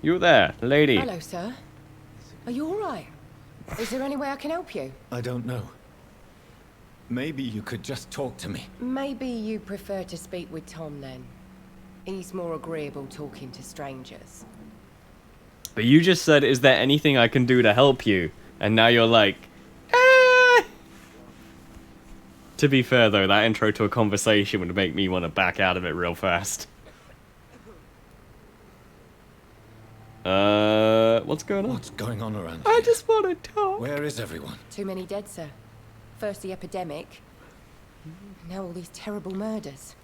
You there, lady. Hello, sir. Are you alright? Is there any way I can help you? I don't know. Maybe you could just talk to me. Maybe you prefer to speak with Tom then. He's more agreeable talking to strangers. But you just said, is there anything I can do to help you? And now you're like, eh. To be fair though, that intro to a conversation would make me want to back out of it real fast. What's going on? What's going on around I here? just want to talk. Where is everyone? Too many dead, sir. First the epidemic. Now all these terrible murders.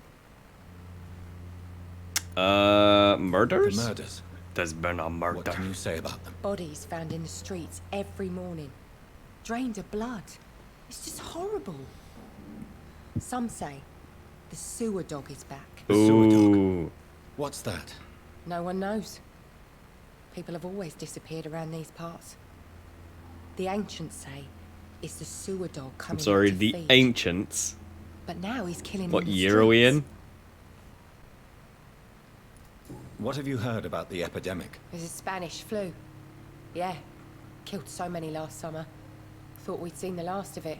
Murders? The murders. There's been a murder. What can you say about them? Bodies found in the streets every morning. Drained of blood. It's just horrible. Some say the sewer dog is back. The sewer dog. Ooh. What's that? No one knows. People have always disappeared around these parts. The ancients say it's the sewer dog I'm coming sorry, in to the feed. ancients. But now he's killing What in the year are we in? streets. What have you heard about the epidemic? There's a Spanish flu. Yeah. Killed so many last summer. Thought we'd seen the last of it.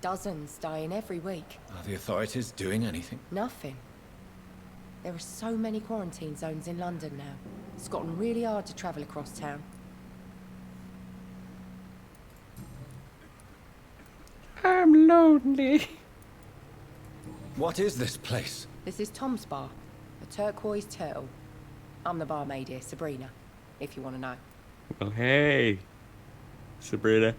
Dozens dying every week. Are the authorities doing anything? Nothing. There are so many quarantine zones in London now. It's gotten really hard to travel across town. I'm lonely. What is this place? This is Tom's bar. A turquoise turtle. I'm the barmaid here, Sabrina, if you want to know. Oh, hey. Sabrina.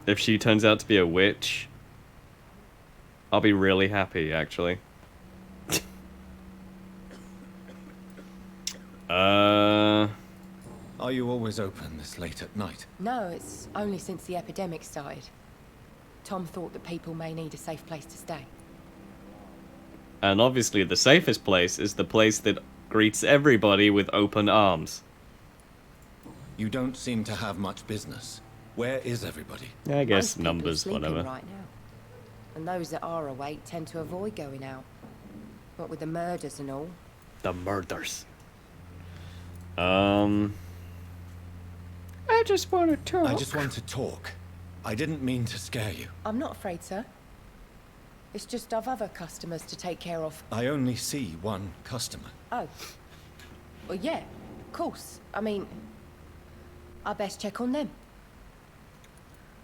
If she turns out to be a witch, I'll be really happy, actually. Are you always open this late at night? No, it's only since the epidemic started. Tom thought that people may need a safe place to stay. And obviously the safest place is the place that greets everybody with open arms. You don't seem to have much business. Where is everybody? I guess Most people are numbers, sleeping whatever. right now. And those that are awake tend to avoid going out. What with the murders and all. The murders. I just want to talk. I just want to talk. I didn't mean to scare you. I'm not afraid, sir. It's just I've other customers to take care of. I only see one customer. Oh. Well, yeah, of course. I mean, I best check on them.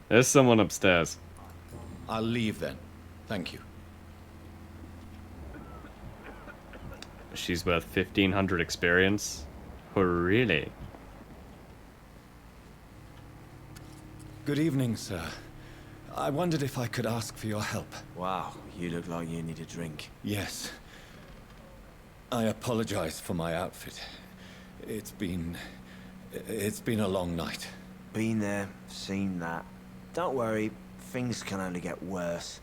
There's someone upstairs. I'll leave then. Thank you. She's worth 1,500 experience. Oh, really? Good evening, sir. I wondered if I could ask for your help. Wow, you look like you need a drink. Yes. I apologize for my outfit. It's been a long night. Been there, seen that. Don't worry, things can only get worse.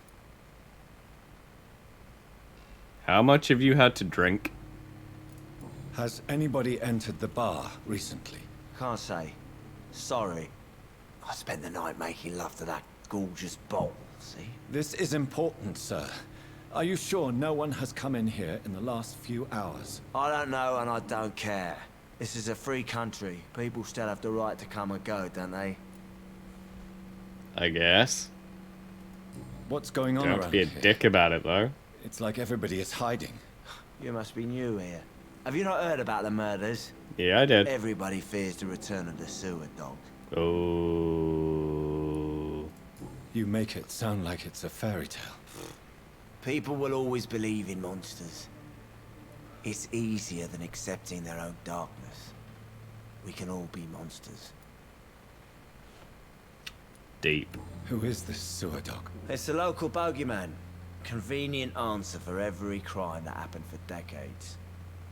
How much have you had to drink? Has anybody entered the bar recently? Can't say. Sorry. I spent the night making love to that gorgeous bowl, see? This is important, sir. Are you sure no one has come in here in the last few hours? I don't know and I don't care. This is a free country. People still have the right to come and go, don't they? I guess. What's going on Don't have to around be a here? dick about it, though. It's like everybody is hiding. You must be new here. Have you not heard about the murders? Yeah, I did. Everybody fears the return of the sewer dog. Oh. You make it sound like it's a fairy tale. People will always believe in monsters. It's easier than accepting their own darkness. We can all be monsters. Deep. Who is this sewer dog? It's the local bogeyman. Convenient answer for every crime that happened for decades.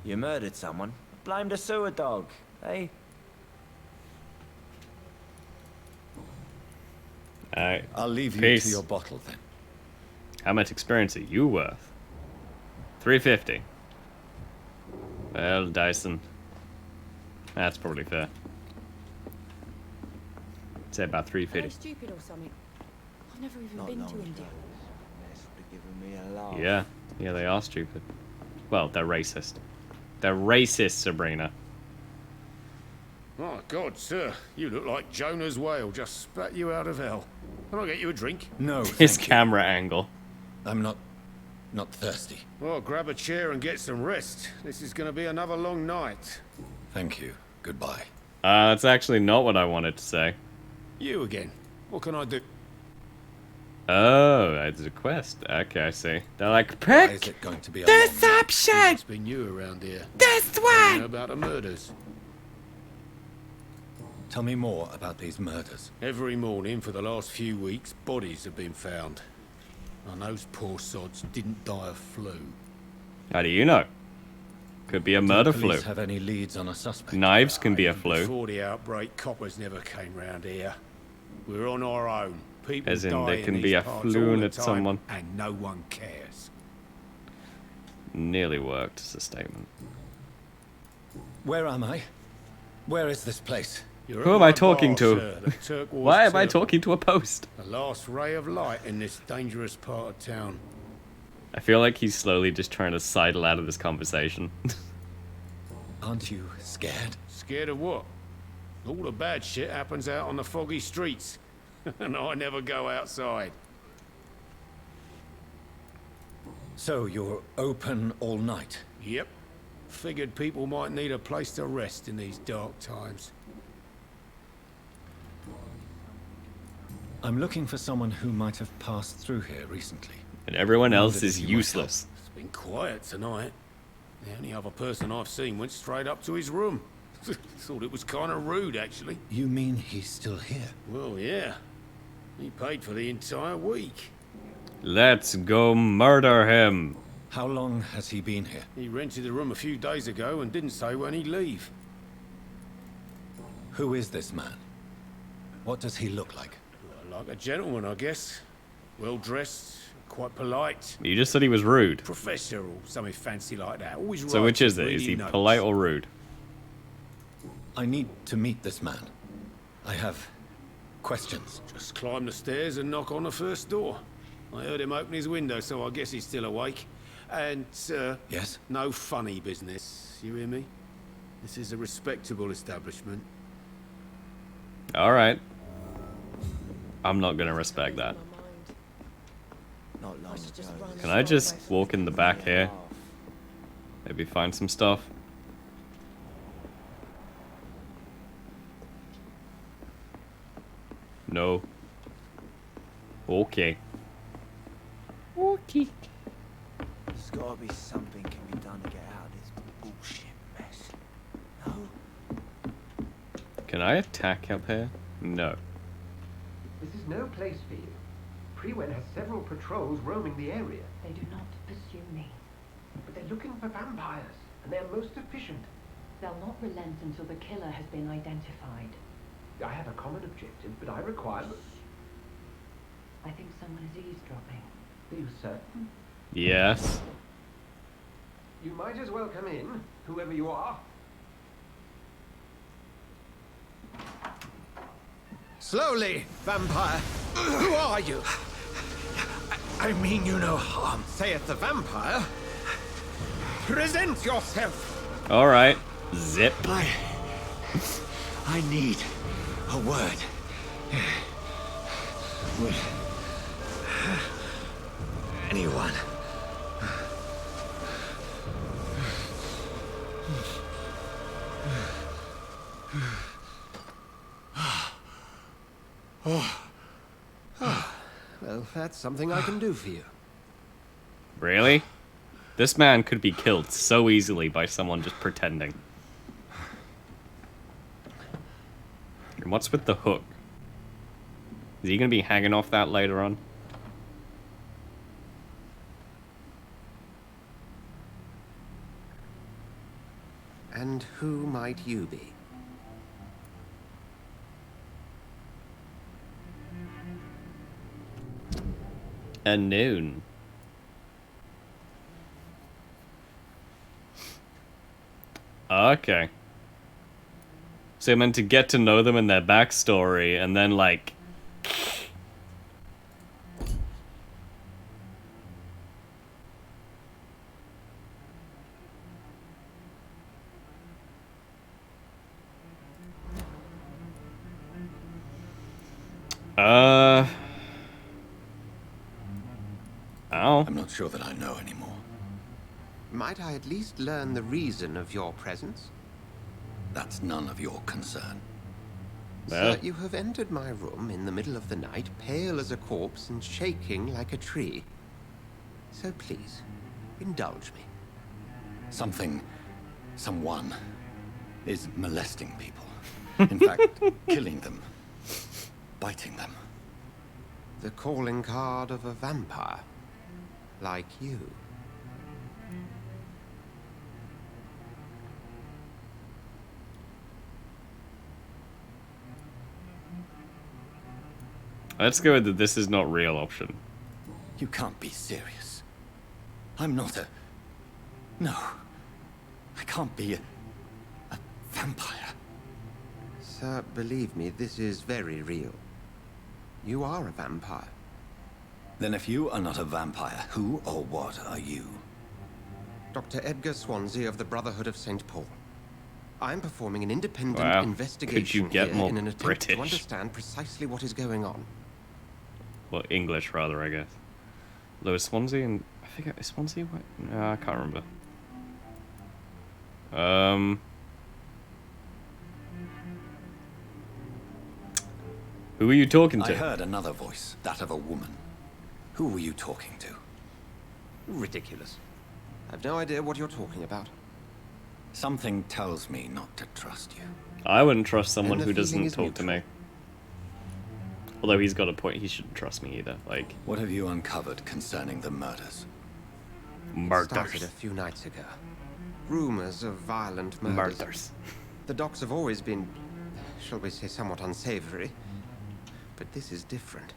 You murdered someone, blame the sewer dog, eh? Alright. I'll leave you Peace. to your bottle then. How much experience are you worth? 350. Well, Dyson. That's probably fair. I'd say about Are they 350. stupid or something? I've never even Not been long to ago. India. Must be giving me a laugh. Yeah. Yeah, they are stupid. Well, they're racist. They're racist, Sabrina. My God, sir, you look like Jonah's whale just spat you out of hell. Can I get you a drink? No, His thank you. camera angle. I'm not thirsty. Well, grab a chair and get some rest. This is going to be another long night. Thank you. Goodbye. That's actually not what I wanted to say. You again. What can I do? Oh, it's a quest. Okay, I see. They're like, Why is pick it going to be a this long night? option! It's been you around here. This You one! know about the murders. Tell me more about these murders. Every morning for the last few weeks, bodies have been found. And those poor sods didn't die of flu. How do you know? Could be a murder Do the flu. police have any leads on a suspect? Knives can be a Even flu. Before the outbreak, coppers never came round here. We're on our own. People As in, die there can these be a parts flu all and the it's time, someone. and no one cares. Nearly worked as a statement. Where am I? Where is this place? You're Who at am I my talking bar, to? sir, the Turquoise Why am I Turtle. talking to a post? The last ray of light in this dangerous part of town. I feel like he's slowly just trying to sidle out of this conversation. Aren't you scared? Scared of what? All the bad shit happens out on the foggy streets. And I never go outside. So you're open all night? Yep. Figured people might need a place to rest in these dark times. I'm looking for someone who might have passed through here recently. And everyone else Wondered is if you might useless. It's been quiet tonight. The only other person I've seen went straight up to his room. Thought it was kind of rude, actually. You mean he's still here? Well, yeah. He paid for the entire week. Let's go murder him. How long has he been here? He rented the room a few days ago and didn't say when he'd leave. Who is this man? What does he look like? Like a gentleman, I guess. Well-dressed, quite polite. You just said he was rude. Professor or something fancy like that. Always So which writes is and it? Is he reading notes. polite or rude? I need to meet this man. I have questions. Just climb the stairs and knock on the first door. I heard him open his window, so I guess he's still awake. And, Yes? no funny business. You hear me? This is a respectable establishment. Alright. I'm not gonna respect that. Not long ago. Can I just walk in the back here? Maybe find some stuff? No. Okay. Okay. There's gotta be something can be done to get out of this bullshit mess. No? Can I attack up here? No. This is no place for you. Prewen has several patrols roaming the area, They do not pursue me. but they're looking for vampires, and they're most efficient. They'll not relent until the killer has been identified. I have a common objective, but I require... I think someone is eavesdropping. Are you certain? Yes. You might as well come in, whoever you are. Slowly, vampire! Who are you? I mean you no harm, saith the vampire. Present yourself! Alright. Zip. I need a word. Would anyone Well, that's something I can do for you. Really? This man could be killed so easily by someone just pretending. And what's with the hook? Is he gonna be hanging off that later on? And who might you be? Unknown. Okay. So I meant to get to know them and their backstory, and then like... Ow. I'm not sure that I know anymore. Might I at least learn the reason of your presence? That's none of your concern. Well. Sir, you have entered my room in the middle of the night, pale as a corpse and shaking like a tree. So please, indulge me. Someone is molesting people. In fact, killing them. Biting them. The calling card of a vampire. Like you. Let's go with the this is not real option. You can't be serious. I'm not a... No. I can't be a vampire. Sir, believe me, this is very real. You are a vampire. Then if you are not a vampire, who or what are you? Dr. Edgar Swansea of the Brotherhood of St. Paul. I'm performing an independent Wow. investigation Could you get here more in an attempt British? to understand precisely what is going on. Well, English rather, I guess. Though is Swansea and I think is Swansea what? No, I can't remember. Who are you talking to? I heard another voice, that of a woman. Who were you talking to? Ridiculous. I've no idea what you're talking about. Something tells me not to trust you. I wouldn't trust someone the who feeling doesn't is talk to me. Although he's got a point, he shouldn't trust me either. Like, What have you uncovered concerning the murders? Started murders. a few nights ago. Rumors of violent murders. Murders. The docs have always been, shall we say, somewhat unsavory. But this is different.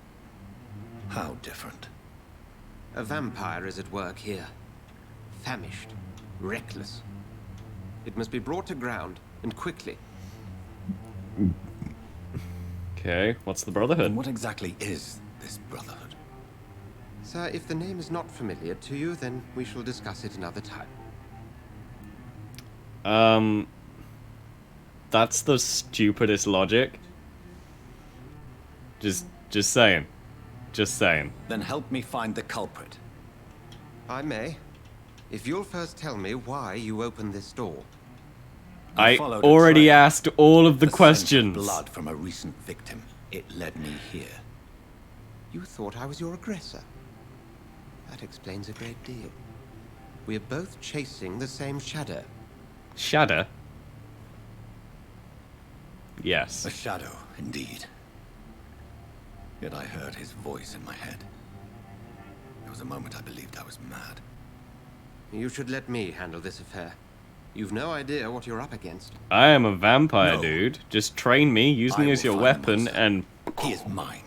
How different? A vampire is at work here. Famished. Reckless. It must be brought to ground, and quickly. Okay, what's the And Brotherhood? what exactly is this brotherhood? Sir, if the name is not familiar to you, then we shall discuss it another time. That's the stupidest logic. Just saying. Just saying. Then help me find the culprit. I may. If you'll first tell me why you opened this door. I followed a already trail. asked all of the scent of questions. blood from a recent victim. It led me here. You thought I was your aggressor. That explains a great deal. We are both chasing the same shadow. Shadow? A Yes. shadow, indeed. Yet I heard his voice in my head. There was a moment I believed I was mad. You should let me handle this affair. You've no idea what you're up against. I am a vampire, No. dude. Just train me, use I me as will your find the weapon, monster. and He is mine.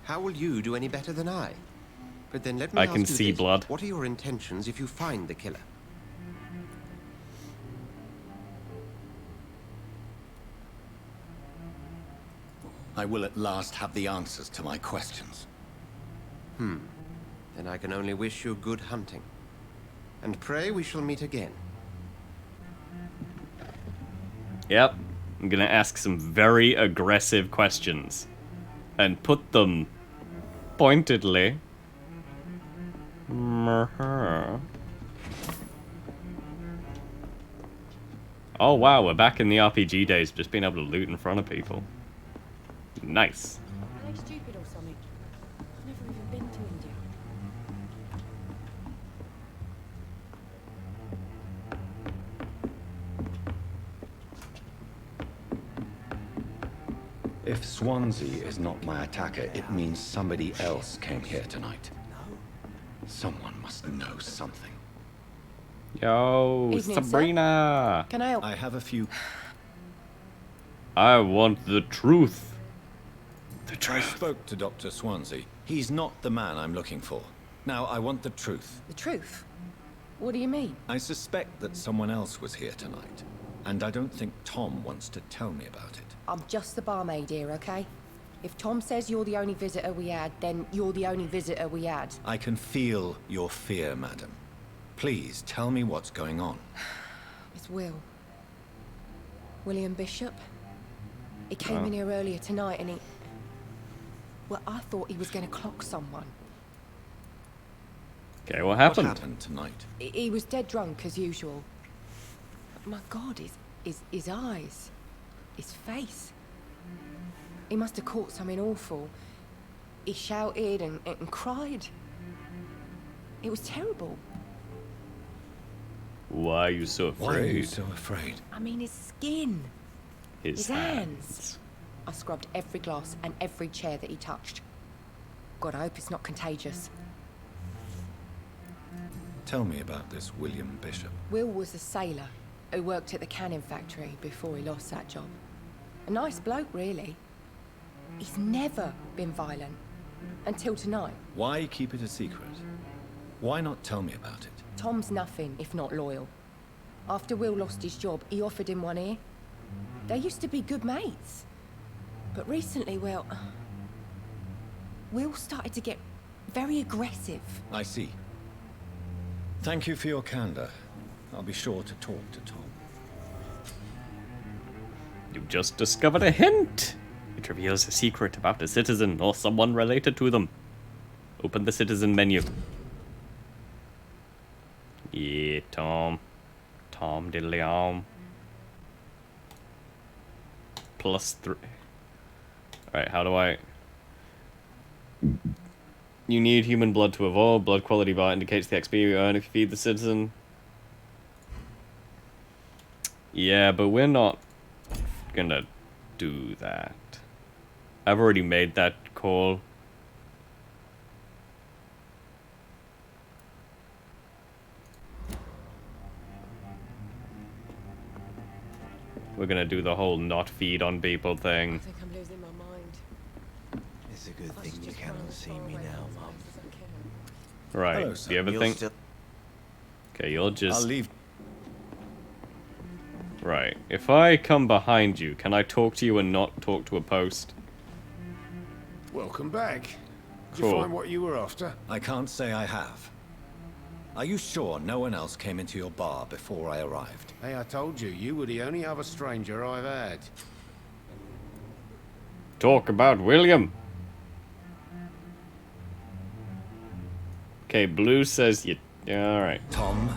How will you do any better than I? But then let me I ask can you see this. blood. What are your intentions if you find the killer? I will at last have the answers to my questions. Then I can only wish you good hunting. And pray we shall meet again. yep, I'm gonna ask some very aggressive questions. And put them pointedly. Oh wow, we're back in the RPG days, just being able to loot in front of people. Nice. Are they stupid or something? I've never even been to India. If Swansea is not my attacker, it means somebody else came here tonight. Someone must know something. Yo, Evening, sir. Sabrina! Can I help? I have a few... I want the truth. The I truth. spoke to Dr. Swansea. He's not the man I'm looking for. Now, I want the truth. The truth? What do you mean? I suspect that someone else was here tonight. And I don't think Tom wants to tell me about it. I'm just the barmaid here, okay? If Tom says you're the only visitor we had, then you're the only visitor we had. I can feel your fear, madam. Please, tell me what's going on. It's Will. William Bishop. He came in here earlier tonight and Well, I thought he was going to clock someone. Okay, what happened? What happened tonight? He was dead drunk, as usual. My God, his eyes. His face. He must have caught something awful. He shouted and cried. It was terrible. Why are you so afraid? Why are you so afraid? I mean, his skin. His hands. I scrubbed every glass and every chair that he touched. God, I hope it's not contagious. Tell me about this William Bishop. Will was a sailor who worked at the canning factory before he lost that job. A nice bloke, really. He's never been violent. Until tonight. Why keep it a secret? Why not tell me about it? Tom's nothing if not loyal. After Will lost his job, he offered him one ear. They used to be good mates. But recently, well... Will started to get very aggressive. I see. Thank you for your candor. I'll be sure to talk to Tom. You've just discovered a hint. It reveals a secret about a citizen or someone related to them. Open the citizen menu. Yeah, Tom. Tom diddly-om. +3. Alright, how do I... You need human blood to evolve. Blood quality bar indicates the XP you earn if you feed the citizen. Yeah, but we're not gonna do that. I've already made that call. We're gonna do the whole not feed on people thing. I think I'm losing my mind. It's a good thing you cannot see me now, Mum. Right. Hello, Do you ever You'll think? still- Okay, you'll just. I'll leave. Right. If I come behind you, can I talk to you and not talk to a post? Welcome back. Did Cool. you find what you were after? I can't say I have. Are you sure no one else came into your bar before I arrived? Hey, I told you, you were the only other stranger I've had. Talk about William. Okay, Blue says you. Yeah, all right. Tom,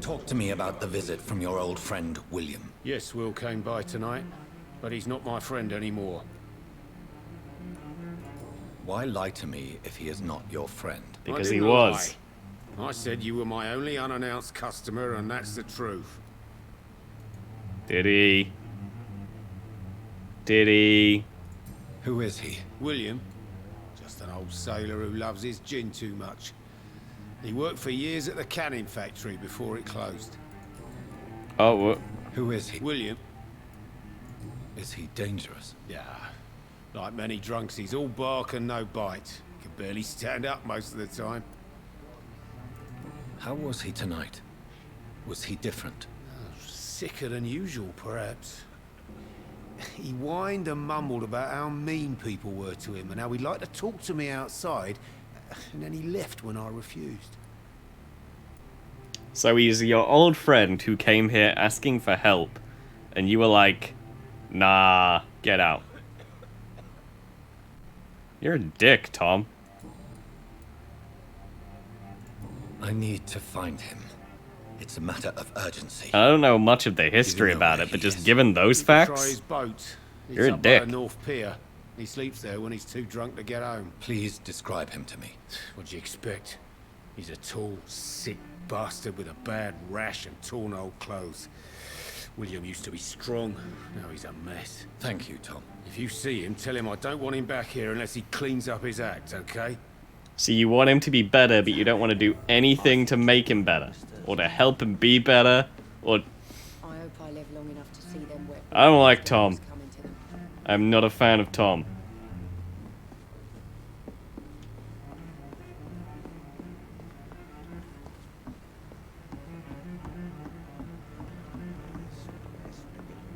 talk to me about the visit from your old friend, William. Yes, Will came by tonight, but he's not my friend anymore. Why lie to me if he is not your friend? Because I he didn't was. lie. I said you were my only unannounced customer, and that's the truth. Did he? Did he? Who is he? William, just an old sailor who loves his gin too much. He worked for years at the canning factory before it closed. Oh, what? Who is he? William, Is he dangerous? yeah, like many drunks, he's all bark and no bite. Can barely stand up most of the time. How was he tonight? Was he different? Sicker than usual, perhaps. He whined and mumbled about how mean people were to him and how he'd like to talk to me outside, and then he left when I refused. So he's your old friend who came here asking for help, and you were like, nah, get out. You're a dick, Tom. I need to find him. It's a matter of urgency. I don't know much of the history know about where it, but he just is? given those You can try facts, his boat. It's You're a up dick. by the North Pier. He sleeps there when he's too drunk to get home. Please describe him to me. What'd you expect? He's a tall, sick bastard with a bad rash and torn old clothes. William used to be strong. Now he's a mess. Thank you, Tom. If you see him, tell him I don't want him back here unless he cleans up his act, okay? so you want him to be better, but you don't want to do anything to make him better, or to help him be better, or... I hope I live long enough to see them wet. I don't like Tom. Coming to them. I'm not a fan of Tom.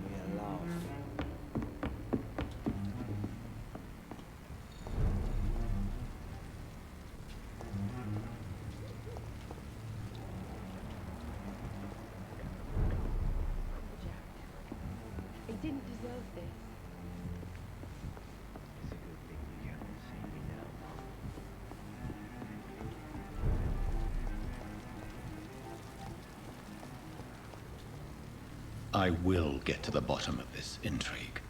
Me a laugh. He didn't deserve this. It's a good thing you cannot see me I will get to the bottom of this intrigue.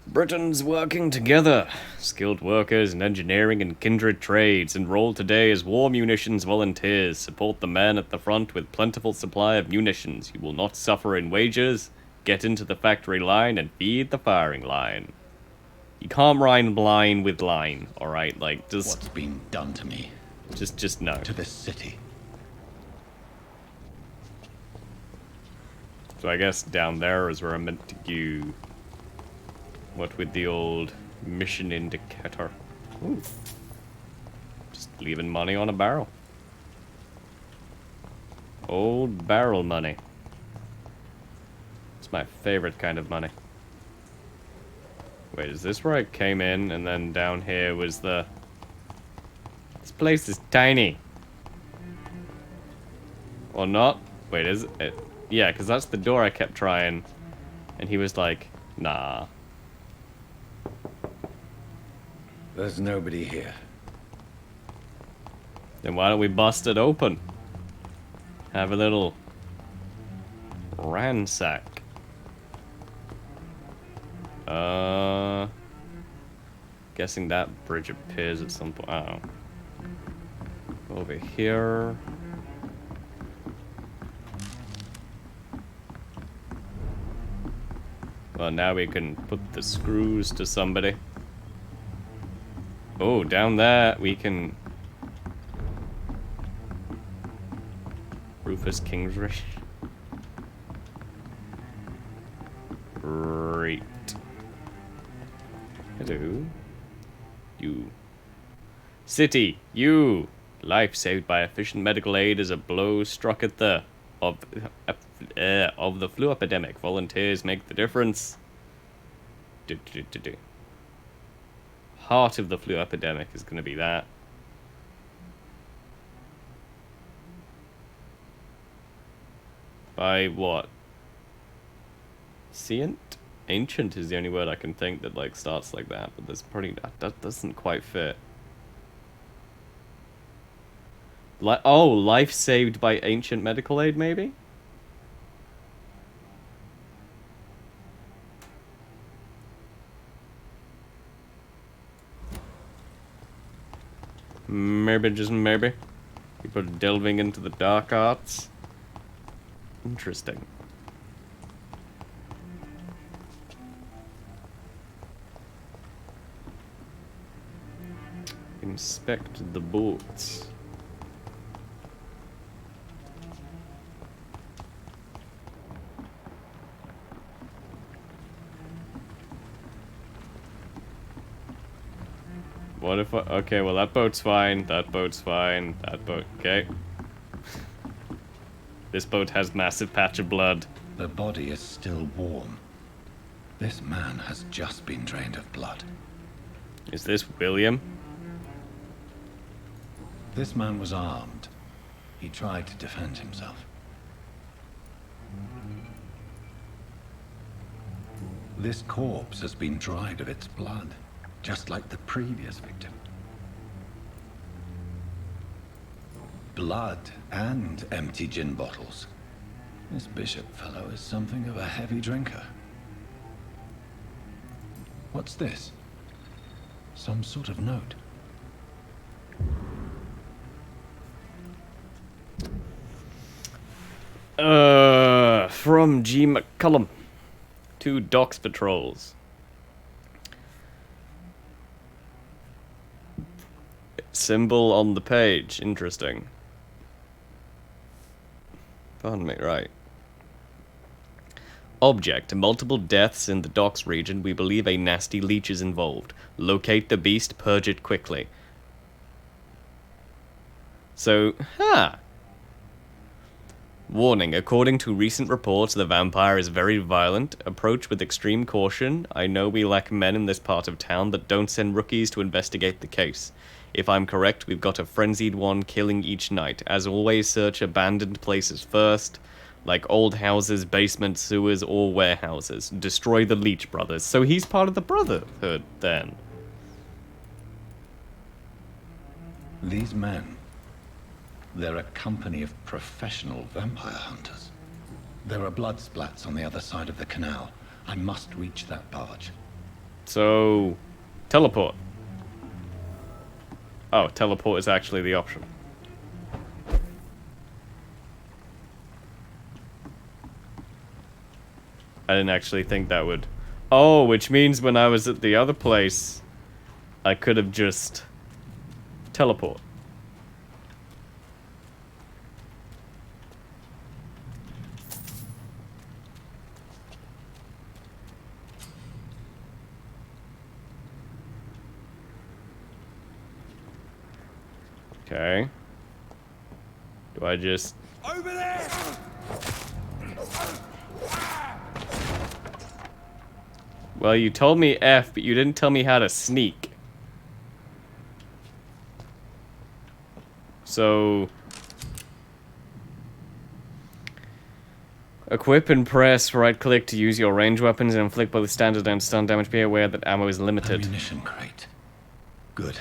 Britons working together. Skilled workers in engineering and kindred trades enroll today as war munitions volunteers. Support the men at the front with plentiful supply of munitions. You will not suffer in wages. Get into the factory line and feed the firing line. You can't rhyme line with line, alright? Like, just... What's been done to me? Just no. To this city? So I guess down there is where I'm meant to go. What with the old mission indicator? Ooh. Just leaving money on a barrel. Old barrel money. It's my favorite kind of money. Wait, is this where I came in and then down here was the... This place is tiny. Or not? Wait, is it? Yeah, because that's the door I kept trying. And he was like, nah. There's nobody here. Then why don't we bust it open? Have a little ransack. Guessing that bridge appears at some point. I don't know. Over here. Well, now we can put the screws to somebody. Oh, down there we can... Rufus Kingsbury. Great. Hello. You. City, you! Life saved by efficient medical aid is a blow struck at the... of the flu epidemic. Volunteers make the difference. Heart of the flu epidemic is going to be that. By what? Scient? Ancient is the only word I can think that like starts like that, but there's probably that doesn't quite fit. Oh, life saved by ancient medical aid, maybe? Maybe, just maybe. People delving into the dark arts. Interesting. Inspect the boats. What if I... Okay, well that boat's fine. That boat's fine. That boat... Okay. This boat has massive patch of blood. The body is still warm. This man has just been drained of blood. Is this William? This man was armed. He tried to defend himself. This corpse has been dried of its blood, just like the previous victim. Blood and empty gin bottles. This bishop fellow is something of a heavy drinker. What's this? Some sort of note. From G. McCullum. 2 docks patrols. Symbol on the page. Interesting. Pardon me, right. Object. Multiple deaths in the docks region. We believe a nasty leech is involved. Locate the beast. Purge it quickly. So, Warning, according to recent reports, the vampire is very violent. Approach with extreme caution. I know we lack men in this part of town, but don't send rookies to investigate the case. If I'm correct, we've got a frenzied one killing each night. As always, search abandoned places first, like old houses, basements, sewers, or warehouses. Destroy the Leech Brothers. So he's part of the Brotherhood, then. These men, They're a company of professional vampire hunters. There are blood splats on the other side of the canal. I must reach that barge. So, teleport. Oh, teleport is actually the option. I didn't actually think that would... Oh, which means when I was at the other place, I could have just... teleport. Okay. Do I just... Over there! Well, you told me F, but you didn't tell me how to sneak. So... Equip and press right-click to use your range weapons and inflict both standard and stun damage. Be aware that ammo is limited. Ammunition crate. Good.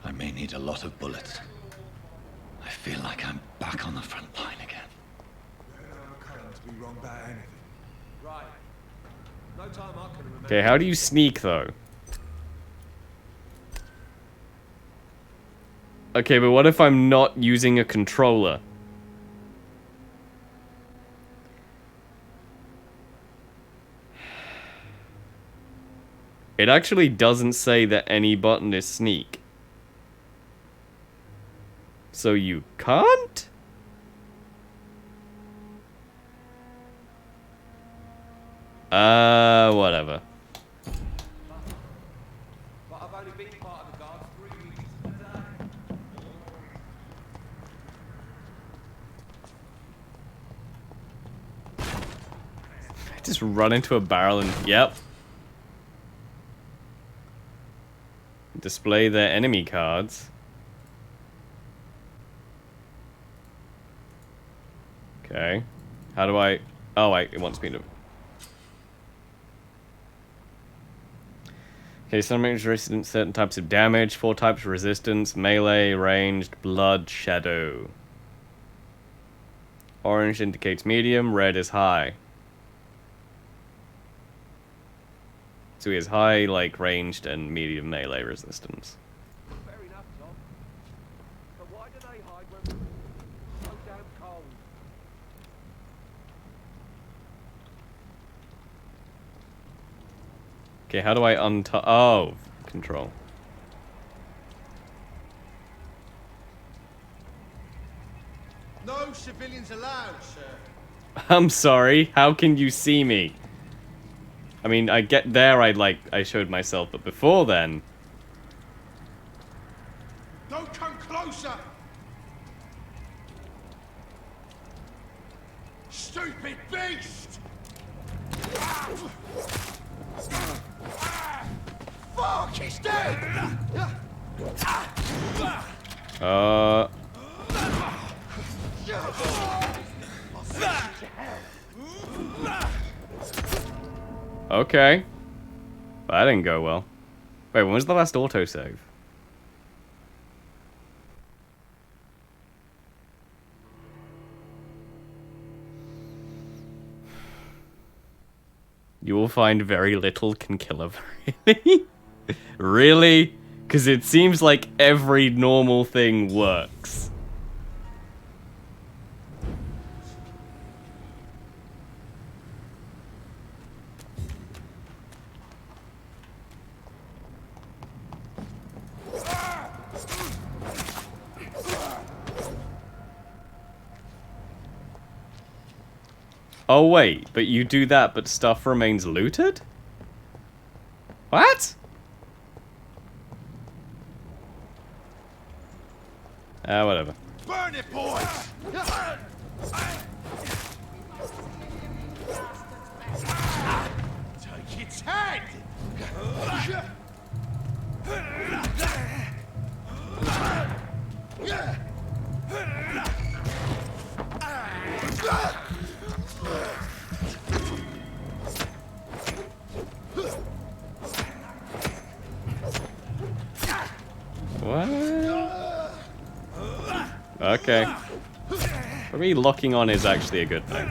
I may need a lot of bullets. I feel like I'm back on the front line again. Okay, how do you sneak, though? Okay, but what if I'm not using a controller? It actually doesn't say that any button is sneak. So you can't? Whatever. Just run into a barrel and... Yep. Display their enemy cards. Okay. How do I... Oh, wait, it wants me to... Okay, some range resistance, certain types of damage, 4 types of resistance, melee, ranged, blood, shadow. Orange indicates medium, red is high. So he has high, like, ranged and medium melee resistance. Fair enough, Tom. But why do they hide when it's so damn cold? Okay, how do I Oh, control. No civilians allowed, sir. I'm sorry, how can you see me? I mean, I get there, I showed myself, but before then... Don't come closer! Stupid beast! Fuck, he's dead! Okay. That didn't go well. Wait, when was the last autosave? You will find very little can kill a... Really? Really? Because it seems like every normal thing works. Oh wait, but you do that, but stuff remains looted? What? Whatever. Burn it, boys! Take its head! What? Okay. For me, locking on is actually a good thing.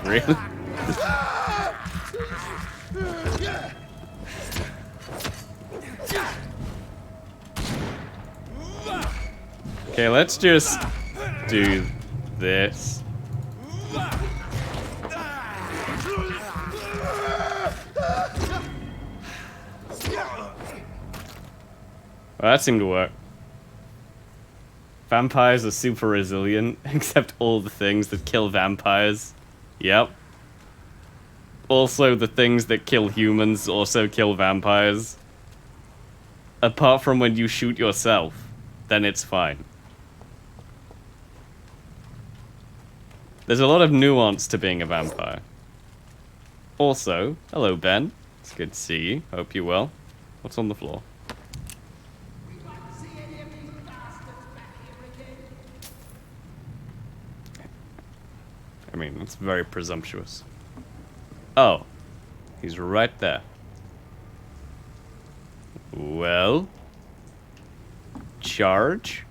Really? Okay, let's just do this. Well, that seemed to work. Vampires are super resilient, except all the things that kill vampires. Yep. Also, the things that kill humans also kill vampires. Apart from when you shoot yourself, then it's fine. There's a lot of nuance to being a vampire. Also, hello Ben. It's good to see you. Hope you're well. What's on the floor? I mean, that's very presumptuous. Oh, he's right there. Well, charge.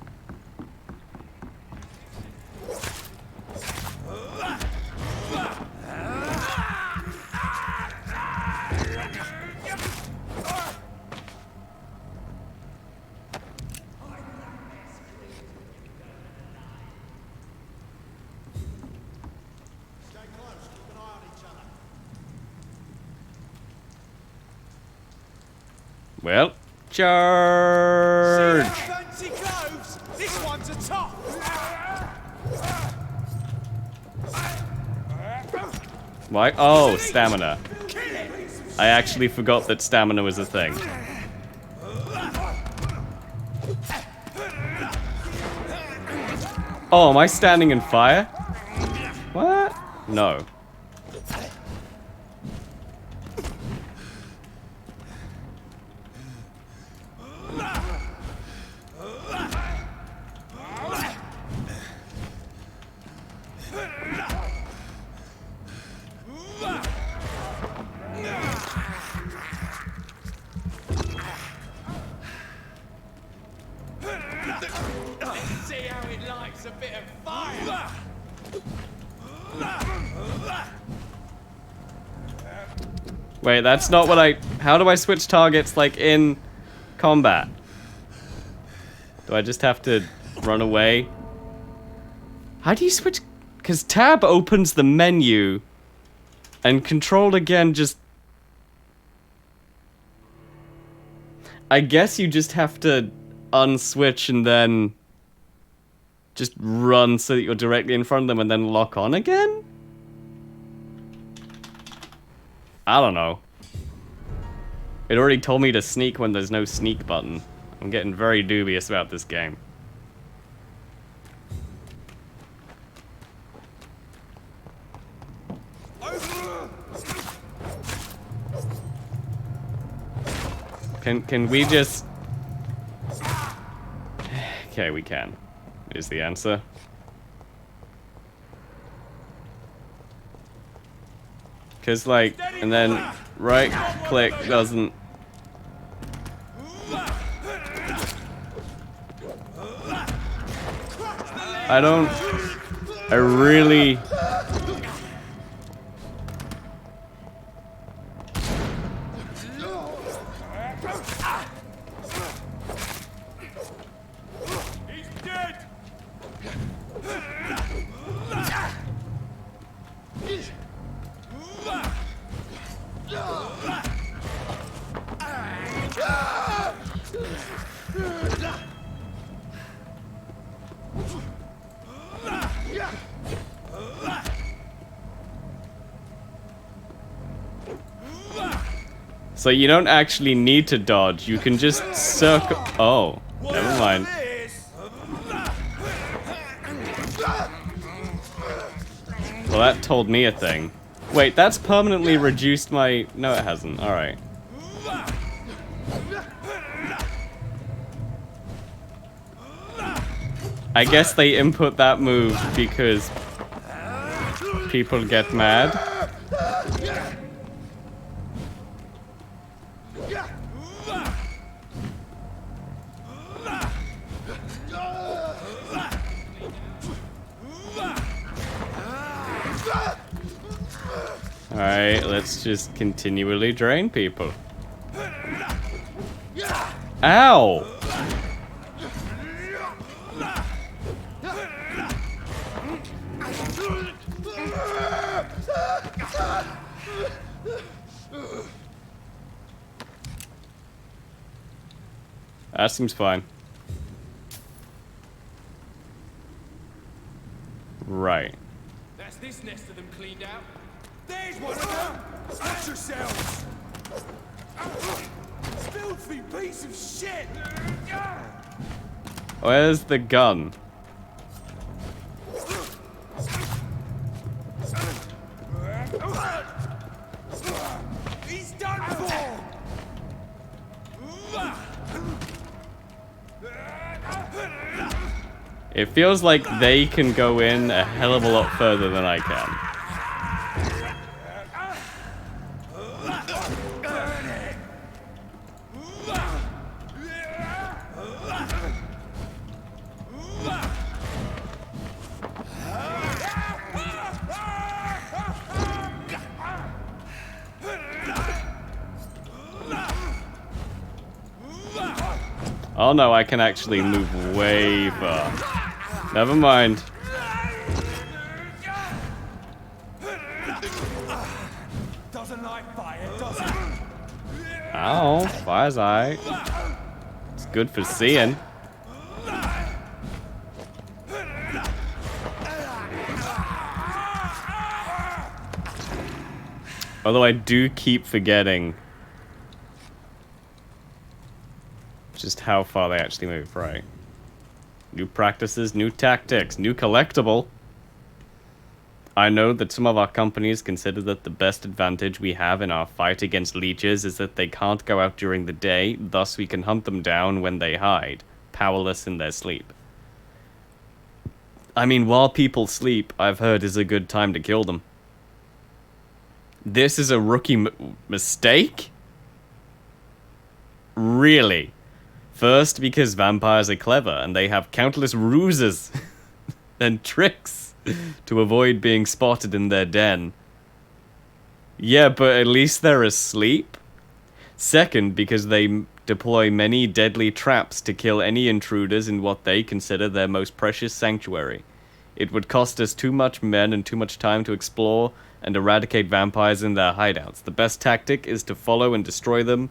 Well, charge! Fancy clothes! This one's a top! Why? Oh, stamina. I actually forgot that stamina was a thing. Oh, am I standing in fire? What? No. See how it likes a bit of fire! Wait, that's not what I... How do I switch targets, like, in combat? Do I just have to run away? How do you switch... Because tab opens the menu, and control again just... I guess you just have to unswitch and then just run so that you're directly in front of them and then lock on again? I don't know. It already told me to sneak when there's no sneak button. I'm getting very dubious about this game. Can we just... Okay, we can. Is the answer. Cause like, and then right click doesn't... I really... So you don't actually need to dodge, you can just circle... Oh, never mind. Well, that told me a thing. Wait, that's permanently reduced my... No, it hasn't. Alright. I guess they input that move because people get mad. Alright, let's just continually drain people. Ow! That seems fine. Right. That's this nest of them cleaned out. There's one of them! Watch yourselves! Filthy piece of shit! Where's the gun? He's done for! It feels like they can go in a hell of a lot further than I can. Oh no, I can actually move way far. Never mind. Doesn't like fire, does it? Ow, fire's eye. It's good for seeing. Although I do keep forgetting just how far they actually move, right? New practices, new tactics, new collectible. I know that some of our companies consider that the best advantage we have in our fight against leeches is that they can't go out during the day, thus we can hunt them down when they hide, powerless in their sleep. I mean, while people sleep, I've heard is a good time to kill them. This is a rookie mistake? Really? First, because vampires are clever, and they have countless ruses and tricks to avoid being spotted in their den. Yeah, but at least they're asleep. Second, because they deploy many deadly traps to kill any intruders in what they consider their most precious sanctuary. It would cost us too much men and too much time to explore and eradicate vampires in their hideouts. The best tactic is to follow and destroy them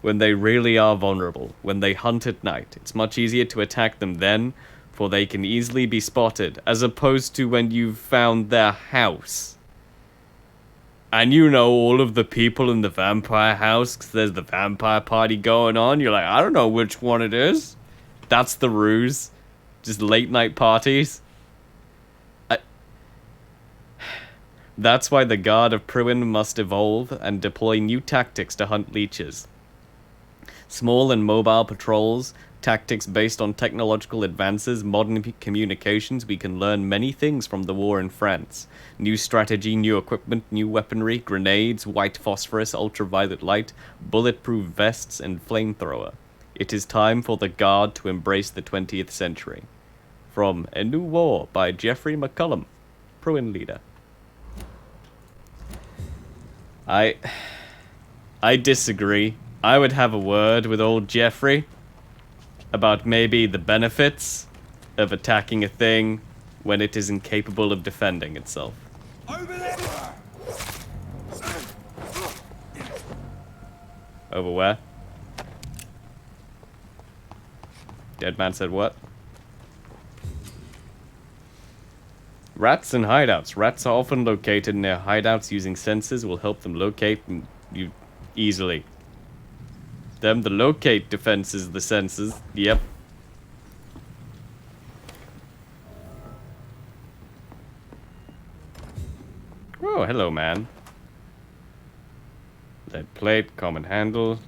when they really are vulnerable, when they hunt at night. It's much easier to attack them then, for they can easily be spotted, as opposed to when you've found their house. And you know all of the people in the vampire house, because there's the vampire party going on. You're like, I don't know which one it is. That's the ruse. Just late night parties. That's why the Guard of Pruin must evolve and deploy new tactics to hunt leeches. Small and mobile patrols, tactics based on technological advances, modern communications. We can learn many things from the war in France. New strategy, new equipment, new weaponry, grenades, white phosphorus, ultraviolet light, bulletproof vests, and flamethrower. It is time for the Guard to embrace the 20th century. From A New War by Jeffrey McCullum, Pruin leader. I disagree. I would have a word with old Jeffrey about maybe the benefits of attacking a thing when it is incapable of defending itself. Over there! Over where? Dead man said what? Rats and hideouts. Rats are often located near hideouts. Using sensors will help them locate you easily. The locate defense is the sensors. Yep. Oh, hello, man. Lead plate, common handle.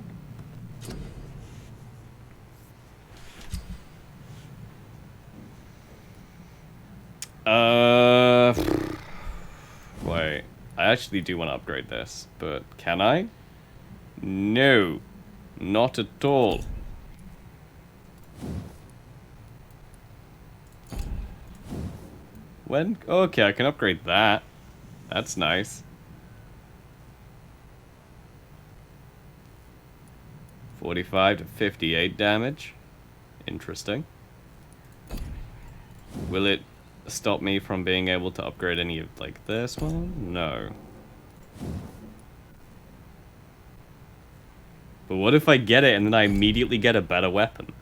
Wait. I actually do want to upgrade this, but can I? No. Not at all. When? Okay, I can upgrade that. That's nice. 45 to 58 damage. Interesting. Will it stop me from being able to upgrade any of, like, this one? No. But what if I get it and then I immediately get a better weapon?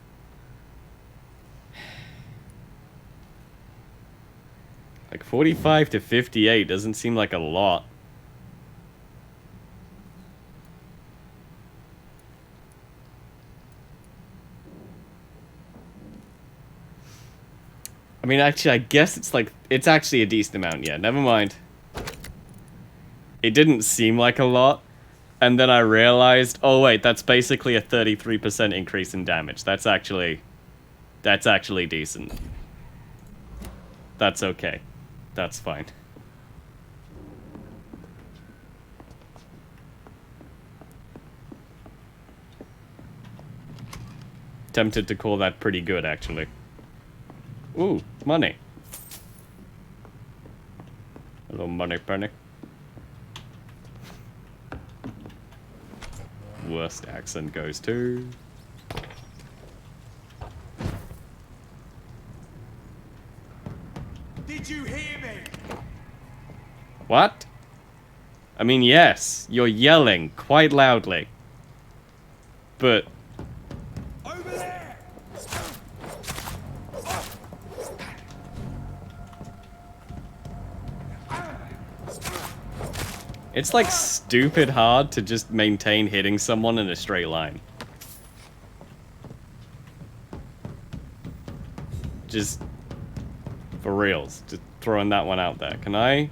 Like, 45 to 58 doesn't seem like a lot. I mean, actually, I guess it's like, it's actually a decent amount, yeah, never mind. It didn't seem like a lot, and then I realized, oh wait, that's basically a 33% increase in damage. That's actually decent. That's okay. That's fine. Tempted to call that pretty good, actually. Ooh, money. Hello, money penny. Worst accent goes to... Did you hear me? What? I mean, yes, you're yelling quite loudly. But... Over there! it's like stupid hard to just maintain hitting someone in a straight line. Just for reals, just throwing that one out there. Can I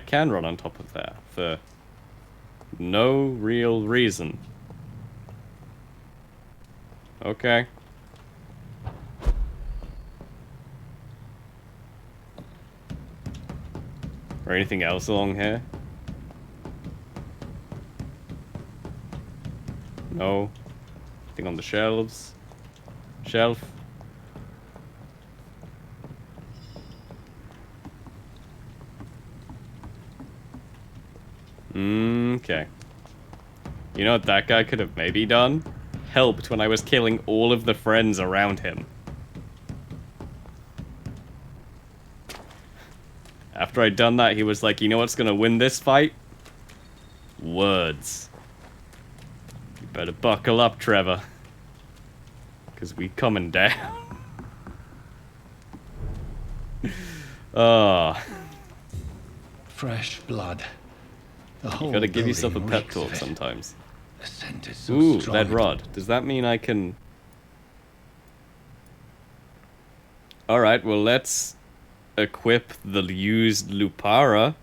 can run on top of that for no real reason. Okay. Or anything else along here? No. Anything on the shelves? Shelf? Okay. You know what that guy could have maybe done? Helped when I was killing all of the friends around him. After I'd done that, he was like, you know what's gonna win this fight? Words. You better buckle up, Trevor. Because we coming down. Oh. Fresh blood. The whole You gotta give yourself a building pep reeks talk of it. sometimes. The scent is so Ooh, strong. that rod. Does that mean I can... Alright, well let's equip the used Lupara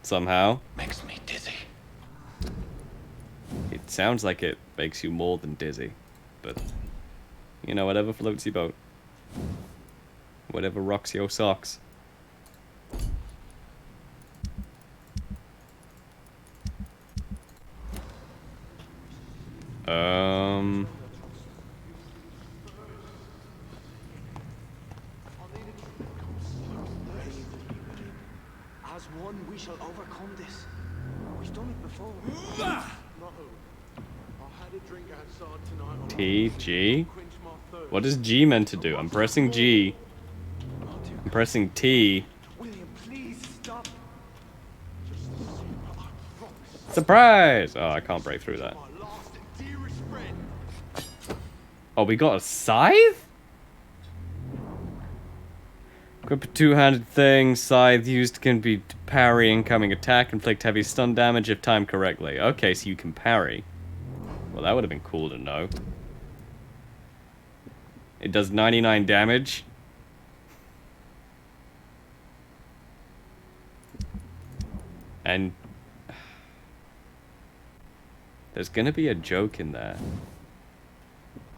somehow. Makes me dizzy. It sounds like it makes you more than dizzy, but you know, whatever floats your boat. Whatever rocks your socks. As one, we shall overcome this. We've done it before. No. I had a drink outside tonight. T, G? What is G meant to do? I'm pressing G. I'm pressing T. William, please stop. Surprise! Oh, I can't break through that. My last and dearest friend. Oh, we got a scythe? Equip a two-handed thing. Scythe used can be to parry incoming attack, inflict heavy stun damage if timed correctly. Okay, so you can parry. Well, that would have been cool to know. It does 99 damage. And there's gonna be a joke in there.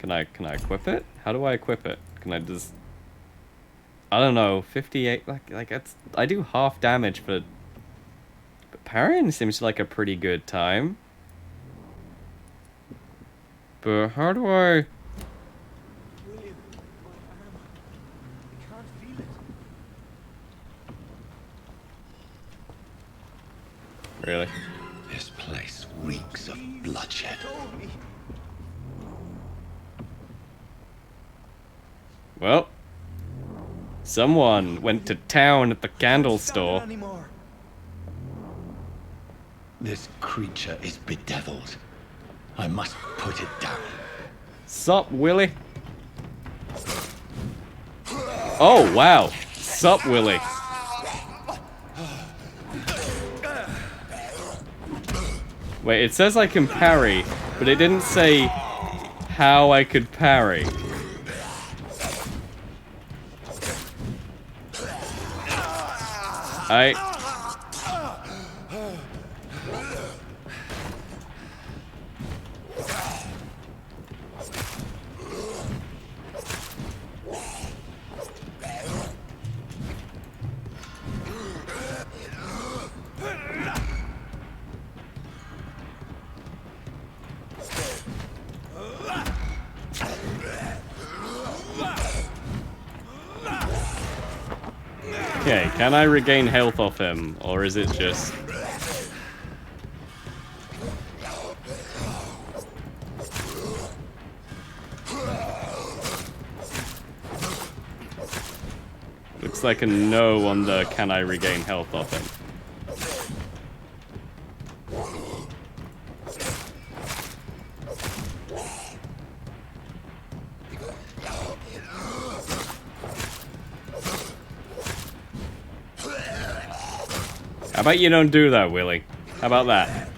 Can I equip it? How do I equip it? Can I just... I don't know, 58, like that's... I do half damage, but parrying seems like a pretty good time. But how do I... William, my arm. I can't feel it. Really? This place reeks of bloodshed. Told me. Well, someone went to town at the candle store. This creature is bedeviled. I must put it down. Sup, Willie? Oh, wow. Sup, Willie? Wait, it says I can parry, but it didn't say how I could parry. Okay, can I regain health off him, or is it just... Looks like a no on the can I regain health off him. How about you don't do that, Willie? How about that?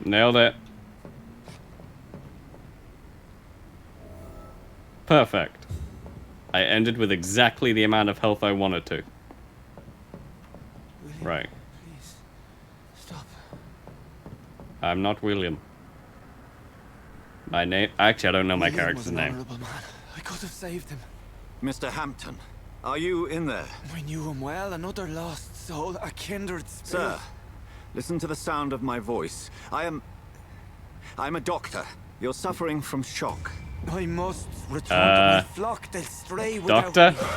Nailed it. Perfect. I ended with exactly the amount of health I wanted to. Right. Please, stop. I'm not William. My name... Actually, I don't know my William character's was an name. honorable man. I could have saved him. Mr. Hampton, are you in there? I knew him well, another lost soul, a kindred spirit. Sir, listen to the sound of my voice. I'm a doctor. You're suffering from shock. I must return to my flock. They'll stray without Doctor? me.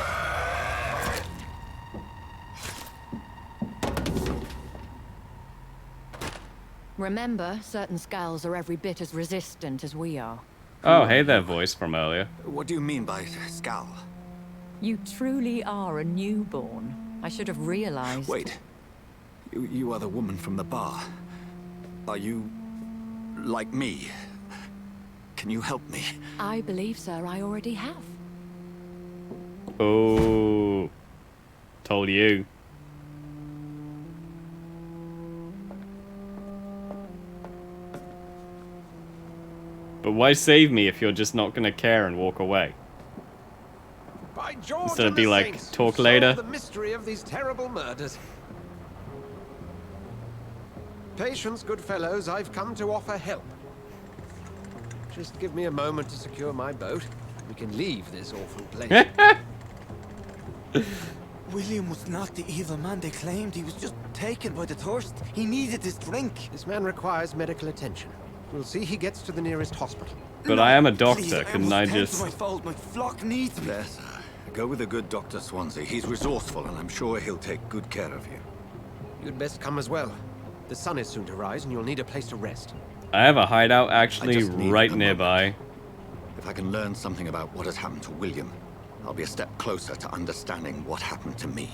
Remember, certain skulls are every bit as resistant as we are. Oh, hey there, voice from earlier. What do you mean by scowl? You truly are a newborn. I should have realized. Wait. You are the woman from the bar. Are you... like me? Can you help me? I believe, sir, I already have. Oh. Told you. But why save me if you're just not gonna care and walk away? By George Instead of and be the like, saints, talk solve later. the mystery of these terrible murders. Patience, good fellows, I've come to offer help. Just give me a moment to secure my boat. We can leave this awful place. William was not the evil man they claimed. He was just taken by the thirst. He needed his drink. This man requires medical attention. We'll see he gets to the nearest hospital. But No, I am a please, doctor, couldn't must I tend to just... my fault. My flock needs me. There, sir. Go with the good Dr. Swansea. He's resourceful, and I'm sure he'll take good care of you. You'd best come as well. The sun is soon to rise, and you'll need a place to rest. I have a hideout I actually just need right a nearby. If I can learn something about what has happened to William, I'll be a step closer to understanding what happened to me.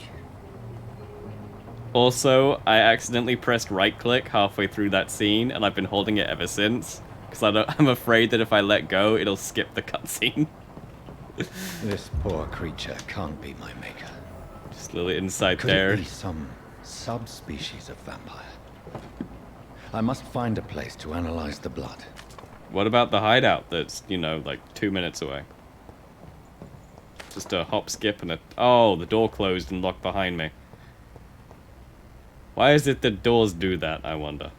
Also, I accidentally pressed right-click halfway through that scene, and I've been holding it ever since. Because I'm afraid that if I let go, it'll skip the cutscene. This poor creature can't be my maker. Just a little insight Could there. it be some subspecies of vampire? I must find a place to analyze the blood. What about the hideout that's, you know, like 2 minutes away? Just a hop, skip, and a... Oh, the door closed and locked behind me. Why is it that doors do that, I wonder?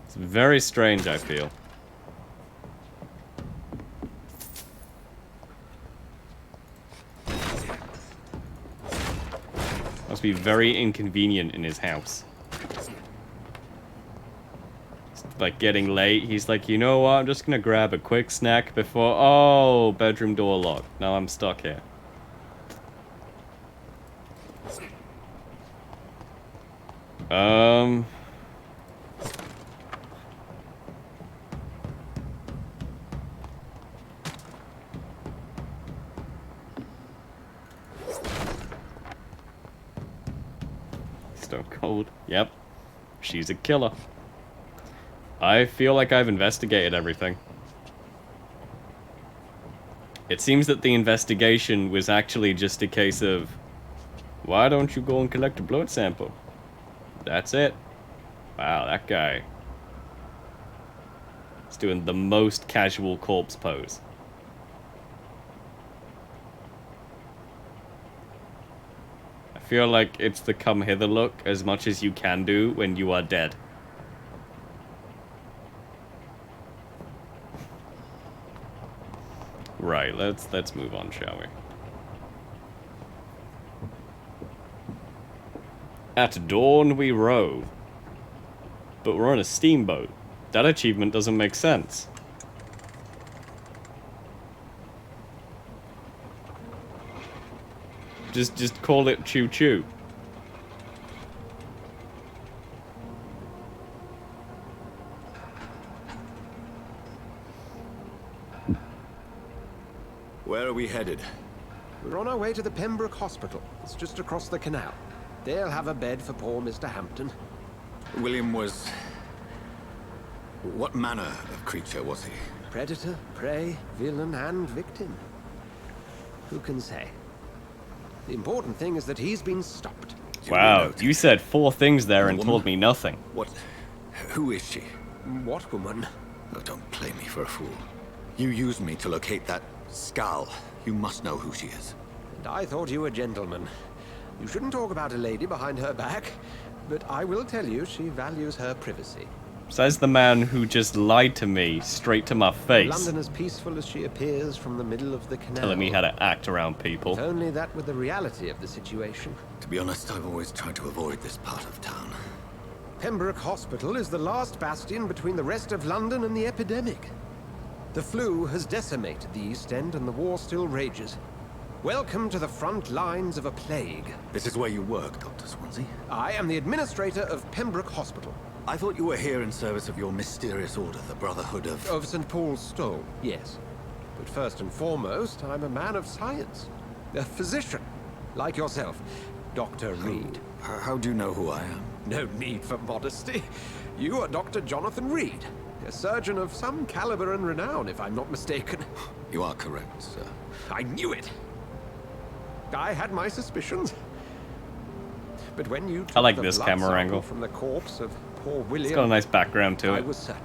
It's very strange, I feel. Must be very inconvenient in his house. like getting late, he's like, you know what? I'm just gonna grab a quick snack before. Oh, bedroom door locked. Now I'm stuck here. Stone Cold. Yep. She's a killer. I feel like I've investigated everything. It seems that the investigation was actually just a case of, why don't you go and collect a blood sample? That's it. Wow, that guy is doing the most casual corpse pose. I feel like it's the come hither look as much as you can do when you are dead. Right, let's move on, shall we? At dawn we row. But we're on a steamboat. That achievement doesn't make sense. Just call it choo-choo. Where are we headed? We're on our way to the Pembroke Hospital. It's just across the canal. They'll have a bed for poor Mr. Hampton. William was... What manner of creature was he? Predator, prey, villain, and victim. Who can say? The important thing is that he's been stopped. Wow, you said 4 things there and woman? told me nothing. What? Who is she? What woman? Oh, don't play me for a fool. You used me to locate that skull. You must know who she is. And I thought you a gentleman. You shouldn't talk about a lady behind her back, but I will tell you she values her privacy. Says the man who just lied to me straight to my face. London as peaceful as she appears from the middle of the canal. Telling me how to act around people. If only that were the reality of the situation. To be honest, I've always tried to avoid this part of town. Pembroke Hospital is the last bastion between the rest of London and the epidemic. The flu has decimated the East End and the war still rages. Welcome to the front lines of a plague. This is where you work, Dr. Swansea? I am the administrator of Pembroke Hospital. I thought you were here in service of your mysterious order, the Brotherhood of... Of St. Paul's Stole, yes. But first and foremost, I'm a man of science. A physician, like yourself, Dr. Reed. How do you know who I am? No need for modesty. You are Dr. Jonathan Reed, a surgeon of some caliber and renown, if I'm not mistaken. You are correct, sir. I knew it! I had my suspicions. But when you took I like the this blood camera sample angle. from the corpse of poor William, It's got a nice background to I it. was certain.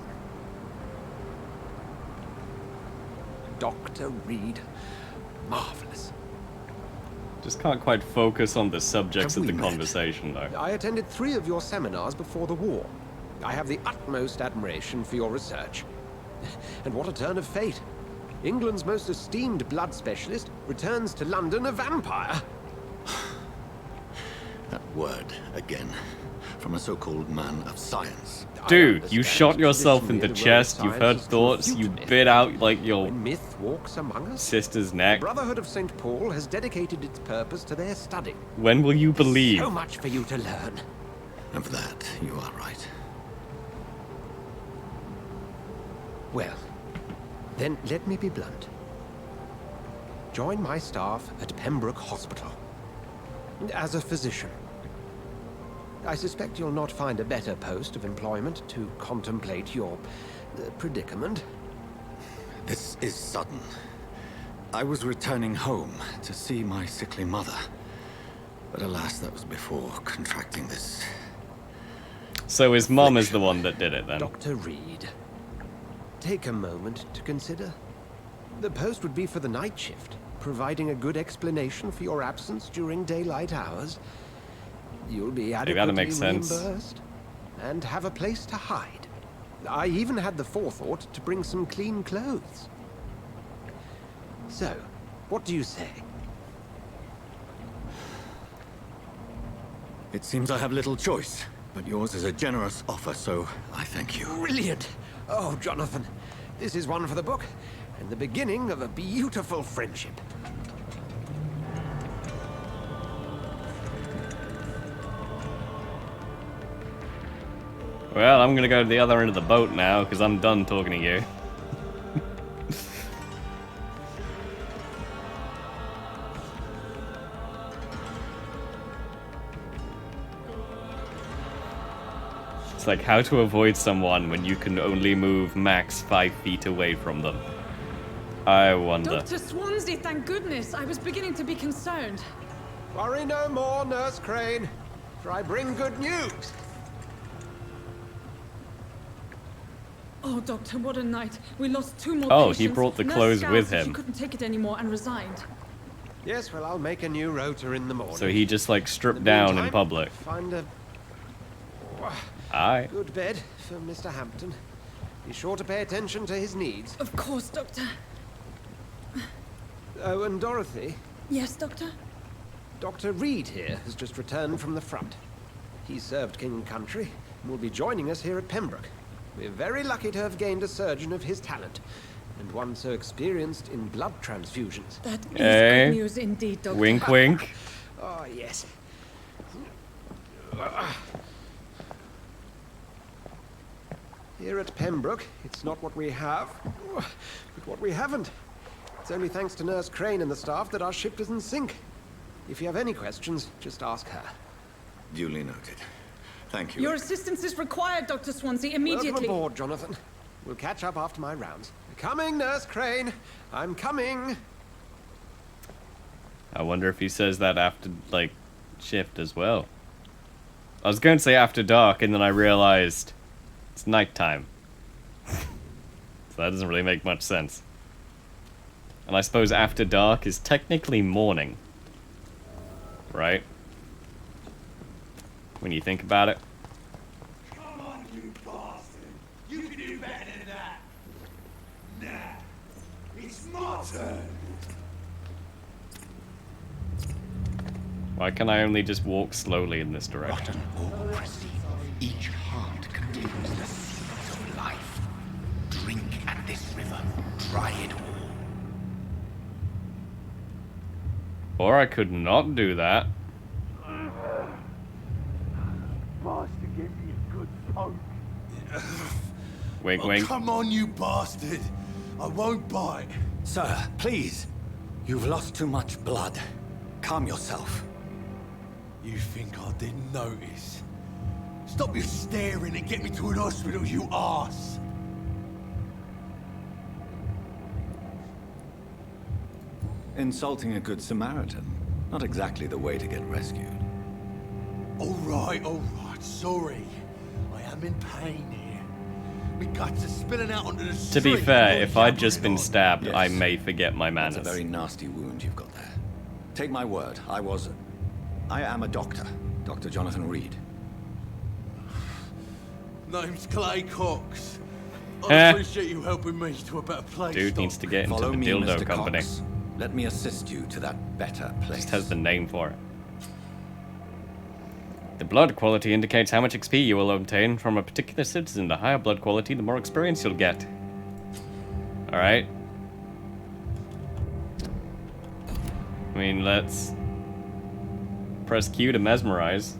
Dr. Reed, marvelous. Just can't quite focus on the subjects Have of the we met? conversation, though. I attended 3 of your seminars before the war. I have the utmost admiration for your research. And what a turn of fate. England's most esteemed blood specialist returns to London a vampire. That word, again. From a so-called man of science. Dude, you shot yourself in the chest, you've heard thoughts, you bit out like your When myth walks among us, sister's the neck. Brotherhood of St. Paul has dedicated its purpose to their study. When will you believe? So much for you to learn. Of that, you are right. Well, then let me be blunt. Join my staff at Pembroke Hospital. As a physician. I suspect you'll not find a better post of employment to contemplate your predicament. This is sudden. I was returning home to see my sickly mother. But alas, that was before contracting this. So his mom is the one that did it then. Dr. Reed, take a moment to consider. The post would be for the night shift, providing a good explanation for your absence during daylight hours. You'll be adequately make sense. reimbursed and have a place to hide. I even had the forethought to bring some clean clothes. So, what do you say? It seems I have little choice. But yours is a generous offer, so I thank you. Brilliant! Oh, Jonathan, this is one for the book, and the beginning of a beautiful friendship. Well, I'm gonna go to the other end of the boat now, because I'm done talking to you. It's like how to avoid someone when you can only move max 5 feet away from them. I wonder. Dr. Swansea, thank goodness. I was beginning to be concerned. Worry no more, Nurse Crane, for I bring good news. Oh, Doctor, what a night. We lost 2 more Oh, patients. he brought the Nurse clothes Scout with said him. She couldn't take it anymore and resigned. Yes, well, I'll make a new rota in the morning. So he just like In stripped the down in meantime, public. Find a Aye. good bed for Mr. Hampton. Be sure to pay attention to his needs. Of course, Doctor. Oh, and Dorothy, Yes, Doctor? Dr. Reed here has just returned from the front. He served King and Country and will be joining us here at Pembroke. We're very lucky to have gained a surgeon of his talent, and one so experienced in blood transfusions. That is Eh? good news indeed, Doctor. Wink, wink. Oh, yes. Here at Pembroke, it's not what we have, but what we haven't. It's only thanks to Nurse Crane and the staff that our ship doesn't sink. If you have any questions, just ask her. Duly noted. Thank you. Your assistance is required, Dr. Swansea, immediately. Welcome aboard, Jonathan. We'll catch up after my rounds. Coming, Nurse Crane. I'm coming. I wonder if he says that after, like, shift as well. I was going to say after dark, and then I realized it's nighttime. So that doesn't really make much sense. And I suppose after dark is technically morning. Right? When you think about it. Come on, you bastard! You can do better than that! Nah, it's my turn! Why can I only just walk slowly in this direction? Rotten or pristine, each heart contains the seeds of life. Drink at this river, try it all. Or I could not do that. Bastard, give me a good poke. Wink, Oh, wink. come on, you bastard! I won't bite. Sir, please. You've lost too much blood. Calm yourself. You think I didn't notice? Stop your staring and get me to an hospital, you arse! Insulting a good Samaritan. Not exactly the way to get rescued. All right, sorry. I am in pain here. My guts are spilling out onto the street. To be fair, You're if I'd just been yabbering on. stabbed, I Yes. may forget my That's manners. a very nasty wound you've got there. Take my word, I am a doctor. Dr. Jonathan Reed. Name's Clay Cox. I Eh. appreciate you helping me to a better place. Dude needs to get into Follow the me, dildo Mr. company. Cox. Let me assist you to that better place. Just has the name for it. The blood quality indicates how much XP you will obtain from a particular citizen. The higher blood quality, the more experience you'll get. Alright. I mean, let's press Q to mesmerize.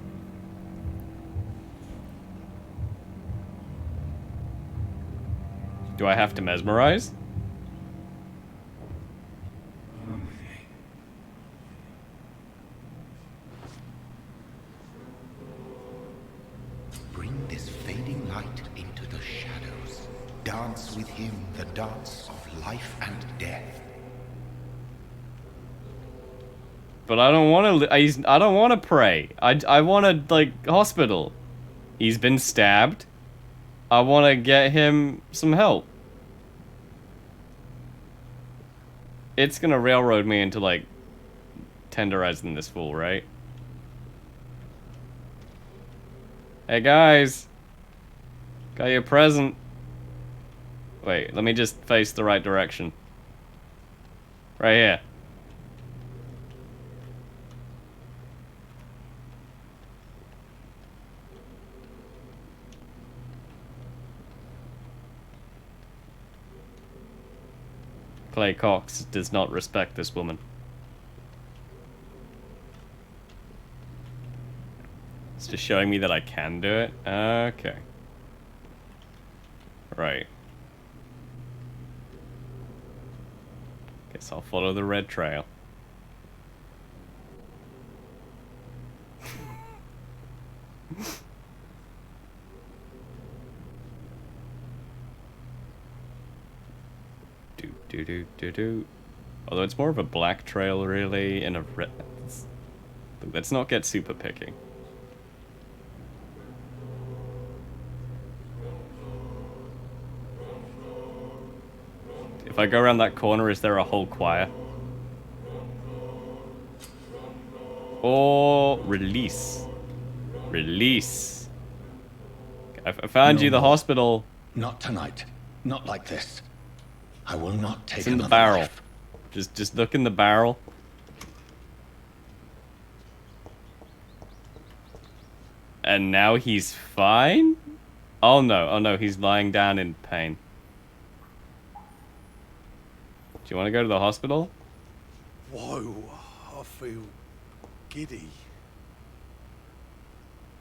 Do I have to mesmerize? Bring this fading light into the shadows. Dance with him the dance of life and death. But I don't want to. I don't want to pray. I want to like hospital. He's been stabbed. I want to get him some help. It's gonna railroad me into like tenderizing this fool, right? Hey guys, got your present. Wait, let me just face the right direction. Right here. Clay Cox does not respect this woman. It's just showing me that I can do it. Okay. Right. Guess I'll follow the red trail. Do. Although it's more of a black trail, really, in a red. Let's not get super picky. If I go around that corner, is there a whole choir? Or release. Release. I found No you the more. hospital. Not tonight. Not like this. I will not take It's in the another barrel. life. Just look in the barrel. And now he's fine? Oh no, he's lying down in pain. Do you want to go to the hospital? Whoa, I feel giddy.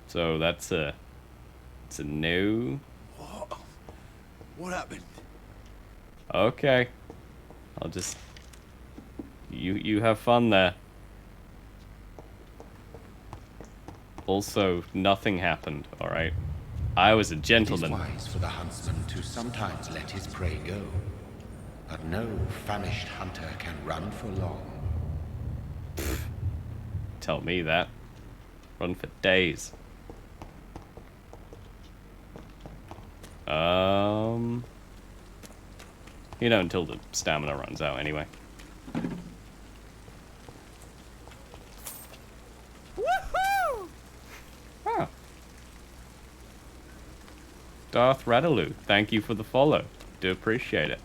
So it's a no. What happened? Okay. I'll just you have fun there. Also, nothing happened, alright? I was a gentleman. It is wise for the huntsman to sometimes let his prey go. But no famished hunter can run for long. Tell me that. Run for days. You know, until the stamina runs out anyway. Woohoo! Ah. Darth Radaloo, thank you for the follow. Do appreciate it.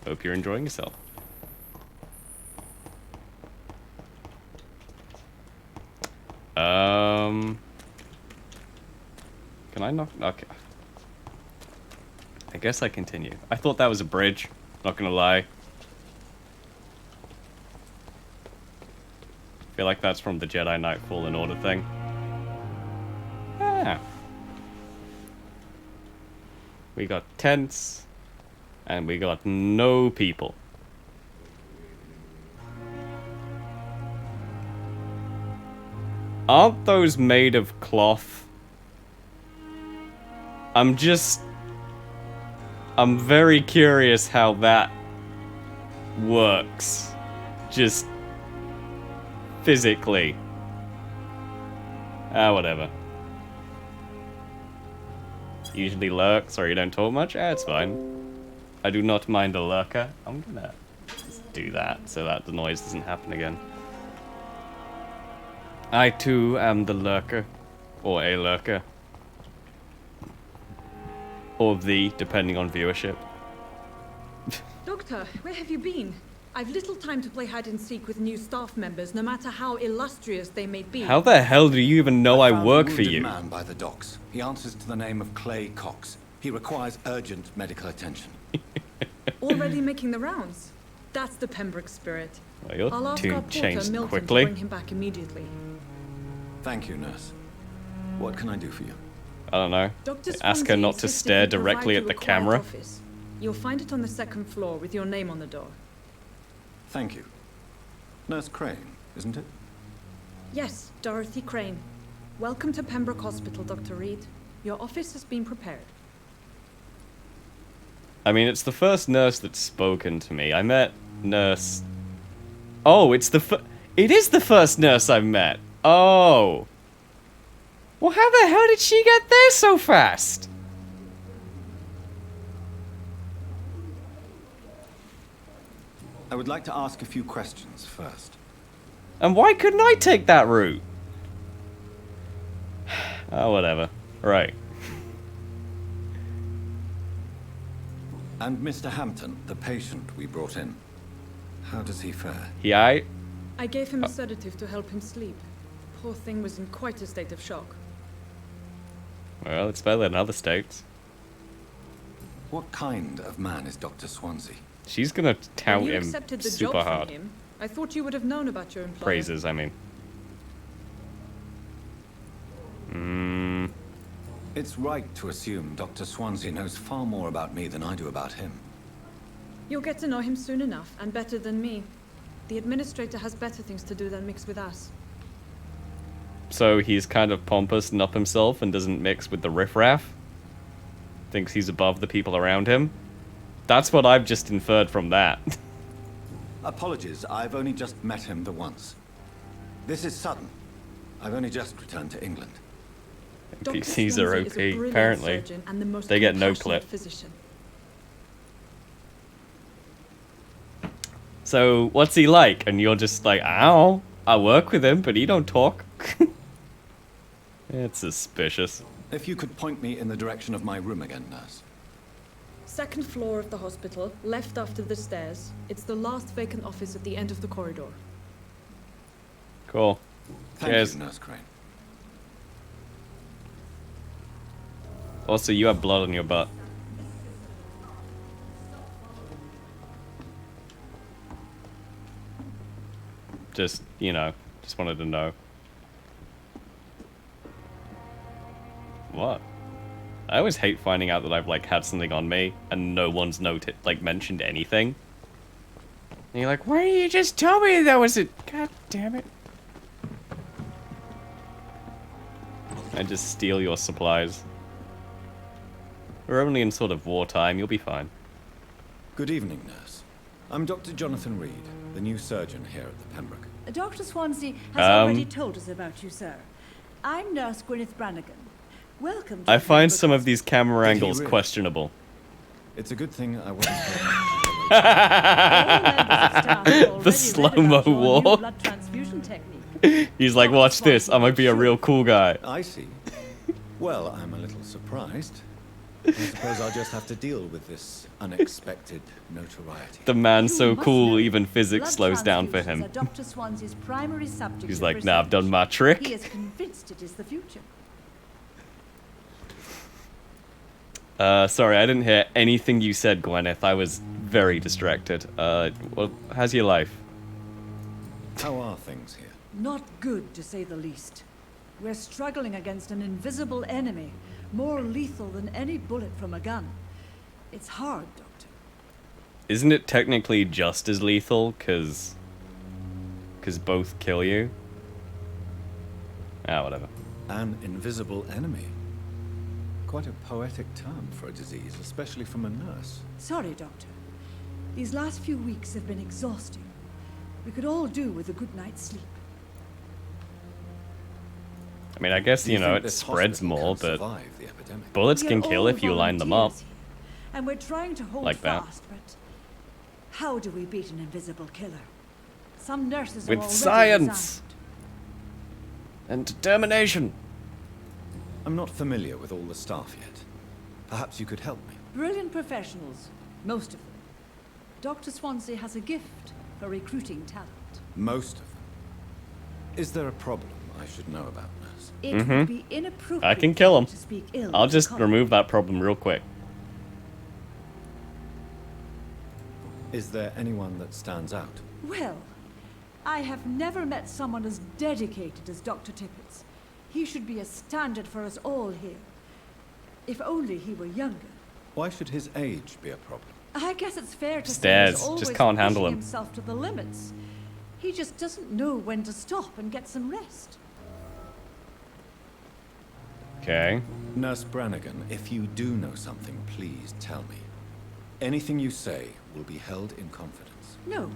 Hope you're enjoying yourself. Can I knock? Okay. I guess I continue. I thought that was a bridge. Not gonna lie. Feel like that's from the Jedi Knight Fallen Order thing. Ah. We got tents. And we got no people. Aren't those made of cloth? I'm very curious how that works. Just physically. Whatever. Usually lurks or you don't talk much? It's fine. I do not mind a lurker. I'm gonna just do that so that the noise doesn't happen again. I too am the lurker. Or a lurker. Or the, depending on viewership. Doctor, where have you been? I've little time to play hide and seek with new staff members, no matter how illustrious they may be. How the hell do you even know I work for you? Man by the docks. He answers to the name of Clay Cox. He requires urgent medical attention. Already making the rounds. That's the Pembroke spirit. Well, your I'll ask tune our porter changed Milton quickly. to bring him back immediately. Thank you, nurse. What can I do for you? I don't know. Dr. Ask her Swansea not to insisted stare we provide directly you at the a quiet camera. office. You'll find it on the second floor with your name on the door. Thank you. Nurse Crane, isn't it? Yes, Dorothy Crane. Welcome to Pembroke Hospital, Dr. Reed. Your office has been prepared. I mean, it's the first nurse that's spoken to me. I met nurse... Oh, it is the first nurse I've met. Oh. Well, how the hell did she get there so fast? I would like to ask a few questions first. And why couldn't I take that route? Oh, whatever. Right. And Mr. Hampton, the patient we brought in. How does he fare? I gave him a sedative to help him sleep. Poor thing was in quite a state of shock. Well, it's better than other states. What kind of man is Dr. Swansea? She's gonna tout When you him accepted the super job hard. from him, I thought you would have known about your employer. Praises, I mean. It's right to assume Dr. Swansea knows far more about me than I do about him. You'll get to know him soon enough, and better than me. The administrator has better things to do than mix with us. So he's kind of pompous and up himself and doesn't mix with the riffraff? Thinks he's above the people around him? That's what I've just inferred from that. Apologies, I've only just met him the once. This is sudden. I've only just returned to England. NPCs are OP, Swansea is a brilliant apparently. surgeon and the most They get no compassionate clip. physician. So, what's he like? And you're just like, ow, I work with him, but he don't talk. It's suspicious. If you could point me in the direction of my room again, nurse. Second floor of the hospital, left after the stairs. It's the last vacant office at the end of the corridor. Cool. Thank Cheers. you, Nurse Crane. Also, you have blood on your butt. Just, you know, just wanted to know. What? I always hate finding out that I've, like, had something on me and no one's mentioned anything. And you're like, why didn't you just tell me that was it? God damn it. I just steal your supplies. We're only in sort of wartime, you'll be fine. Good evening, nurse. I'm Dr. Jonathan Reed, the new surgeon here at the Pembroke. Dr. Swansea has already told us about you, sir. I'm Nurse Gwyneth Brannigan. Welcome to I find Pembroke some of these camera Did he angles really? questionable. It's a good thing I wasn't The slow-mo war. blood transfusion technique. He's like, watch this, I might be a real cool guy. I see. Well, I'm a little surprised. I suppose I'll just have to deal with this unexpected notoriety. The man's You so must cool, know, even physics blood slows down for transfusions him. are Dr. Swansea's primary subject He's of like, nah, I've done research. my trick. He is convinced it is the future. Sorry, I didn't hear anything you said, Gwyneth. I was very distracted. Well, how's your life? How are things here? Not good, to say the least. We're struggling against an invisible enemy, more lethal than any bullet from a gun. It's hard, Doctor. Isn't it technically just as lethal, cause both kill you? Ah, whatever. An invisible enemy. Quite a poetic term for a disease, especially from a nurse. Sorry, Doctor. These last few weeks have been exhausting. We could all do with a good night's sleep. I mean, I guess, Do you you know, think it this spreads hospital more, can but survive the epidemic? bullets We can are kill all if you line them up. volunteers here, and we're trying to hold Like that. fast, but how do we beat an invisible killer? Some nurses are With already science resigned. and determination. I'm not familiar with all the staff yet. Perhaps you could help me. Brilliant professionals, most of them. Dr. Swansea has a gift for recruiting talent. Most of them. Is there a problem I should know about, nurse? It would be inappropriate I can kill him. to speak ill I'll of a just colleague. remove that problem real quick. Is there anyone that stands out? Well, I have never met someone as dedicated as Dr. Tippett's. He should be a standard for us all here. If only he were younger. Why should his age be a problem? I guess it's fair to say Stairs, he's just always can't handle pushing him. himself to the limits. He just doesn't know when to stop and get some rest. Okay. Nurse Brannigan, if you do know something, please tell me. Anything you say will be held in confidence. No,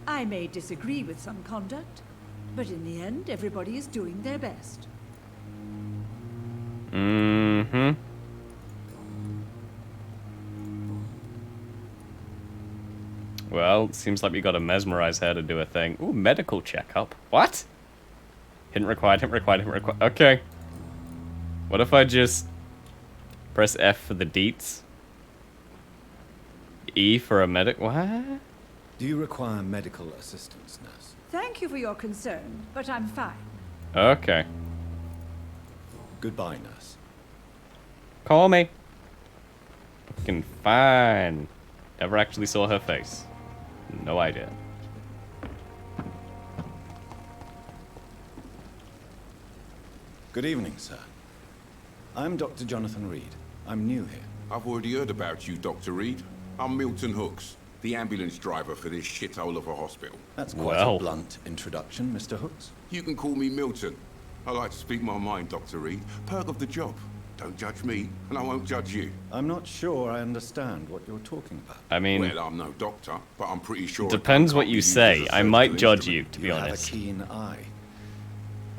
I may disagree with some conduct, but in the end, everybody is doing their best. Mm-hmm. Well, seems like we got to mesmerize her to do a thing. Ooh, medical checkup. What? Hidden required, hidden required, hidden required. Okay. What if I just press F for the deets? E for a medic. What? Do you require medical assistance, nurse? Thank you for your concern, but I'm fine. Okay. Goodbye, nurse. Call me. Fucking fine. Never actually saw her face. No idea. Good evening, sir. I'm Dr. Jonathan Reed. I'm new here. I've already heard about you, Dr. Reed. I'm Milton Hooks, the ambulance driver for this shithole of a hospital. That's quite a blunt introduction, Mr. Hooks. You can call me Milton. I like to speak my mind, Dr. Reed. Perk of the job. Don't judge me, and I won't judge you. I'm not sure I understand what you're talking about. I mean... Well, I'm no doctor, but I'm pretty sure... Depends what you say. I might judge you, to be honest. You have a keen eye.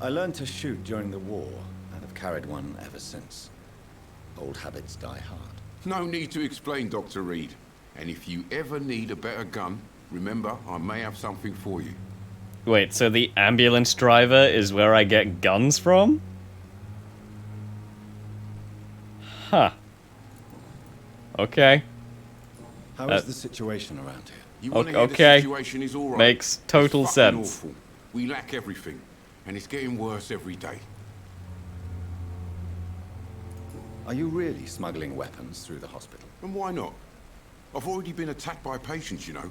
I learned to shoot during the war, and have carried one ever since. Old habits die hard. No need to explain, Dr. Reed. And if you ever need a better gun, remember, I may have something for you. Wait, so the ambulance driver is where I get guns from? Huh. Okay. How is the situation around here? You want to hear okay. the situation is all right? Makes total It's fucking sense. awful. We lack everything, and it's getting worse every day. Are you really smuggling weapons through the hospital? And why not? I've already been attacked by patients, you know.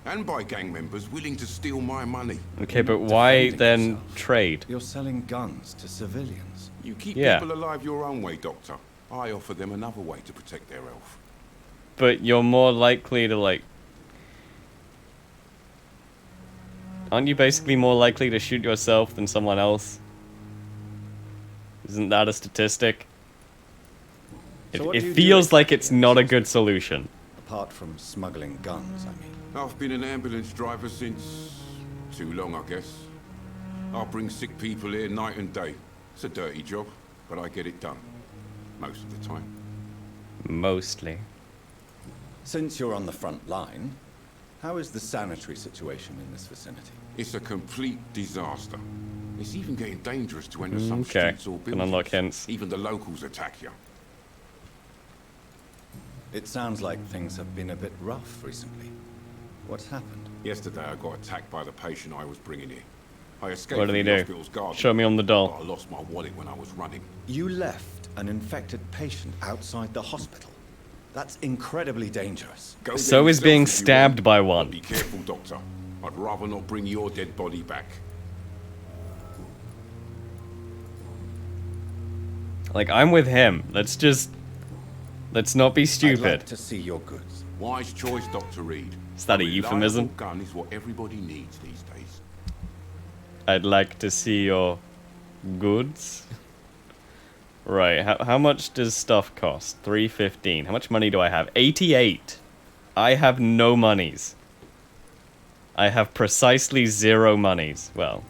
And by gang members willing to steal my money. Okay, but why then trade? You're selling guns to civilians. You keep people alive your own way, Doctor. I offer them another way to protect their health. But you're more likely to, like... Aren't you basically more likely to shoot yourself than someone else? Isn't that a statistic? So It feels like it's not a good solution. Apart from smuggling guns, I mean. I've been an ambulance driver since... too long, I guess. I bring sick people here night and day. It's a dirty job, but I get it done. Most of the time. Mostly. Since you're on the front line, how is the sanitary situation in this vicinity? It's a complete disaster. It's even getting dangerous to enter some Okay, streets or can unlock buildings. hints. Even the locals attack you. It sounds like things have been a bit rough recently. What's happened? Yesterday I got attacked by the patient I was bringing here. I escaped What did from he the do? hospital's garden. Show me on the doll. But I lost my wallet when I was running. You left an infected patient outside the hospital. That's incredibly dangerous. Go So there is yourself being if you stabbed want, by but one. Be careful, Doctor. I'd rather not bring your dead body back. Like, I'm with him. Let's not be stupid. I'd like to see your goods. Wise choice, Dr. Reed. Is that a reliable euphemism? gun is what everybody needs these days. I'd like to see your goods. Right, how much does stuff cost? 315. How much money do I have? 88. I have no monies. I have precisely 0 monies. Well,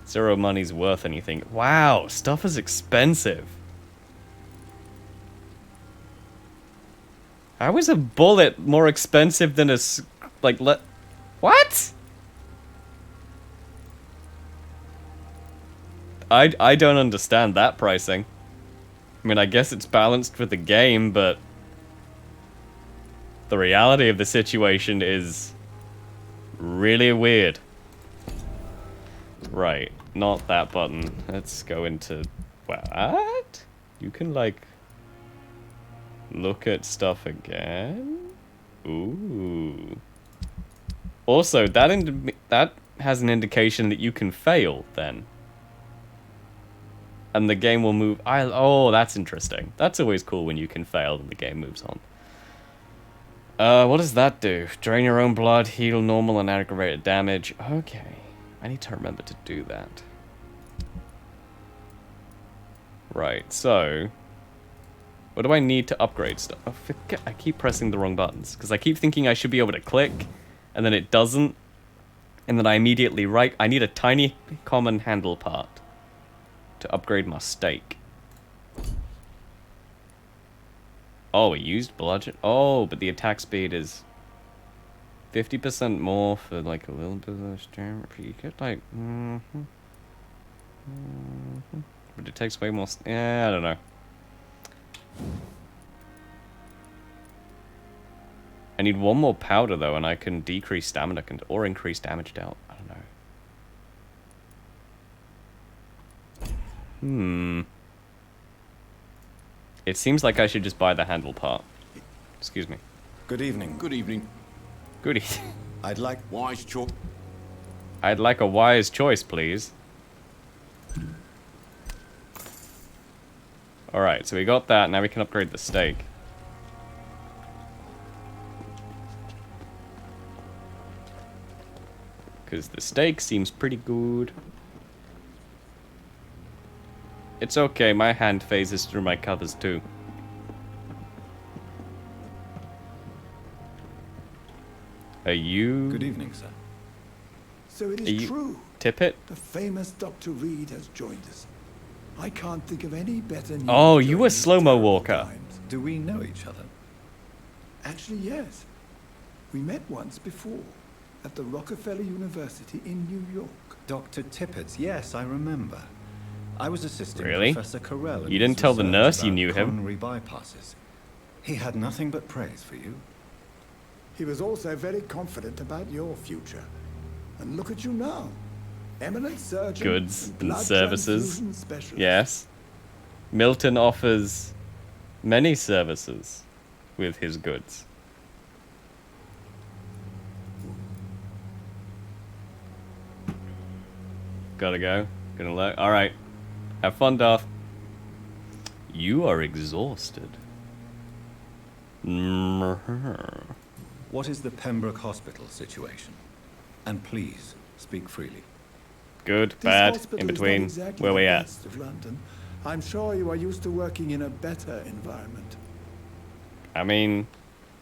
0 money's worth anything. Wow, stuff is expensive. How is a bullet more expensive than a what? I don't understand that pricing. I mean, I guess it's balanced with the game, but the reality of the situation is really weird. Right, not that button. Let's go into... What? You can, like, look at stuff again? Ooh. Also, that has an indication that you can fail, then. And the game will move... Oh, that's interesting. That's always cool when you can fail and the game moves on. What does that do? Drain your own blood, heal normal and aggravated damage. Okay. I need to remember to do that. Right, so... What do I need to upgrade stuff? Oh, I keep pressing the wrong buttons. Because I keep thinking I should be able to click, and then it doesn't. And then I immediately write... I need a tiny common handle part to upgrade my stake. Oh, we used bludgeon. Oh, but the attack speed is 50% more for like a little bit of damage. You get like, but it takes way more. Yeah, I don't know. I need one more powder though, and I can decrease stamina or increase damage dealt. I don't know. It seems like I should just buy the handle part. Excuse me. Good evening. Good evening. Good evening. I'd like... Wise choice. I'd like a wise choice, please. Alright, so we got that. Now we can upgrade the steak. Because the steak seems pretty good. It's okay, my hand phases through my covers too. Are you... Good evening, sir. So it Are is you true. Tippett? The famous Dr. Reed has joined us. I can't think of any better news. Oh, you during were these slow-mo terrible walker. times. Do we know each other? Actually, yes. We met once before at the Rockefeller University in New York. Dr. Tippett, yes, I remember. I was assisting Really? Professor Carell in You his didn't tell the research nurse you about knew him. coronary bypasses. He had nothing but praise for you. He was also very confident about your future. And look at you now. Eminent surgeon Goods and and blood services. transfusion specialist. Yes. Milton offers many services with his goods. Gotta go. Gonna let. Alright. Have fun, Darth. You are exhausted. What is the Pembroke Hospital situation? And please, speak freely. Good, This bad, hospital in is not between. exactly Where the we at? best of London. I'm sure you are used to working in a better environment. I mean,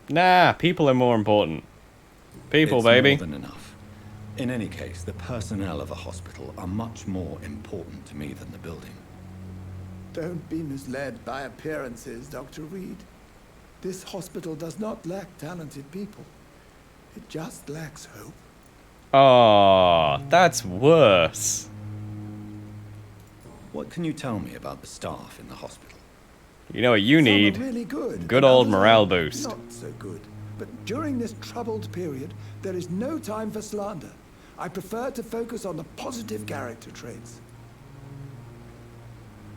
nah, people are more important. People, It's baby. more than enough. In any case, the personnel of a hospital are much more important to me than the building. Don't be misled by appearances, Dr. Reed. This hospital does not lack talented people. It just lacks hope. Oh, that's worse. What can you tell me about the staff in the hospital? You know what you Some need? are really good. Good and old others are morale boost. Not so good. But during this troubled period, there is no time for slander. I prefer to focus on the positive character traits.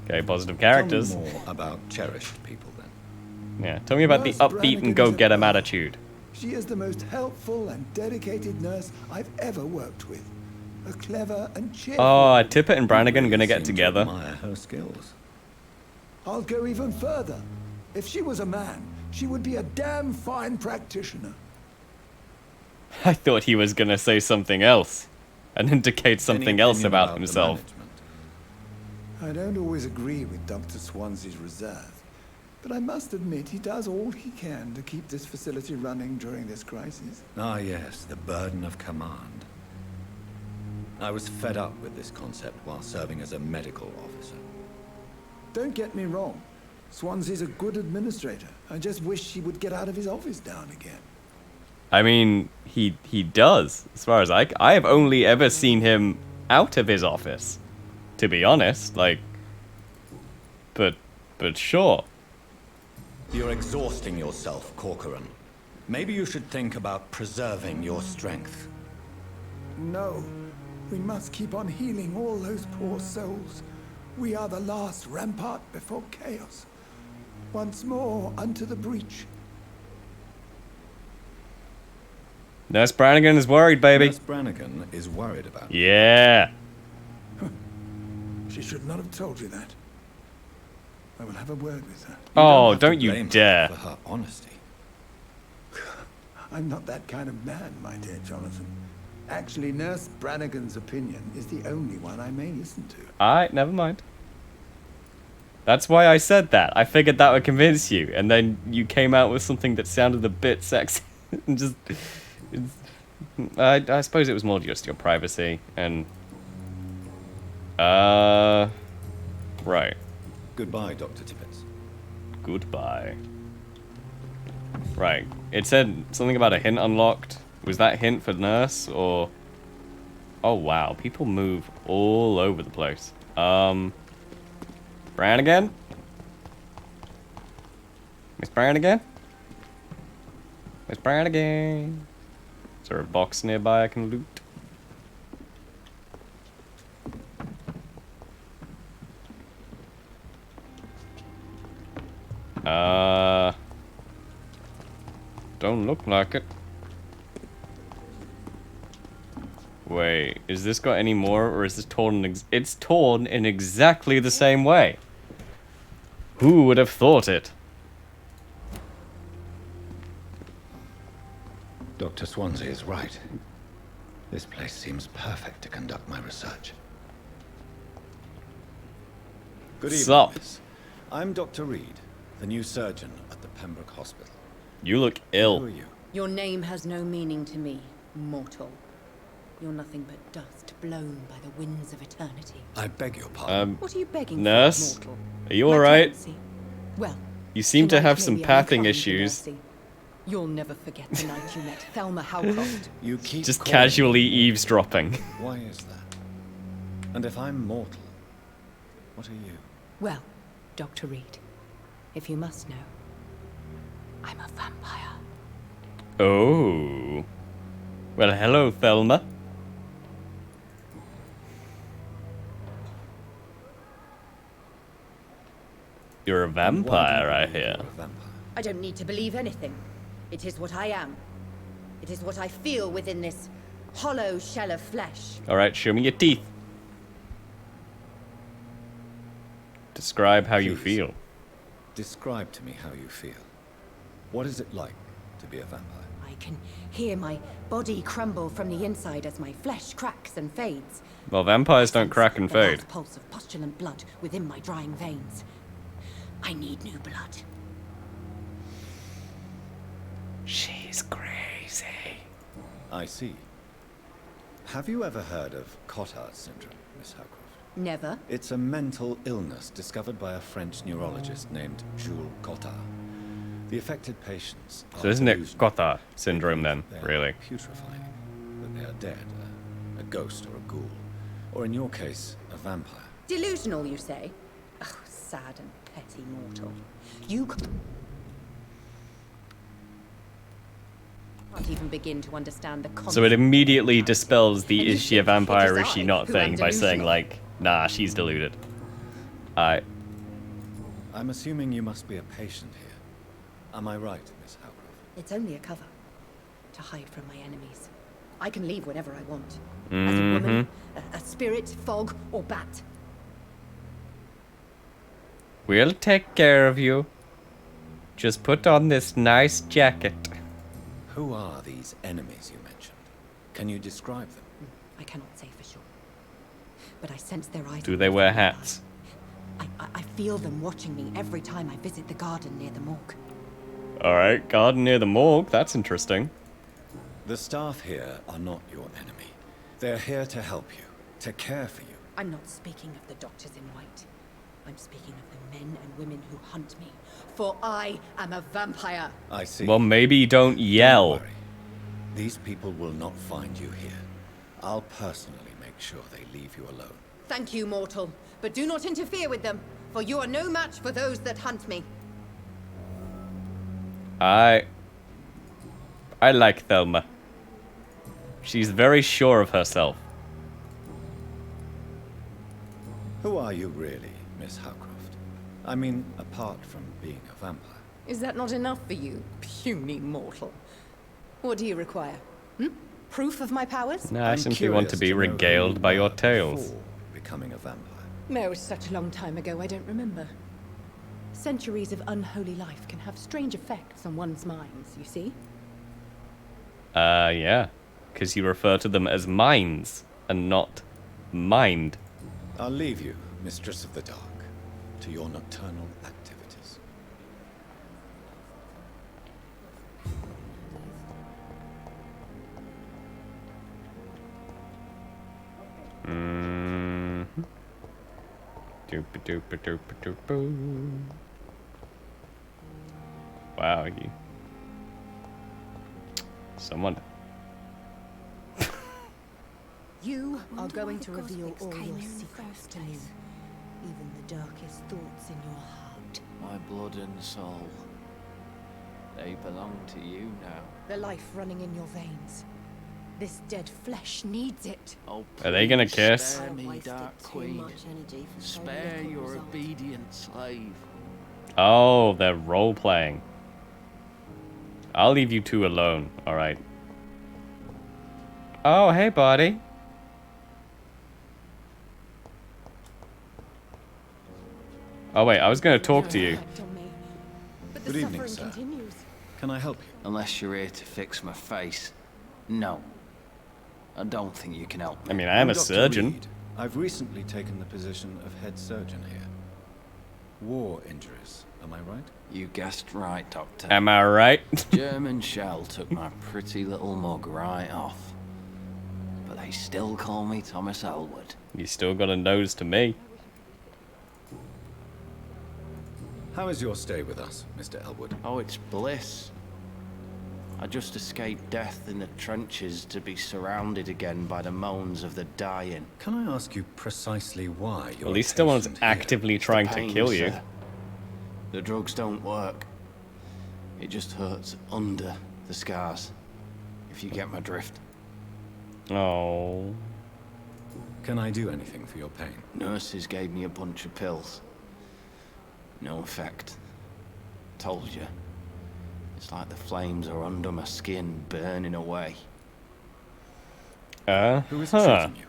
Okay, positive characters. Tell me more about cherished people, then. Yeah, tell me about the Nurse upbeat Brannigan and is go-get-em a- attitude. She is the most helpful and dedicated nurse I've ever worked with. A clever and cheerful. Oh, Tippett and Brannigan You gonna really get seem to together. admire her skills. I'll go even further. If she was a man, she would be a damn fine practitioner. I thought he was gonna say something else. And indicate something Any else opinion about the himself. management? I don't always agree with Dr. Swansea's reserve, but I must admit he does all he can to keep this facility running during this crisis. Ah, yes, the burden of command. I was fed up with this concept while serving as a medical officer. Don't get me wrong. Swansea's a good administrator. I just wish he would get out of his office now and again. I mean, he does. As far as I have only ever seen him out of his office. To be honest, like, but sure. You're exhausting yourself, Corcoran. Maybe you should think about preserving your strength. No, we must keep on healing all those poor souls. We are the last rampart before chaos. Once more unto the breach. Nurse Brannigan is worried, baby. Nurse Brannigan is worried about you. Yeah. She should not have told you that. I will have a word with her. Oh, have to don't you blame her dare. for her honesty. I'm not that kind of man, my dear Jonathan. Actually, Nurse Brannigan's opinion is the only one I may listen to. Alright, never mind. That's why I said that. I figured that would convince you, and then you came out with something that sounded a bit sexy. And just... I suppose it was more just your privacy, and... Right. Goodbye, Dr. Tippett. Goodbye. Right. It said something about a hint unlocked. Was that hint for nurse, or... Oh, wow. People move all over the place. Brannigan? Miss Brannigan? Miss Brannigan? Is there a box nearby I can loot? Don't look like it. Wait, is this got any more, or is this torn it's torn in exactly the same way. Who would have thought it? Dr. Swansea is right. This place seems perfect to conduct my research. Good evening, Sup? miss. I'm Dr. Reed, the new surgeon at the Pembroke Hospital. You look ill. Who are you? Your name has no meaning to me, mortal. You're nothing but dust blown by the winds of eternity. I beg your pardon. What are you begging Nurse? for, mortal? Are you My alright? clemency? Well, You seem to tonight have some maybe I'm pathing inclined to issues. mercy. You'll never forget the night you met Thelma Howcroft. You keep Just calling casually me. eavesdropping. Why is that? And if I'm mortal, what are you? Well, Dr. Reed, if you must know, I'm a vampire. Oh. Well, hello, Thelma. You're a vampire, I hear. I don't need to believe anything. It is what I am. It is what I feel within this hollow shell of flesh. Alright, show me your teeth. Describe how you feel. Describe to me how you feel. What is it like to be a vampire? I can hear my body crumble from the inside as my flesh cracks and fades. Well, vampires don't crack and The fade. last pulse of postulant blood within my drying veins. I need new blood. She's crazy. I see. Have you ever heard of Cotard syndrome, Miss Howcroft? Never. It's a mental illness discovered by a French neurologist named Jules Cotard. The affected patients So isn't it Cotard syndrome then, really? putrefying, that they are dead, a ghost or a ghoul, or in your case, a vampire. Delusional, you say? Oh, sad and petty mortal. You can't even begin to understand the So it immediately dispels the And you is she a think it vampire, is is she I not who thing am by saying, delusional? like, nah, she's deluded. I'm assuming you must be a patient here. Am I right, Miss Howcroft? It's only a cover. To hide from my enemies. I can leave whenever I want. As a woman, a spirit, fog, or bat. We'll take care of you. Just put on this nice jacket. Who are these enemies you mentioned? Can you describe them? I cannot say for sure. But I sense their eyes. Do they wear hats? I feel them watching me every time I visit the garden near the morgue. Alright, garden near the morgue. That's interesting. The staff here are not your enemy. They're here to help you, to care for you. I'm not speaking of the doctors in white. I'm speaking of the men and women who hunt me. For I am a vampire. I see. Well, maybe don't yell. Don't worry. These people will not find you here. I'll personally make sure they leave you alone. Thank you, mortal. But do not interfere with them, for you are no match for those that hunt me. I like Thelma. She's very sure of herself. Who are you really, Miss Howcroft? I mean, apart from being a vampire. Is that not enough for you, puny mortal? What do you require? Proof of my powers? No, I I'm simply want to curious be know who regaled you by your were tales. before becoming a vampire. No, it's such a long time ago, I don't remember. Centuries of unholy life can have strange effects on one's minds, you see? Yeah. Because you refer to them as minds and not mind. I'll leave you, Mistress of the Dark, to your nocturnal activities. Doop-a-doop-a-doop-a-doop-boo. Wow, you... Someone... You are going to reveal all your secrets to me. Even the darkest thoughts in your heart. My blood and soul. They belong to you now. The life running in your veins. This dead flesh needs it. Oh, Are they gonna please kiss? Spare me, Dark Queen. Spare your obedient slave. Oh, they're role-playing. I'll leave you two alone, alright? Oh, hey, buddy. Oh, wait, I was gonna talk to you. Good evening, sir. Can I help you? Unless you're here to fix my face. No. I don't think you can help me. I mean, I am a Dr. surgeon. Reed. I've recently taken the position of head surgeon here. War injuries, am I right? You guessed right, Doctor. Am I right? German shell took my pretty little mug right off. But they still call me Thomas Elwood. You still got a nose to me. How is your stay with us, Mr. Elwood? Oh, it's bliss. I just escaped death in the trenches to be surrounded again by the moans of the dying. Can I ask you precisely why you're At least someone's actively trying to kill you. Sir. The drugs don't work. It just hurts under the scars, if you get my drift. Oh. Can I do anything for your pain? Nurses gave me a bunch of pills. No effect. Told you. It's like the flames are under my skin, burning away. Who is treating you?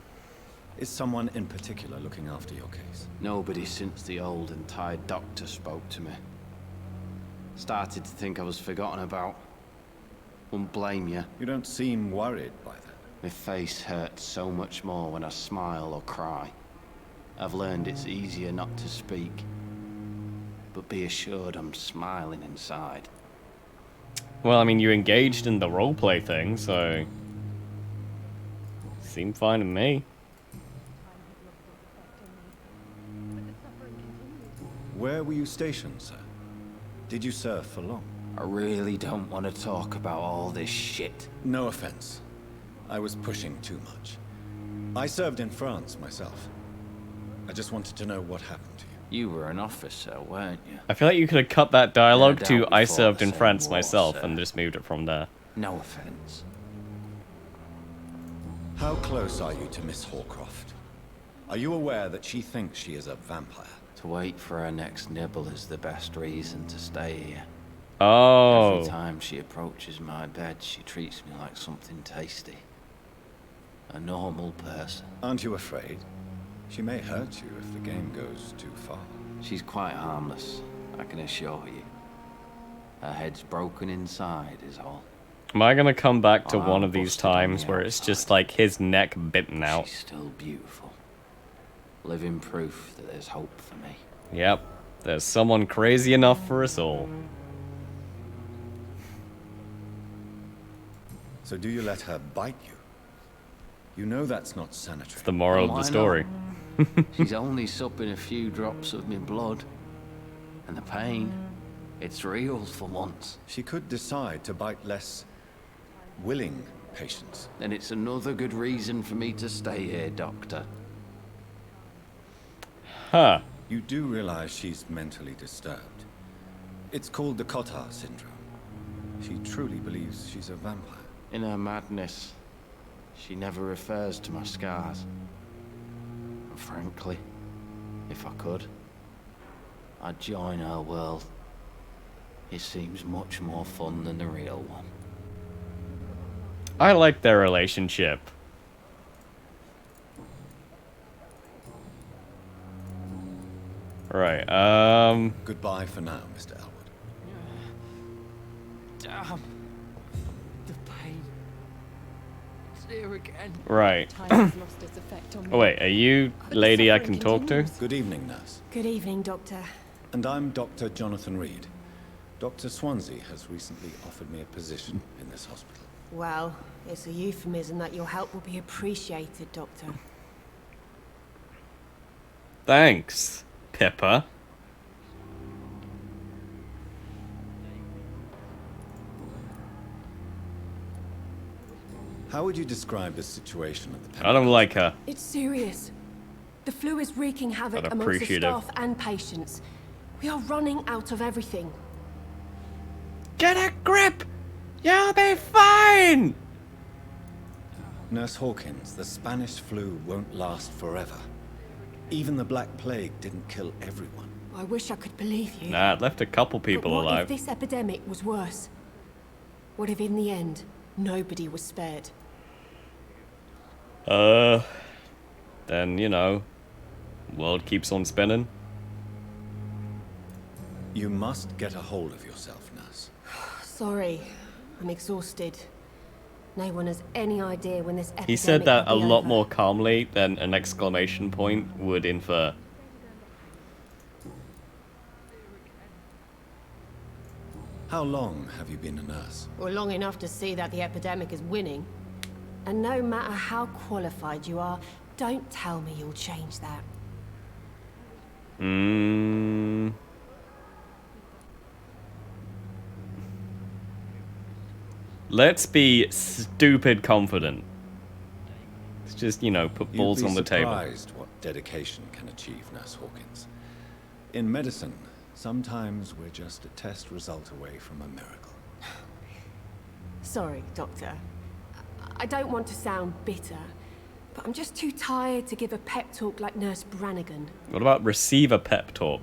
Is someone in particular looking after your case? Nobody since the old and tired doctor spoke to me. Started to think I was forgotten about. Wouldn't blame you. You don't seem worried by that. My face hurts so much more when I smile or cry. I've learned it's easier not to speak. But be assured I'm smiling inside. Well, I mean, you engaged in the roleplay thing, so... Seemed fine to me. Where were you stationed, sir? Did you serve for long? I really don't want to talk about all this shit. No offense. I was pushing too much. I served in France myself. I just wanted to know what happened to you. You were an officer, weren't you? I feel like you could have cut that dialogue No to doubt I before served the in same France war, myself sir. and just moved it from there. No offense. How close are you to Miss Horcroft? Are you aware that she thinks she is a vampire? To wait for her next nibble is the best reason to stay here. Oh. Every time she approaches my bed, she treats me like something tasty. A normal person. Aren't you afraid? She may hurt you if the game goes too far. She's quite harmless, I can assure you. Her head's broken inside is all. Am I gonna come back to Oh, one I'm of these busted on times the where it's just like his neck bitten out? She's still beautiful. Living proof that there's hope for me. Yep. There's someone crazy enough for us all. So do you let her bite you? You know that's not sanitary. It's the moral of Why the story. not? She's only supping a few drops of my blood. And the pain, it's real for once. She could decide to bite less willing patients. Then it's another good reason for me to stay here, Doctor. Huh. You do realize she's mentally disturbed. It's called the Cotard syndrome. She truly believes she's a vampire. In her madness, she never refers to my scars. And frankly, if I could, I'd join her world. It seems much more fun than the real one. I like their relationship. Right, Goodbye for now, Mr. Elwood. Damn. The pain. It's here again. Right. Time has lost its effect on me. Oh wait, are you lady I can talk to? Good evening, nurse. Good evening, Doctor. And I'm Dr. Jonathan Reed. Dr. Swansea has recently offered me a position in this hospital. Well, it's a euphemism that your help will be appreciated, Doctor. Thanks, Pippa. How would you describe the situation at the I don't like her. It's serious. The flu is wreaking havoc But amongst the appreciative. staff and patients. We are running out of everything. Get a grip! You'll be fine! Nurse Hawkins, the Spanish flu won't last forever. Even the Black Plague didn't kill everyone. I wish I could believe you. Nah, it left a couple But people what alive. if this epidemic was worse? What if in the end, nobody was spared? Then, you know, world keeps on spinning. You must get a hold of yourself, nurse. Sorry, I'm exhausted. No one has any idea when this epidemic He said that a will be lot over. more calmly than an exclamation point would infer. How long have you been a nurse? Or long enough to see that the epidemic is winning. And no matter how qualified you are, don't tell me you'll change that. Let's be stupid confident. Let's just, you know, put balls on the table. You'd be surprised what dedication can achieve, Nurse Hawkins. In medicine, sometimes we're just a test result away from a miracle. Sorry, Doctor. I don't want to sound bitter, but I'm just too tired to give a pep talk like Nurse Brannigan. What about receive a pep talk?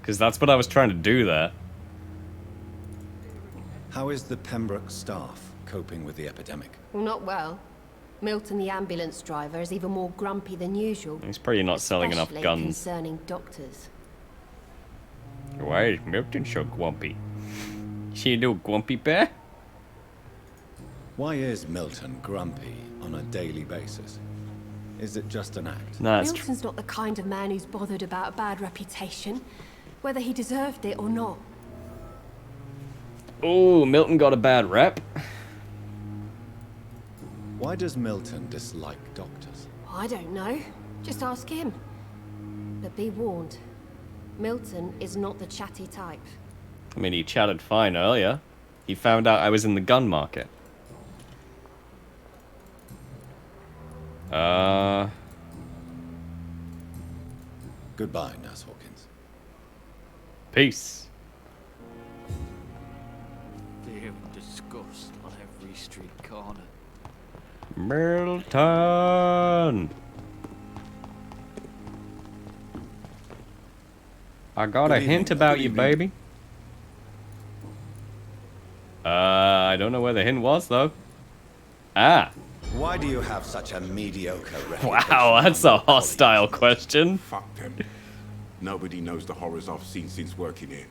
Because that's what I was trying to do there. How is the Pembroke staff coping with the epidemic? Well, not well. Milton, the ambulance driver, is even more grumpy than usual. He's probably not selling enough especially guns. concerning doctors. Why is Milton so grumpy? Is he a little grumpy bear? Why is Milton grumpy on a daily basis? Is it just an act? No, Milton's not the kind of man who's bothered about a bad reputation, whether he deserved it or not. Oh, Milton got a bad rep. Why does Milton dislike doctors? I don't know. Just ask him. But be warned, Milton is not the chatty type. I mean, he chatted fine earlier. He found out I was in the gun market. Goodbye, Nurse Hawkins. Peace. Fear and disgust on every street corner. Milton! I got a hint about you, baby. I don't know where the hint was, though. Ah. Why do you have such a mediocre reputation? Wow, that's a hostile question. Fuck them. Nobody knows the horrors I've seen since working here.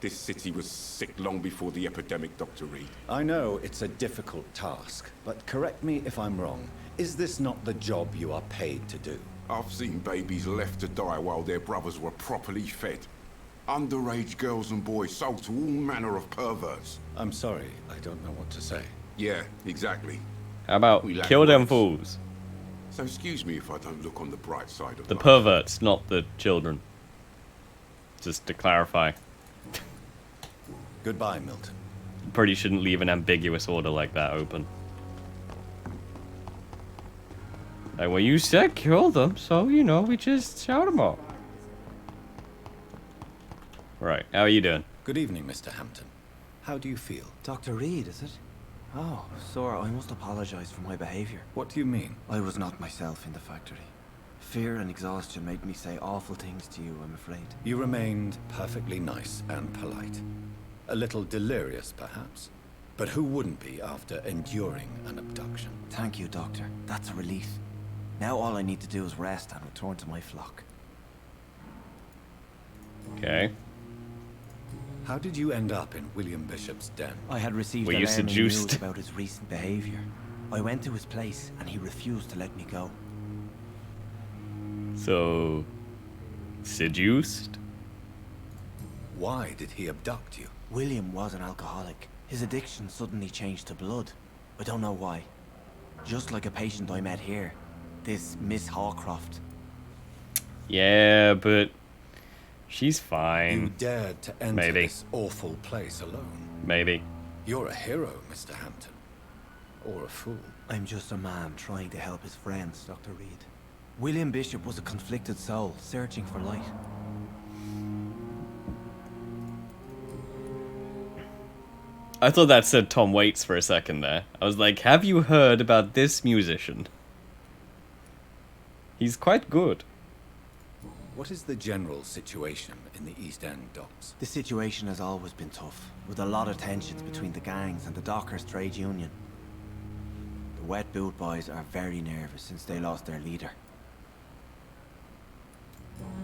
This city was sick long before the epidemic, Dr. Reed. I know it's a difficult task, but correct me if I'm wrong. Is this not the job you are paid to do? I've seen babies left to die while their brothers were properly fed. Underage girls and boys sold to all manner of perverts. I'm sorry, I don't know what to say. Yeah, exactly. How about We lack kill them words. fools? So excuse me if I don't look on the bright side of The life. perverts, not the children. Just to clarify. Goodbye, Milton. You probably shouldn't leave an ambiguous order like that open. Like, well, you said kill them, so, you know, we just shout them out. Right, how are you doing? Good evening, Mr. Hampton. How do you feel? Dr. Reed, is it? Oh, sir, I must apologize for my behavior. What do you mean? I was not myself in the factory. Fear and exhaustion made me say awful things to you, I'm afraid. You remained perfectly nice and polite. A little delirious, perhaps. But who wouldn't be after enduring an abduction? Thank you, Doctor. That's a relief. Now all I need to do is rest and return to my flock. Okay. How did you end up in William Bishop's den? I had received Were you alarming news seduced? about his recent behavior. I went to his place and he refused to let me go. So... seduced? Why did he abduct you? William was an alcoholic. His addiction suddenly changed to blood. I don't know why. Just like a patient I met here. This Miss Hawcroft. Yeah, but... she's You fine. dared to enter Maybe. this awful place alone. Maybe. You're a hero, Mr. Hampton. Or a fool. I'm just a man trying to help his friends, Dr. Reed. William Bishop was a conflicted soul, searching for light. I thought that said Tom Waits for a second there. I was like, have you heard about this musician? He's quite good. What is the general situation in the East End docks? The situation has always been tough, with a lot of tensions between the gangs and the dockers' trade union. The wet boot boys are very nervous since they lost their leader.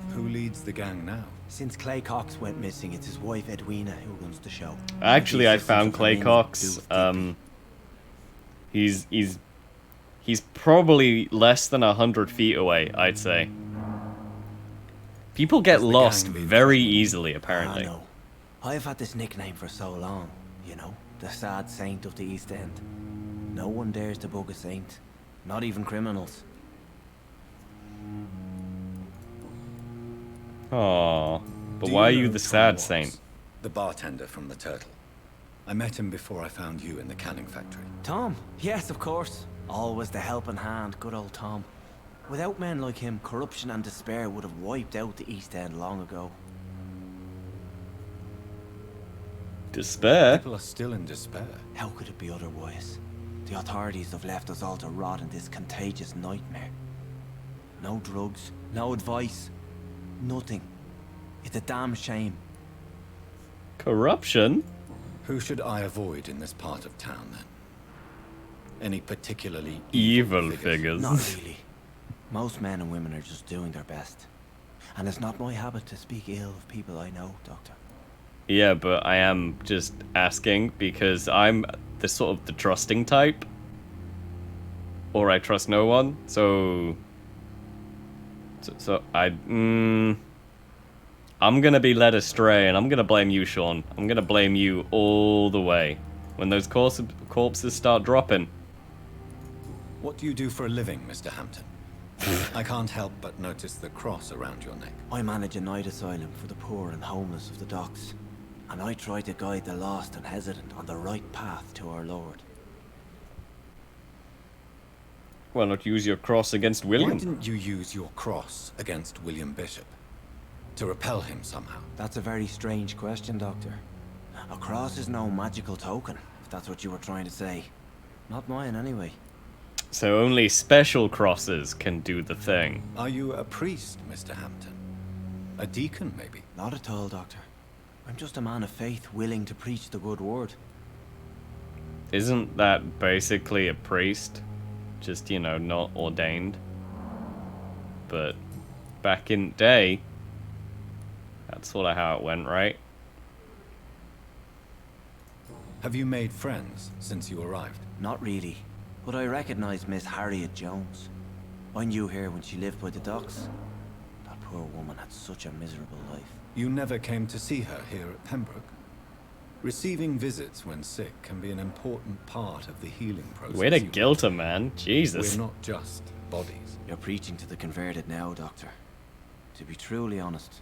Who leads the gang now? Since Clay Cox went missing, it's his wife Edwina who runs the show. Actually, I found Clay Cox. He's probably less than 100 feet away, I'd say. People get lost very easily, apparently. I know. I've had this nickname for so long, you know, the sad saint of the East End. No one dares to bug a saint, not even criminals. Aww, but why are you the sad saint? The bartender from the Turtle. I met him before I found you in the canning factory. Tom? Yes, of course. Always the helping hand, good old Tom. Without men like him, corruption and despair would have wiped out the East End long ago. Despair? People are still in despair. How could it be otherwise? The authorities have left us all to rot in this contagious nightmare. No drugs, no advice, nothing. It's a damn shame. Corruption? Who should I avoid in this part of town, then? Any particularly evil figures? Not really. Most men and women are just doing their best. And it's not my habit to speak ill of people I know, Doctor. Yeah, but I am just asking because I'm the sort of the trusting type. Or I trust no one, so I'm gonna be led astray, and I'm gonna blame you, Sean. I'm gonna blame you all the way. When those corpses start dropping. What do you do for a living, Mr. Hampton? I can't help but notice the cross around your neck. I manage a night asylum for the poor and homeless of the docks. And I try to guide the lost and hesitant on the right path to our Lord. Why not use your cross against William? Why didn't you use your cross against William Bishop? To repel him somehow? That's a very strange question, Doctor. A cross is no magical token, if that's what you were trying to say. Not mine, anyway. So only special crosses can do the thing. Are you a priest, Mr. Hampton? A deacon, maybe? Not at all, Doctor. I'm just a man of faith willing to preach the good word. Isn't that basically a priest? Just, you know, not ordained. But back in the day, that's sort of how it went, right? Have you made friends since you arrived? Not really. But I recognize Miss Harriet Jones. I knew her when she lived by the docks. That poor woman had such a miserable life. You never came to see her here at Pembroke? Receiving visits when sick can be an important part of the healing process. Way to guilt her, man. Jesus. We're not just bodies. You're preaching to the converted now, Doctor. To be truly honest,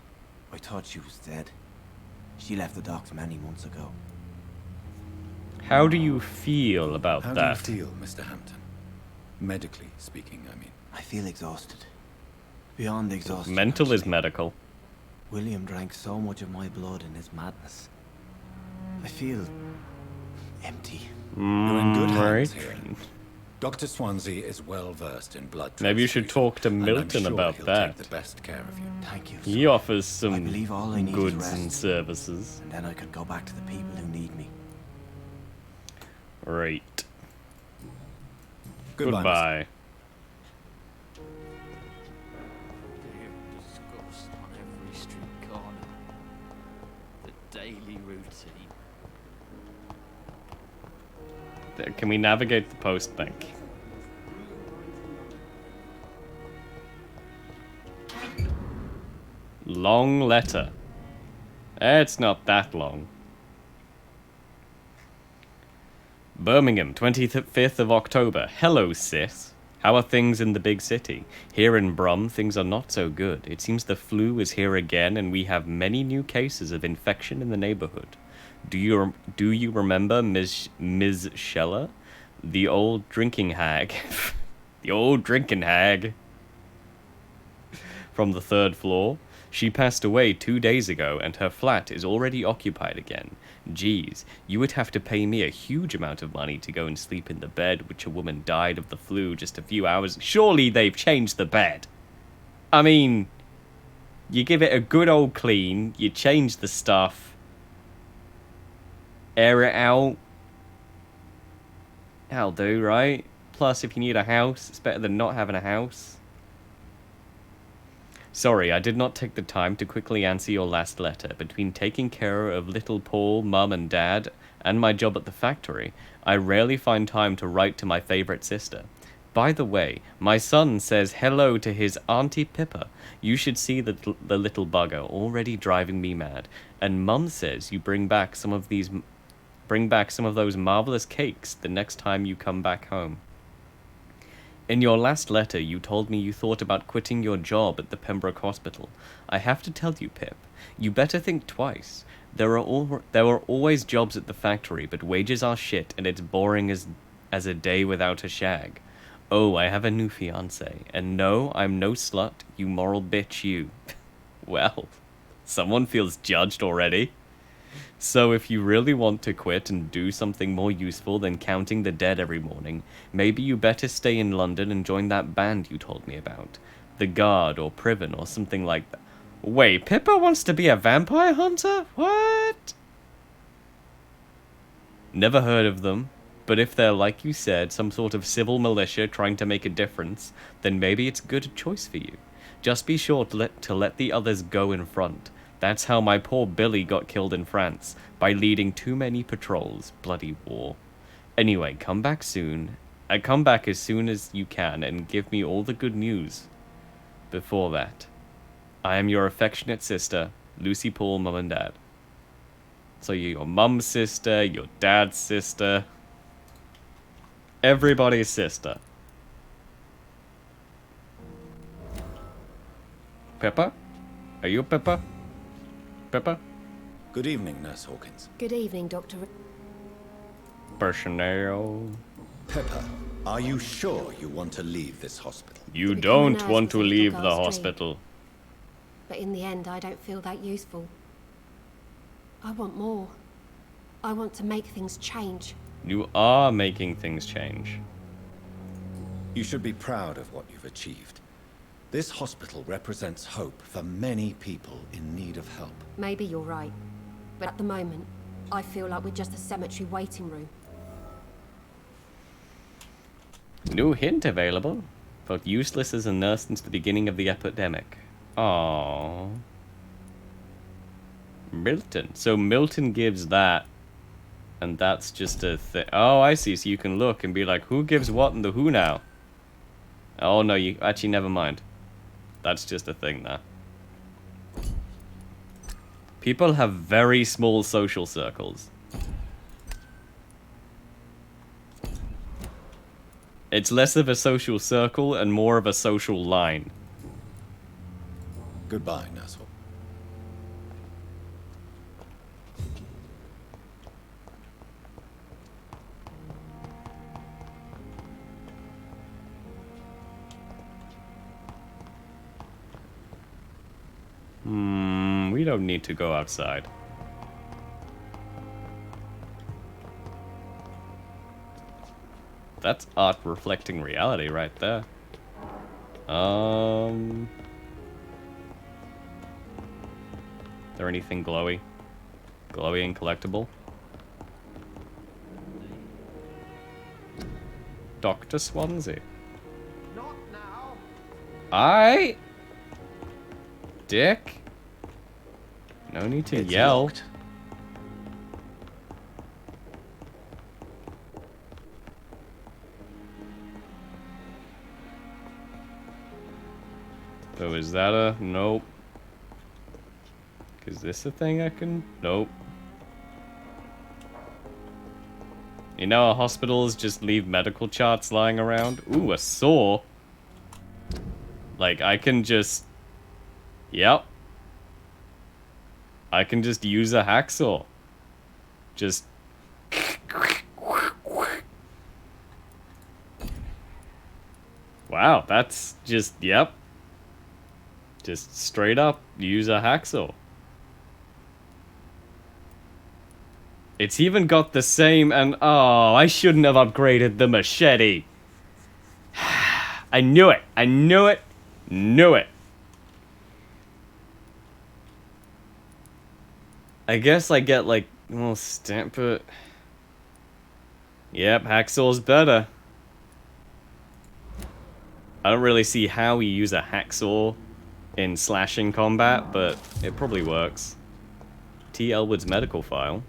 I thought she was dead. She left the docks many months ago. How do you feel about that? How do you feel, Mr. Hampton? Medically speaking, I mean. I feel exhausted. Beyond exhausted. Mental actually. is medical. William drank so much of my blood in his madness. I feel empty. You're in good hands Right. here. Dr. Swansea is well versed in blood. Maybe you should talk to and I'm Milton sure about he'll that. Take the best care of you. Thank you. He offers some I believe all I need is goods rest, and services. and then I can go back to the people who need me. Right. Goodbye. Goodbye. Discussed on every street corner. The daily routine. Can we navigate the post bank? Long letter. It's not that long. Birmingham, 25th of October. Hello, sis. How are things in the big city? Here in Brum, things are not so good. It seems the flu is here again, and we have many new cases of infection in the neighborhood. Do you remember Ms. Scheller? The old drinking hag. The old drinking hag. From the 3rd floor. She passed away 2 days ago, and her flat is already occupied again. Geez, you would have to pay me a huge amount of money to go and sleep in the bed which a woman died of the flu just a few hours. Surely they've changed the bed. I mean, You give it a good old clean, you change the stuff, air it out. That'll do, right? Plus, if you need a house, it's better than not having a house. Sorry, I did not take the time to quickly answer your last letter. Between taking care of little Paul, Mum and Dad, and my job at the factory, I rarely find time to write to my favorite sister. By the way, my son says hello to his Auntie Pippa. You should see the little bugger, already driving me mad. And Mum says you bring back some of those marvelous cakes the next time you come back home. In your last letter, you told me you thought about quitting your job at the Pembroke Hospital. I have to tell you, Pip, you better think twice. There are always jobs at the factory, but wages are shit, and it's boring as a day without a shag. Oh, I have a new fiancé, and no, I'm no slut, you moral bitch, you. Well, someone feels judged already. So if you really want to quit and do something more useful than counting the dead every morning, maybe you better stay in London and join that band you told me about. The Guard or Priven or something like that. Wait, Pippa wants to be a vampire hunter? What? Never heard of them, but if they're, like you said, some sort of civil militia trying to make a difference, then maybe it's a good choice for you. Just be sure to let the others go in front. That's how my poor Billy got killed in France, by leading too many patrols. Bloody war. Anyway, come back soon. Come back as soon as you can and give me all the good news. Before that, I am your affectionate sister, Lucy Paul, Mum and Dad. So you're your mum's sister, your dad's sister, everybody's sister. Pippa? Are you Pippa? Pippa? Good evening, Nurse Hawkins. Good evening, Dr. Personnel. Pippa, are you sure you want to leave this hospital? You don't want to leave the hospital. But in the end, I don't feel that useful. I want more. I want to make things change. You are making things change. You should be proud of what you've achieved. This hospital represents hope for many people in need of help. Maybe you're right. But at the moment, I feel like we're just a cemetery waiting room. New hint available. Felt useless as a nurse since the beginning of the epidemic. Aww. Milton. So Milton gives that. And that's just a thing. Oh, I see. So you can look and be like, who gives what in the who now? Oh, no, you actually never mind. That's just a thing there. People have very small social circles. It's less of a social circle and more of a social line. Goodbye, Nurse Hawkins. We don't need to go outside. That's art reflecting reality right there. Is there anything glowy? Glowy and collectible? Dr. Swansea. Not now. I Dick? No need to yell. Locked. So is that a nope? Is this a thing I can? Nope. You know, hospitals just leave medical charts lying around. Ooh, a saw. Like, I can just... Yep. I can just use a hacksaw. Just... Wow, that's just... Yep. Just straight up use a hacksaw. It's even got the same and... Oh, I shouldn't have upgraded the machete. I knew it. I knew it. Knew it. I guess I get, like, well, stamp it. Yep, hacksaw's better. I don't really see how you use a hacksaw in slashing combat, but it probably works. T. Elwood's medical file.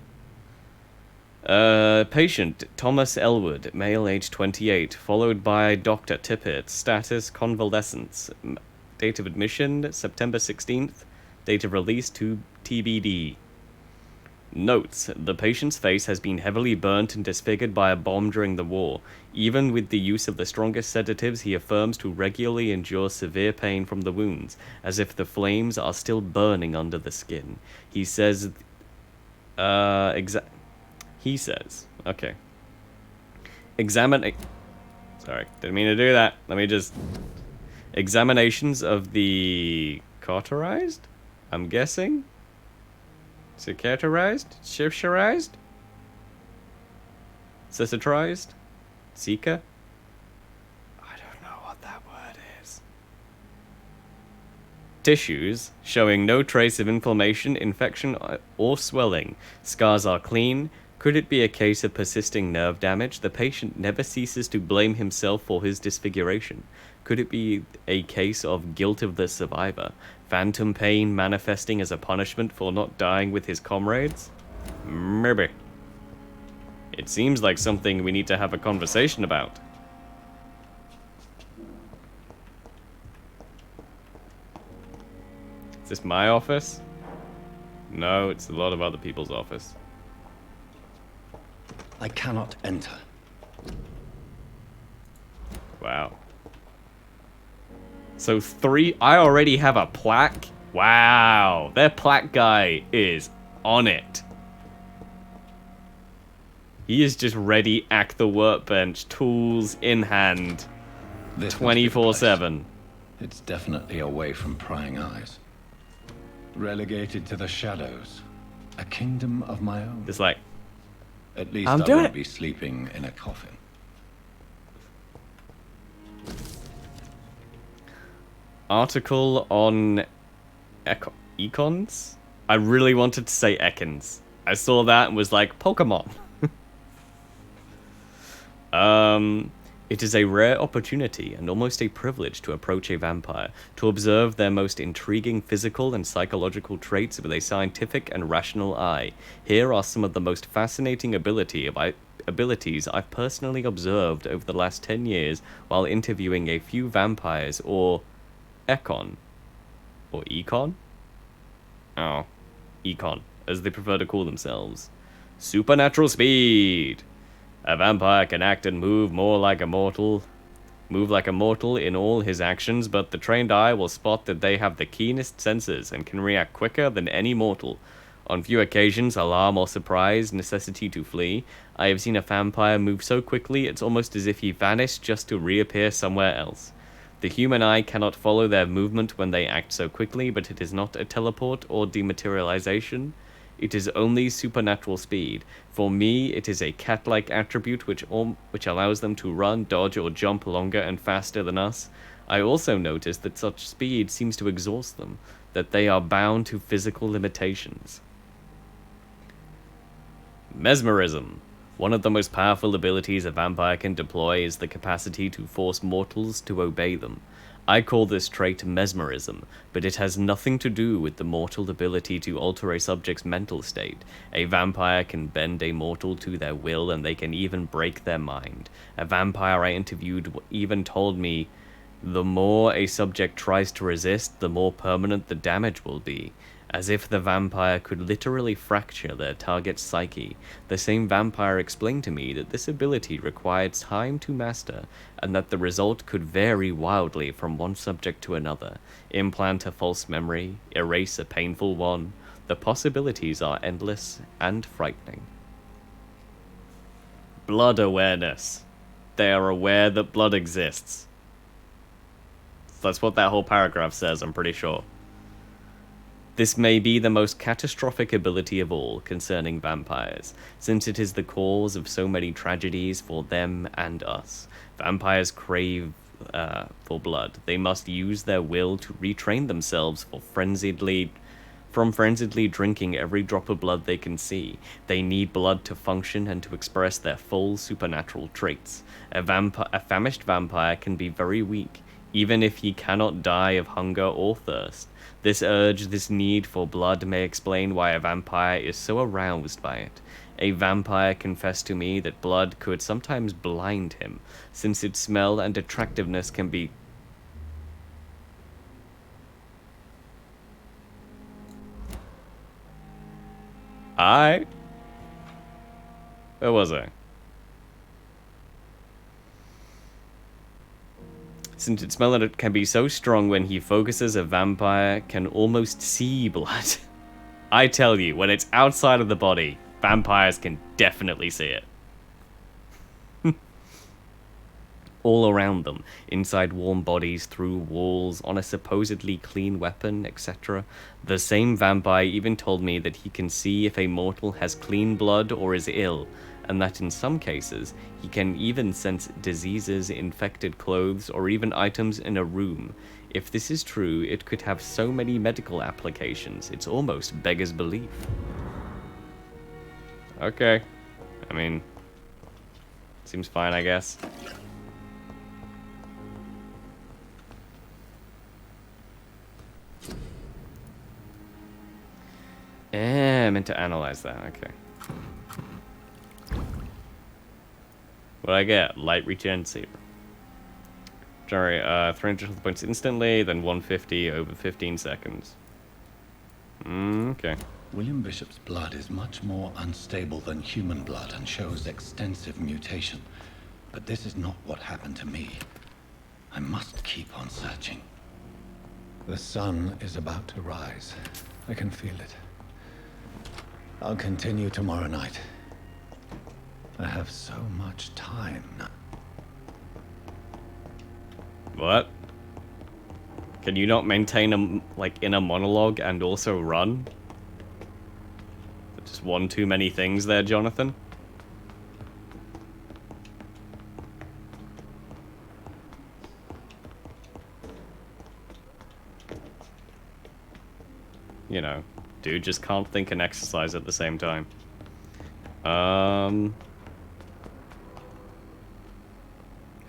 Patient, Thomas Elwood, male, age 28, followed by Dr. Tippett, status convalescence, date of admission, September 16th, date of release to TBD. Notes, the patient's face has been heavily burnt and disfigured by a bomb during the war. Even with the use of the strongest sedatives, he affirms to regularly endure severe pain from the wounds, as if the flames are still burning under the skin. He says, okay. Sorry, didn't mean to do that. Let me just... Examinations of the cauterized? I'm guessing? Cicatrized? Shifterized? Cicatrized? Zika? I don't know what that word is. Tissues, showing no trace of inflammation, infection, or swelling. Scars are clean. Could it be a case of persisting nerve damage? The patient never ceases to blame himself for his disfiguration. Could it be a case of guilt of the survivor? Phantom pain manifesting as a punishment for not dying with his comrades? Maybe. It seems like something we need to have a conversation about. Is this my office? No, it's a lot of other people's office. I cannot enter. Wow. So I already have a plaque? Wow. Their plaque guy is on it. He is just ready at the workbench, tools in hand, 24/7. It's definitely away from prying eyes. Relegated to the shadows. A kingdom of my own. It's like, at least I won't be sleeping in a coffin. Article on econs? I really wanted to say Ekans. I saw that and was like, Pokemon. It is a rare opportunity and almost a privilege to approach a vampire, to observe their most intriguing physical and psychological traits with a scientific and rational eye. Here are some of the most fascinating abilities I've personally observed over the last 10 years while interviewing a few vampires, or Econ. Or Econ? Oh, Econ, as they prefer to call themselves. Supernatural speed! A vampire can act and move like a mortal in all his actions, but the trained eye will spot that they have the keenest senses and can react quicker than any mortal. On few occasions, alarm or surprise, necessity to flee, I have seen a vampire move so quickly it's almost as if he vanished just to reappear somewhere else. The human eye cannot follow their movement when they act so quickly, but it is not a teleport or dematerialization. It is only supernatural speed. For me, it is a cat-like attribute which allows them to run, dodge, or jump longer and faster than us. I also noticed that such speed seems to exhaust them, that they are bound to physical limitations. Mesmerism. One of the most powerful abilities a vampire can deploy is the capacity to force mortals to obey them. I call this trait mesmerism, but it has nothing to do with the mortal ability to alter a subject's mental state. A vampire can bend a mortal to their will, and they can even break their mind. A vampire I interviewed even told me, the more a subject tries to resist, the more permanent the damage will be. As if the vampire could literally fracture their target's psyche. The same vampire explained to me that this ability required time to master, and that the result could vary wildly from one subject to another. Implant a false memory, erase a painful one. The possibilities are endless and frightening. Blood awareness. They are aware that blood exists. That's what that whole paragraph says, I'm pretty sure. This may be the most catastrophic ability of all concerning vampires, since it is the cause of so many tragedies for them and us. Vampires crave for blood. They must use their will to retrain themselves for from frenziedly drinking every drop of blood they can see. They need blood to function and to express their full supernatural traits. A famished vampire can be very weak, even if he cannot die of hunger or thirst. This urge, this need for blood may explain why a vampire is so aroused by it. A vampire confessed to me that blood could sometimes blind him, since its smell and attractiveness can be... Where was I? Since its smell can be so strong when he focuses, a vampire can almost see blood. I tell you, when it's outside of the body, vampires can definitely see it. All around them, inside warm bodies, through walls, on a supposedly clean weapon, etc. The same vampire even told me that he can see if a mortal has clean blood or is ill, and that in some cases, he can even sense diseases, infected clothes, or even items in a room. If this is true, it could have so many medical applications, it's almost beggars belief. Okay. I mean, seems fine, I guess. I meant to analyze that, okay. What I get? Light regen saber. Generate 300 health points instantly, then 150 over 15 seconds. Okay. William Bishop's blood is much more unstable than human blood and shows extensive mutation. But this is not what happened to me. I must keep on searching. The sun is about to rise. I can feel it. I'll continue tomorrow night. I have so much time now. What? Can you not maintain a, inner monologue and also run? Just one too many things there, Jonathan? You know, dude just can't think and exercise at the same time. Why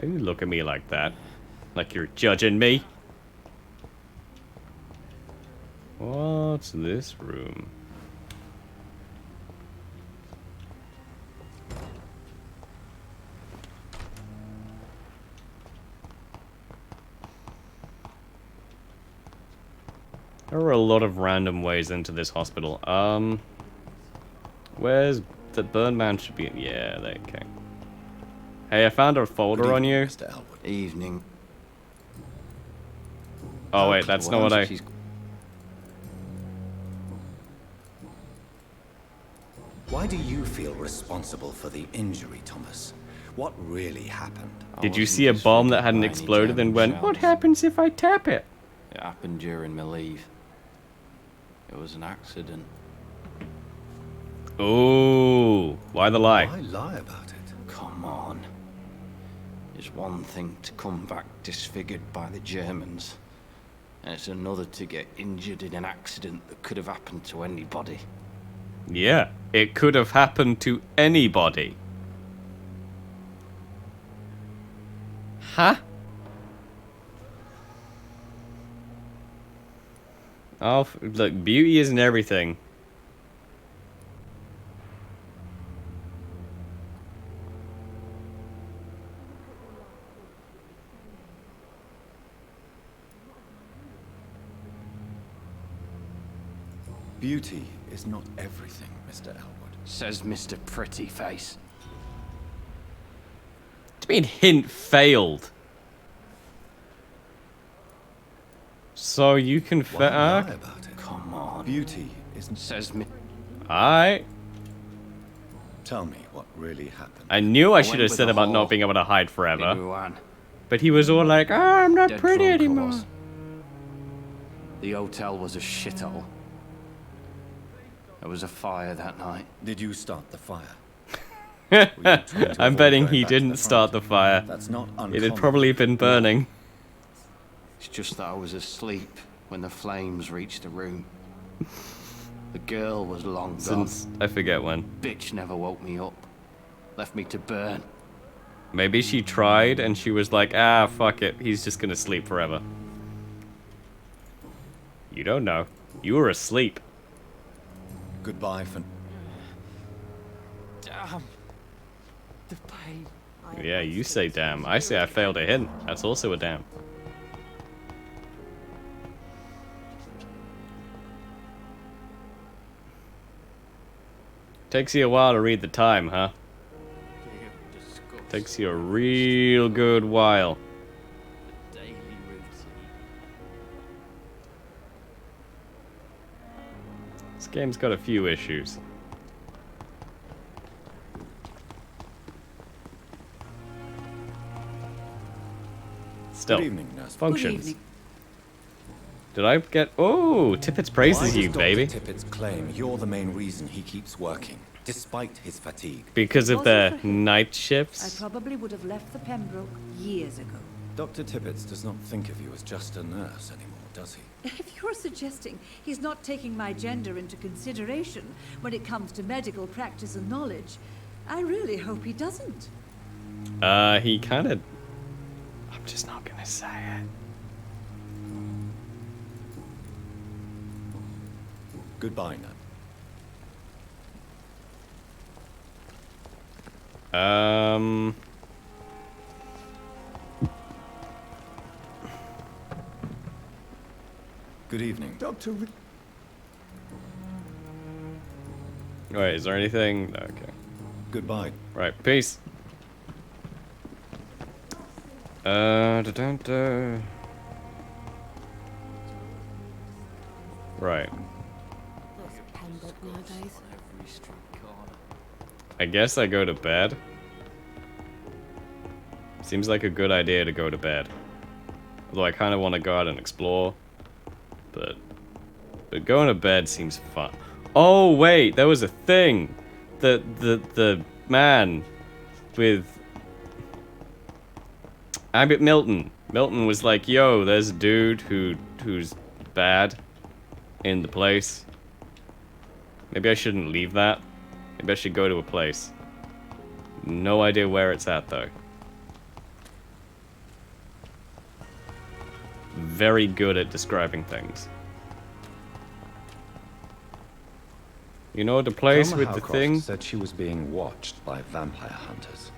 do you look at me like that? Like you're judging me? What's this room? There are a lot of random ways into this hospital. Where's the burn man should be? Yeah, there, okay. Hey, I found a folder on you. Mr. Elwood. Evening. Oh wait, that's not what I... Why do you feel responsible for the injury, Thomas? What really happened? Did you see a bomb that hadn't exploded and went, what happens if I tap it? It happened during my leave. It was an accident. Ooh, why the lie? Why lie about it? Come on. It's one thing to come back disfigured by the Germans, and it's another to get injured in an accident that could have happened to anybody. Yeah, it could have happened to anybody. Huh? Oh, look, beauty isn't everything. Beauty is not everything, Mr. Elwood. Says Mr. Pretty Face. What do you mean hint failed? So you can Why lie about it? Come on. Beauty isn't... Says me. Alright. Tell me what really happened. I knew I I should went have with said the about whole not being able to hide forever. Everyone. But he was all like, oh, I'm not Dead pretty drunk I anymore. was. The hotel was a shithole. There was a fire that night. Did you start the fire? I'm betting he didn't start the fire. That's not uncommon. It had probably been burning. It's just that I was asleep when the flames reached the room. The girl was long Since gone. I forget when. Bitch never woke me up. Left me to burn. Maybe she tried and she was like, ah, fuck it. He's just gonna sleep forever. You don't know. You were asleep. Goodbye for... Damn. The pain. Yeah, you say damn. I say I failed a hint. That's also a damn. Takes you a while to read the time, huh? Takes you a real good while. This game's got a few issues. Still, Good evening, nurse. functions. Good evening. Did I get... Oh, Tippett praises you, baby. Why does Dr. Tippett's claim you're the main reason he keeps working, despite his fatigue? Because of the night shifts? I probably would have left the Pembroke years ago. Dr. Tippett does not think of you as just a nurse anymore, does he? If you're suggesting he's not taking my gender into consideration when it comes to medical practice and knowledge, I really hope he doesn't. He kind of... I'm just not gonna say it. Goodbye, Nat. Good evening. Dr. Wait, is there anything? No, okay. Goodbye. Right, peace. Da-dun-da. Right. I guess I go to bed. Seems like a good idea to go to bed. Although I kind of want to go out and explore. But going to bed seems fun. Oh, wait, there was a thing. The man with... Abbott Milton. Milton was like, yo, there's a dude who's bad in the place. Maybe I shouldn't leave that. Maybe I should go to a place. No idea where it's at, though. Very good at describing things. You know the place with the thing? Said she was being watched by vampire hunters.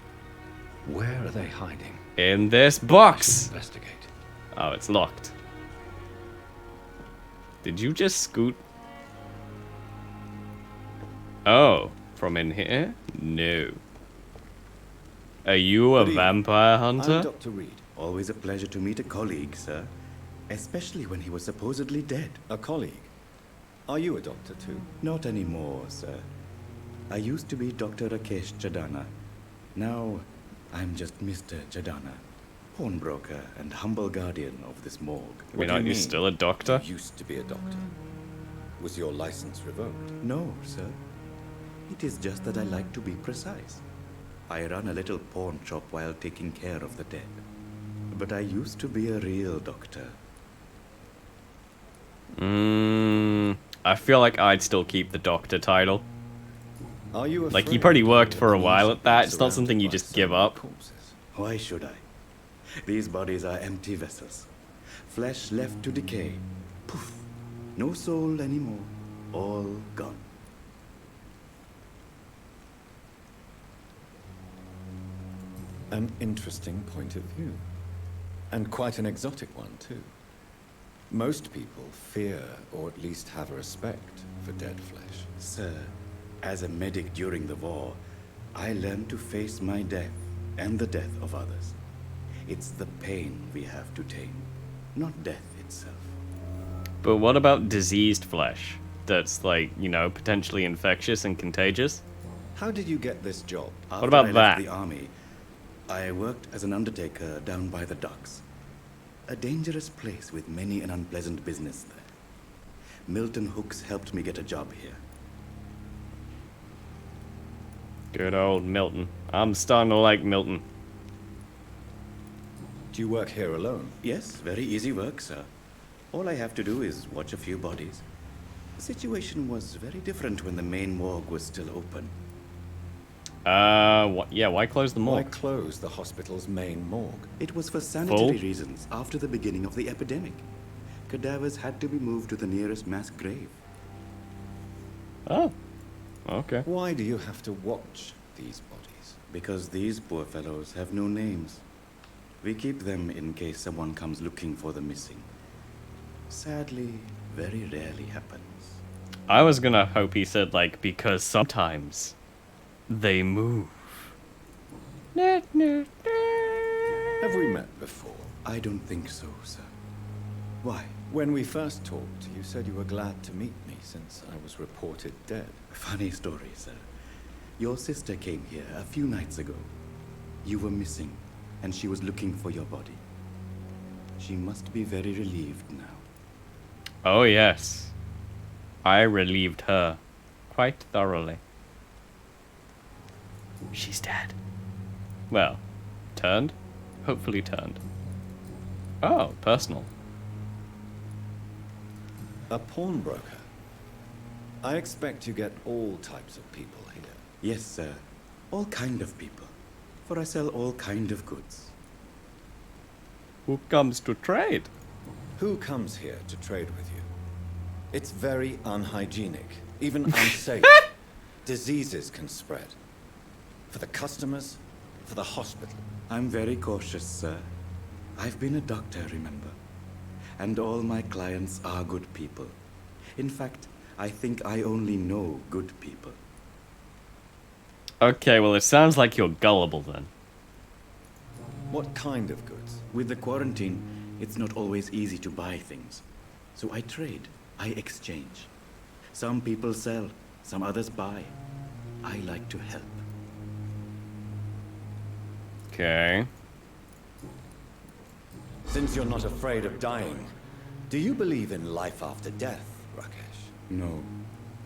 Where are they hiding? In this box! Investigate. Oh, it's locked. Did you just scoot? Oh, from in here? No. Are you a vampire hunter? I'm Dr. Reed. Always a pleasure to meet a colleague, sir. Especially when he was supposedly dead. A colleague? Are you a doctor too? Not anymore, sir. I used to be Dr. Rakesh Chadana. Now, I'm just Mr. Chadana, pawnbroker and humble guardian of this morgue. I mean, aren't you still a doctor? You used to be a doctor. Was your license revoked? No, sir. It is just that I like to be precise. I run a little pawn shop while taking care of the dead. But I used to be a real doctor. I feel like I'd still keep the doctor title. Are you like, you probably worked for a while at that. It's not something you just give up. Why should I? These bodies are empty vessels. Flesh left to decay. Poof. No soul anymore. All gone. An interesting point of view. And quite an exotic one, too. Most people fear, or at least have a respect, for dead flesh. Sir, as a medic during the war, I learned to face my death and the death of others. It's the pain we have to tame, not death itself. But what about diseased flesh? That's like, you know, potentially infectious and contagious? How did you get this job? What about After I left the army, I worked as an undertaker down by the docks. A dangerous place with many an unpleasant business there. Milton Hooks helped me get a job here. Good old Milton. I'm starting to like Milton. Do you work here alone? Yes, very easy work, sir. All I have to do is watch a few bodies. The situation was very different when the main morgue was still open. Yeah, why close the morgue? Why close the hospital's main morgue? It was for sanitary reasons after the beginning of the epidemic. Cadavers had to be moved to the nearest mass grave. Oh, okay. Why do you have to watch these bodies? Because these poor fellows have no names. We keep them in case someone comes looking for the missing. Sadly, very rarely happens. I was gonna hope he said, like, because sometimes they move. Have we met before? I don't think so, sir. Why? When we first talked, you said you were glad to meet me since I was reported dead. Funny story, sir. Your sister came here a few nights ago. You were missing, and she was looking for your body. She must be very relieved now. Oh, yes. I relieved her quite thoroughly. She's dead. Well, turned? Hopefully turned. Oh, personal. A pawnbroker? I expect you get all types of people here. Yes, sir. All kind of people. For I sell all kind of goods. Who comes to trade? Who comes here to trade with you? It's very unhygienic, even unsafe. Diseases can spread. For the customers, for the hospital. I'm very cautious, sir. I've been a doctor, remember? And all my clients are good people. In fact, I think I only know good people. Okay, well, it sounds like you're gullible then. What kind of goods? With the quarantine, it's not always easy to buy things. So I trade. I exchange. Some people sell, some others buy. I like to help. Okay. Since you're not afraid of dying, do you believe in life after death, Rakesh? No.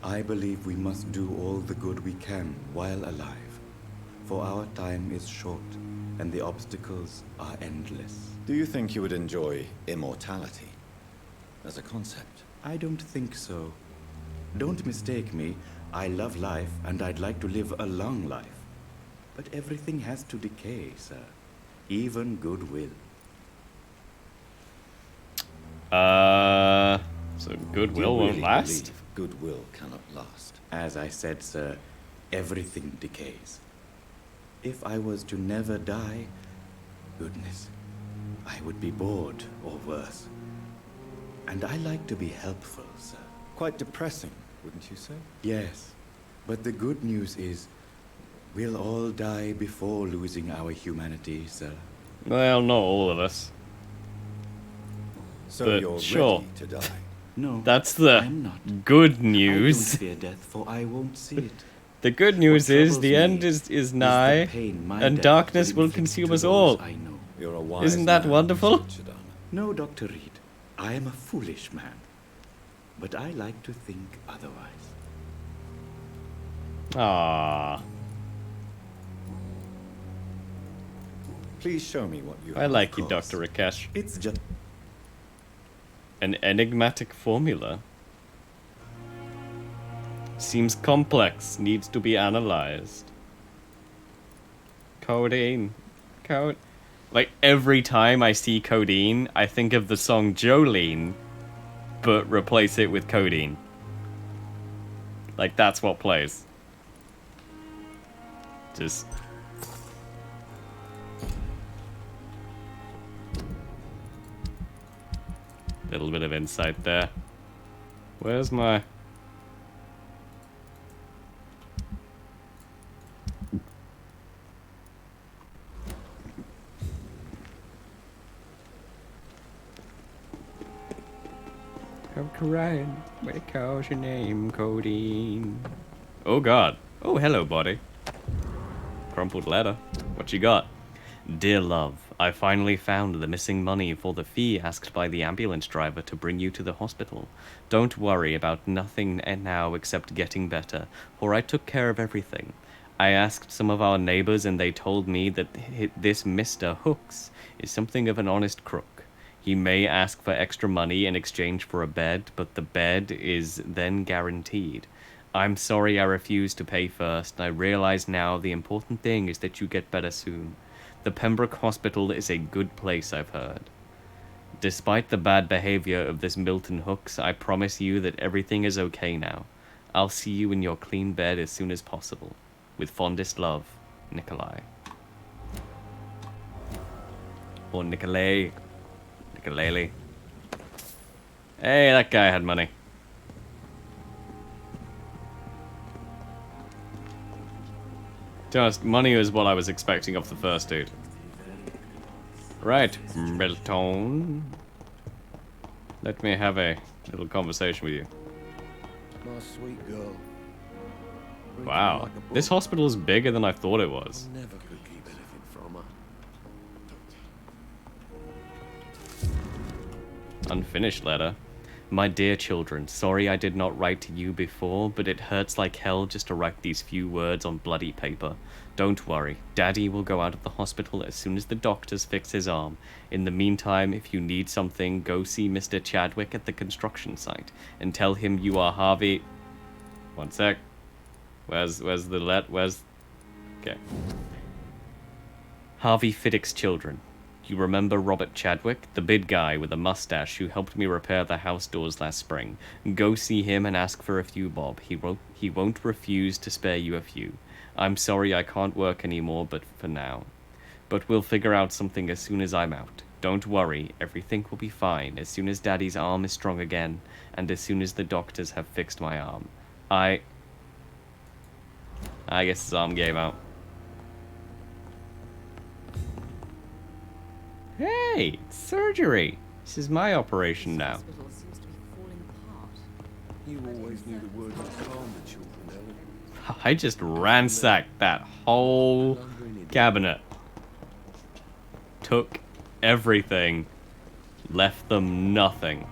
I believe we must do all the good we can while alive. For our time is short, and the obstacles are endless. Do you think you would enjoy immortality as a concept? I don't think so. Don't mistake me. I love life, and I'd like to live a long life. But everything has to decay, sir. Even goodwill. So goodwill Do you won't really last? believe goodwill cannot last? As I said, sir, everything decays. If I was to never die, goodness, I would be bored or worse. And I like to be helpful, sir. Quite depressing, wouldn't you say? Yes, but the good news is we'll all die before losing our humanity, sir. Well, not all of us. So but you're sure. ready to die? No, that's the I'm not. good news. I don't fear death, for I won't see it. The good news is the end troubles is nigh, and darkness will consume us all. I know. You're a wise Isn't that man, wonderful? Shadana. No, Dr. Reed. I am a foolish man. But I like to think otherwise. Ah, Please show me what you I have. like of you, course. Dr. Rakesh. It's just... An enigmatic formula. Seems complex, needs to be analyzed. Codeine. Like, every time I see codeine, I think of the song Jolene, but replace it with codeine. Like, that's what plays. Just... little bit of insight there. Where's my... I'm crying because your name, Codeine. Oh god. Oh, hello, buddy. Crumpled letter. What you got? Dear love, I finally found the missing money for the fee asked by the ambulance driver to bring you to the hospital. Don't worry about nothing now except getting better, for I took care of everything. I asked some of our neighbors and they told me that this Mr. Hooks is something of an honest crook. He may ask for extra money in exchange for a bed, but the bed is then guaranteed. I'm sorry I refused to pay first, and I realize now the important thing is that you get better soon. The Pembroke Hospital is a good place, I've heard. Despite the bad behavior of this Milton Hooks, I promise you that everything is okay now. I'll see you in your clean bed as soon as possible. With fondest love, Nikolai. Or Nikolai. Nikolai. Hey, that guy had money. To be honest, money was what I was expecting of the first dude. Right, Milton. Let me have a little conversation with you. My sweet girl. Wow, this hospital is bigger than I thought it was. Never could keep anything from her. Unfinished letter. My dear children, sorry I did not write to you before, but it hurts like hell just to write these few words on bloody paper. Don't worry, Daddy will go out of the hospital as soon as the doctors fix his arm. In the meantime, if you need something, go see Mr. Chadwick at the construction site and tell him you are Harvey. One sec. Where's okay. Harvey Fiddick's children. You remember Robert Chadwick, the big guy with a mustache who helped me repair the house doors last spring? Go see him and ask for a few bob. He won't refuse to spare you a few. I'm sorry I can't work anymore, but for now. But we'll figure out something as soon as I'm out. Don't worry, everything will be fine as soon as Daddy's arm is strong again, and as soon as the doctors have fixed my arm. I guess his arm gave out. Hey, surgery! This is my operation now. You always knew the word would calm the children, Ellen. I just ransacked that whole cabinet. Took everything. Left them nothing.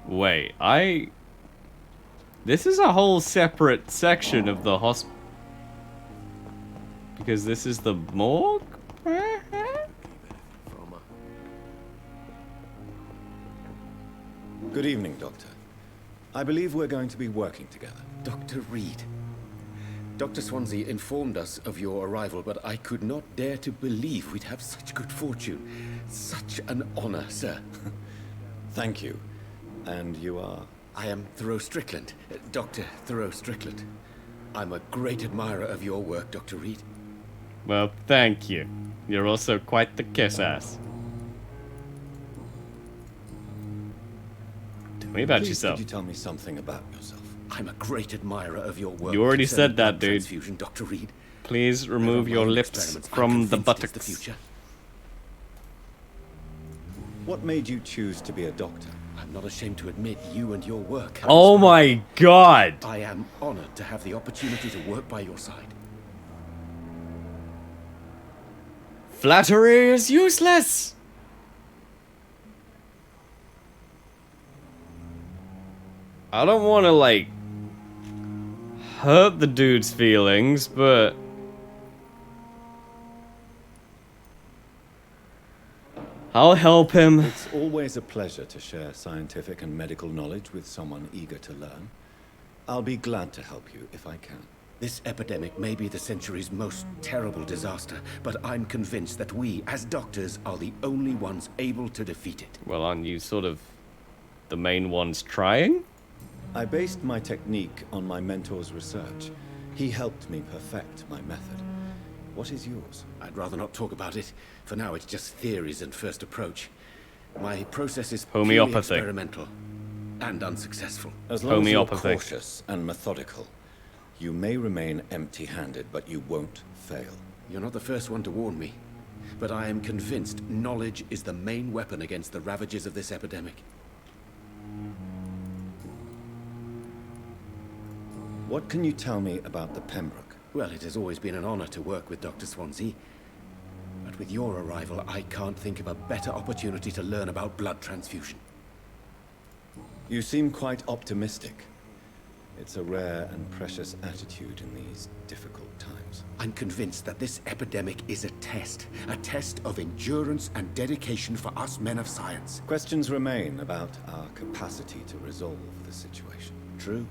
Wait, this is a whole separate section of the hospital. Because this is the morgue? Good evening, Doctor. I believe we're going to be working together. Dr. Reed. Dr. Swansea informed us of your arrival, but I could not dare to believe we'd have such good fortune. Such an honor, sir. Thank you. And you are? I am Thoreau Strickland, Dr. Thoreau Strickland. I'm a great admirer of your work, Dr. Reed. Well, thank you. You're also quite the kiss-ass. Tell me about yourself. Could you tell me something about yourself? I'm a great admirer of your work. You already said that, dude. Transfusion, Dr. Reed. Please remove your lips from the buttocks. The future. What made you choose to be a doctor? I'm not ashamed to admit you and your work. Oh my god! I am honored to have the opportunity to work by your side. Flattery is useless! I don't want to, like, hurt the dude's feelings, but I'll help him. It's always a pleasure to share scientific and medical knowledge with someone eager to learn. I'll be glad to help you if I can. This epidemic may be the century's most terrible disaster, but I'm convinced that we, as doctors, are the only ones able to defeat it. Well, aren't you sort of the main ones trying? I based my technique on my mentor's research. He helped me perfect my method. What is yours? I'd rather not talk about it. For now, it's just theories and first approach. My process is purely experimental and unsuccessful. As long as you're cautious and methodical, you may remain empty-handed, but you won't fail. You're not the first one to warn me, but I am convinced knowledge is the main weapon against the ravages of this epidemic. What can you tell me about the Pembroke? Well, it has always been an honor to work with Dr. Swansea. But with your arrival, I can't think of a better opportunity to learn about blood transfusion. You seem quite optimistic. It's a rare and precious attitude in these difficult times. I'm convinced that this epidemic is a test of endurance and dedication for us men of science. Questions remain about our capacity to resolve the situation. True.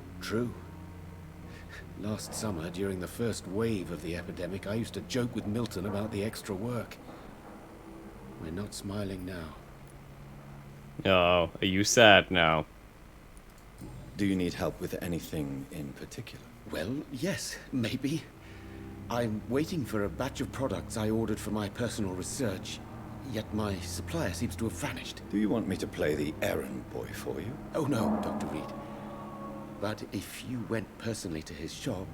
Last summer, during the first wave of the epidemic, I used to joke with Milton about the extra work. We're not smiling now. Oh, are you sad now? Do you need help with anything in particular? Well, yes, maybe. I'm waiting for a batch of products I ordered for my personal research, yet my supplier seems to have vanished. Do you want me to play the errand boy for you? Oh no, Dr. Reed. But if you went personally to his shop,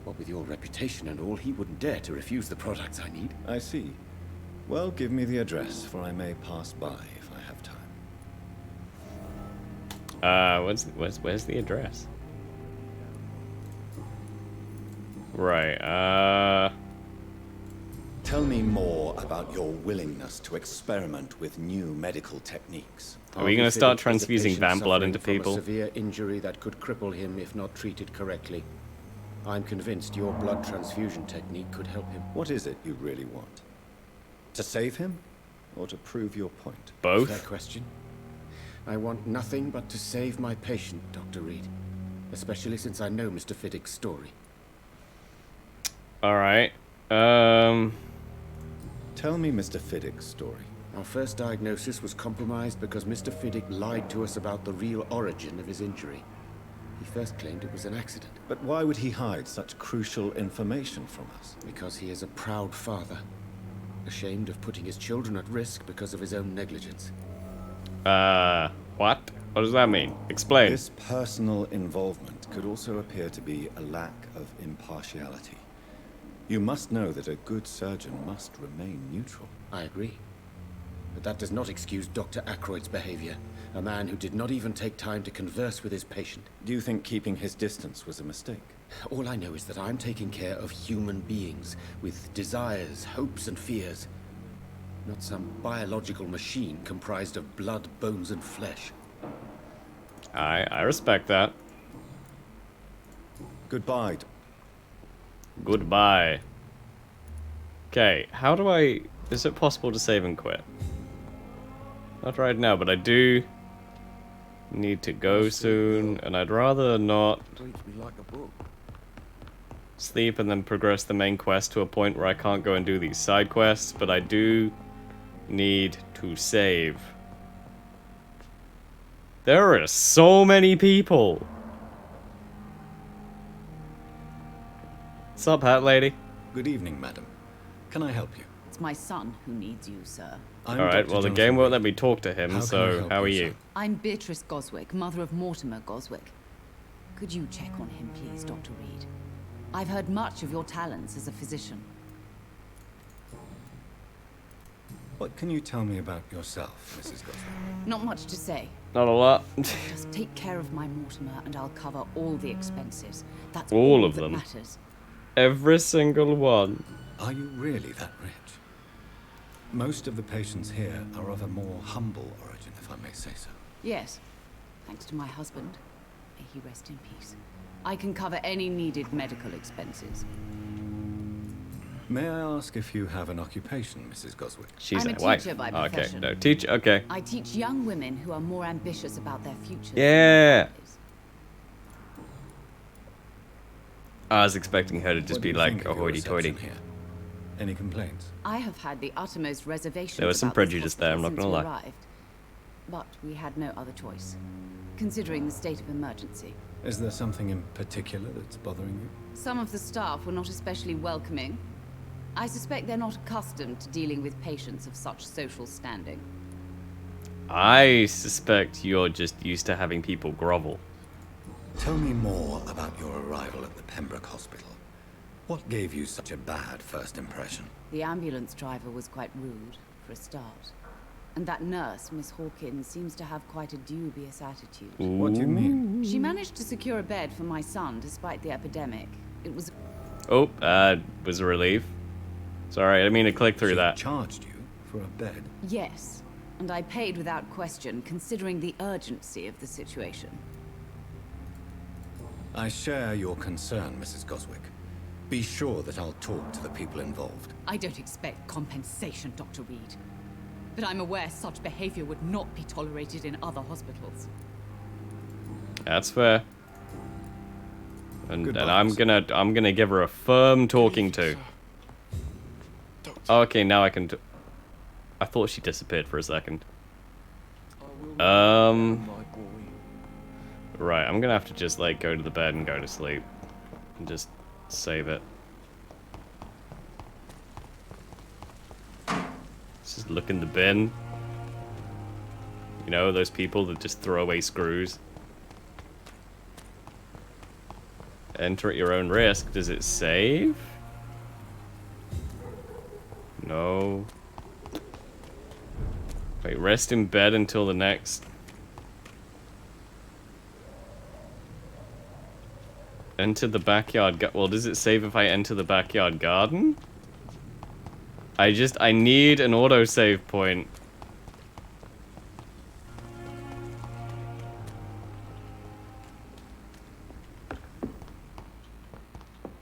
what with your reputation and all, he wouldn't dare to refuse the products I need. I see. Well, give me the address, for I may pass by if I have time. Where's the address? Right, Tell me more about your willingness to experiment with new medical techniques. Are we going to start transfusing vamp blood into people? From a severe injury that could cripple him if not treated correctly. I'm convinced your blood transfusion technique could help him. What is it you really want? To save him, or to prove your point? Both? Fair question. I want nothing but to save my patient, Dr. Reed. Especially since I know Mr. Fiddick's story. Alright. Tell me Mr. Fiddick's story. Our first diagnosis was compromised because Mr. Fiddick lied to us about the real origin of his injury. He first claimed it was an accident. But why would he hide such crucial information from us? Because he is a proud father. Ashamed of putting his children at risk because of his own negligence. What? What does that mean? Explain. This personal involvement could also appear to be a lack of impartiality. You must know that a good surgeon must remain neutral. I agree. But that does not excuse Dr. Ackroyd's behavior. A man who did not even take time to converse with his patient. Do you think keeping his distance was a mistake? All I know is that I'm taking care of human beings with desires, hopes, and fears. Not some biological machine comprised of blood, bones, and flesh. I respect that. Goodbye. Goodbye. Okay, how do I... Is it possible to save and quit? Not right now, but I do need to go soon, and I'd rather not sleep and then progress the main quest to a point where I can't go and do these side quests, but I do need to save. There are so many people. What's up, hat lady? Good evening, madam. Can I help you? It's my son who needs you, sir. Alright, well the game won't let me talk to him, so how are you? I'm Beatrice Goswick, mother of Mortimer Goswick. Could you check on him, please, Dr. Reed? I've heard much of your talents as a physician. What can you tell me about yourself, Mrs. Goswick? Not much to say. Not a lot. Just take care of my Mortimer and I'll cover all the expenses. That's all of that them. Matters. Every single one. Are you really that rich? Most of the patients here are of a more humble origin, if I may say so. Yes, thanks to my husband. May he rest in peace. I can cover any needed medical expenses. May I ask if you have an occupation, Mrs. Goswick? She's I'm a teacher by profession. Okay, no, teacher, okay. I teach young women who are more ambitious about their futures. Yeah. I was expecting her to just be like a hoity-toity. Any complaints? I have had the uttermost reservations. There was some about this prejudice there, I'm not hospital gonna since lie. we arrived. But we had no other choice, considering the state of emergency. Is there something in particular that's bothering you? Some of the staff were not especially welcoming. I suspect they're not accustomed to dealing with patients of such social standing. I suspect you're just used to having people grovel. Tell me more about your arrival at the Pembroke Hospital. What gave you such a bad first impression? The ambulance driver was quite rude, for a start. And that nurse, Miss Hawkins, seems to have quite a dubious attitude. What do you mean? She managed to secure a bed for my son despite the epidemic. It was... Oh, was a relief. Sorry, I didn't mean to click through that. Charged you for a bed? Yes, and I paid without question, considering the urgency of the situation. I share your concern, Mrs. Goswick. Be sure that I'll talk to the people involved. I don't expect compensation, Dr. Reed. But I'm aware such behavior would not be tolerated in other hospitals. That's fair. And Goodbye, I'm gonna give her a firm talking to. Okay, now I can. I thought she disappeared for a second. Right, I'm gonna have to just like go to the bed and go to sleep, and just save it. Let's just look in the bin. You know, those people that just throw away screws. Enter at your own risk. Does it save? No. Wait, rest in bed until the next. Enter the backyard. Well, does it save if I enter the backyard garden? I need an autosave point.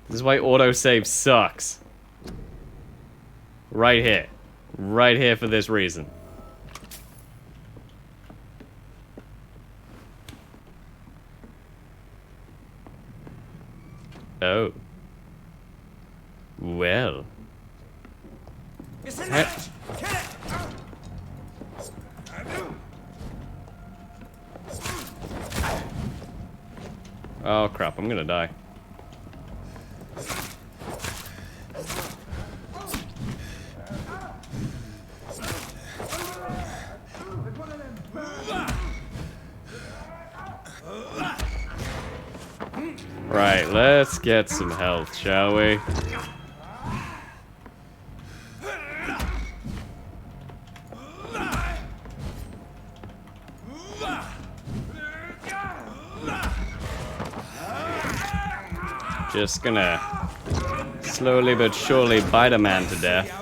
This is why autosave sucks. Right here. Right here for this reason. Oh. Well. Oh crap, I'm gonna die. Right, let's get some health, shall we? Just gonna slowly but surely bite a man to death.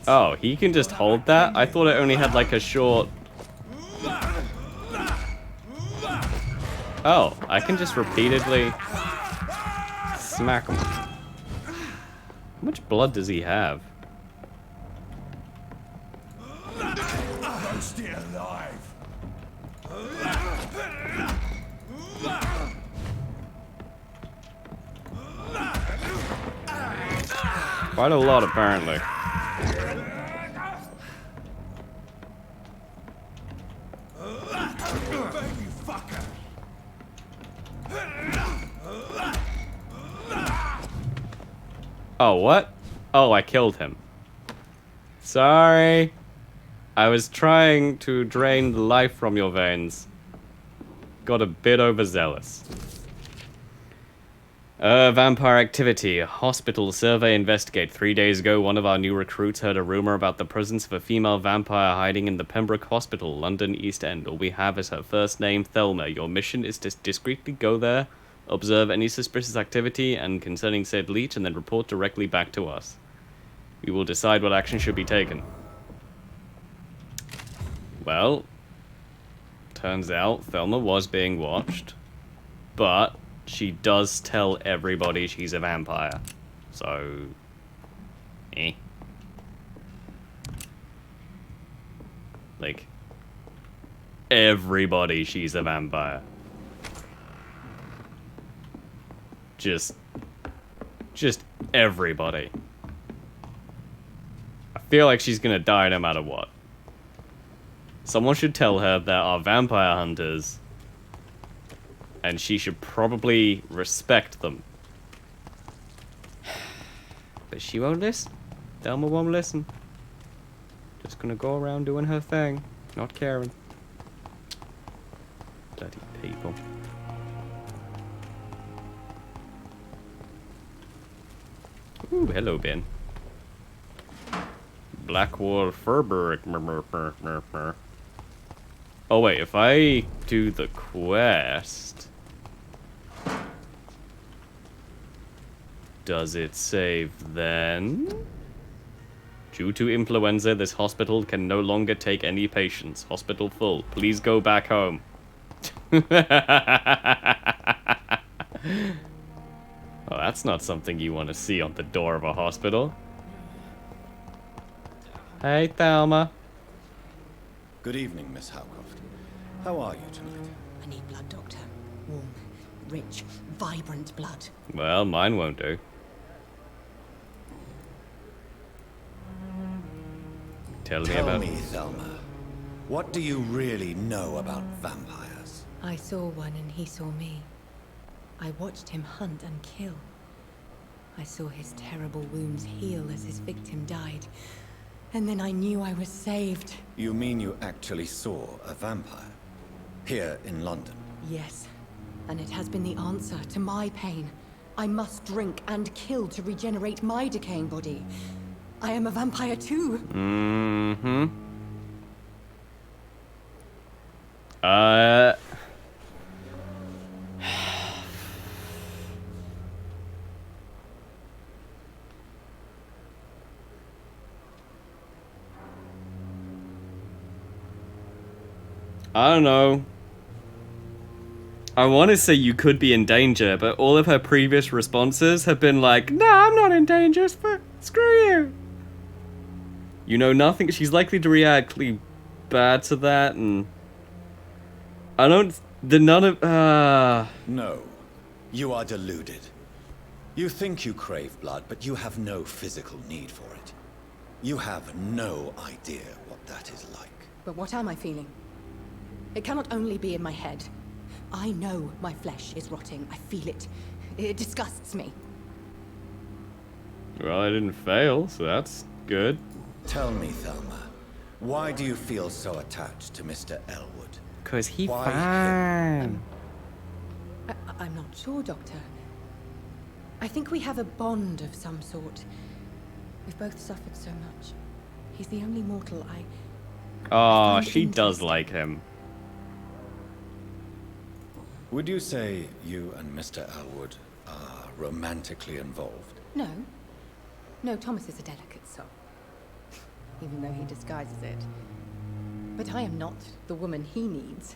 Oh, he can just hold that? I thought it only had like a short... Oh, I can just repeatedly smack him. How much blood does he have? I'm still alive. Quite a lot, apparently. Oh, what? Oh, I killed him. Sorry. I was trying to drain the life from your veins. Got a bit overzealous. Vampire activity. Hospital survey investigate. 3 days ago, one of our new recruits heard a rumor about the presence of a female vampire hiding in the Pembroke Hospital, London East End. All we have is her first name, Thelma. Your mission is to discreetly go there, observe any suspicious activity and concerning said leech, and then report directly back to us. We will decide what action should be taken. Well, turns out Thelma was being watched, but she does tell everybody she's a vampire. So, like, everybody she's a vampire. Just everybody. I feel like she's gonna die no matter what. Someone should tell her there are vampire hunters, and she should probably respect them. But she won't listen. Thelma won't listen. Just gonna go around doing her thing, not caring. Bloody people. Ooh, hello, Ben. Blackwall Furberg. Oh wait, if I do the quest, does it save then? Due to influenza, this hospital can no longer take any patients. Hospital full. Please go back home. Oh, that's not something you want to see on the door of a hospital. Hey, Thelma. Good evening, Miss Howcroft. How are you tonight? I need blood, Doctor. Warm, rich, vibrant blood. Well, mine won't do. Tell me, Thelma. What do you really know about vampires? I saw one and he saw me. I watched him hunt and kill. I saw his terrible wounds heal as his victim died. And then I knew I was saved. You mean you actually saw a vampire? Here in London? Yes. And it has been the answer to my pain. I must drink and kill to regenerate my decaying body. I am a vampire too. Mm-hmm. I don't know. I want to say you could be in danger, but all of her previous responses have been like, "No, I'm not in danger. Screw you." You know nothing. She's likely to react bad to that, and I don't. None of. No, you are deluded. You think you crave blood, but you have no physical need for it. You have no idea what that is like. But what am I feeling? It cannot only be in my head. I know my flesh is rotting. I feel it. It disgusts me. Well, I didn't fail, so that's good. Tell me, Thelma, why do you feel so attached to Mr. Elwood? 'Cause he Why fine. I'm not sure, Doctor. I think we have a bond of some sort. We've both suffered so much. He's the only mortal I Oh, she does like him. Would you say you and Mr. Elwood are romantically involved? No. No, Thomas is a delicate soul. Even though he disguises it. But I am not the woman he needs.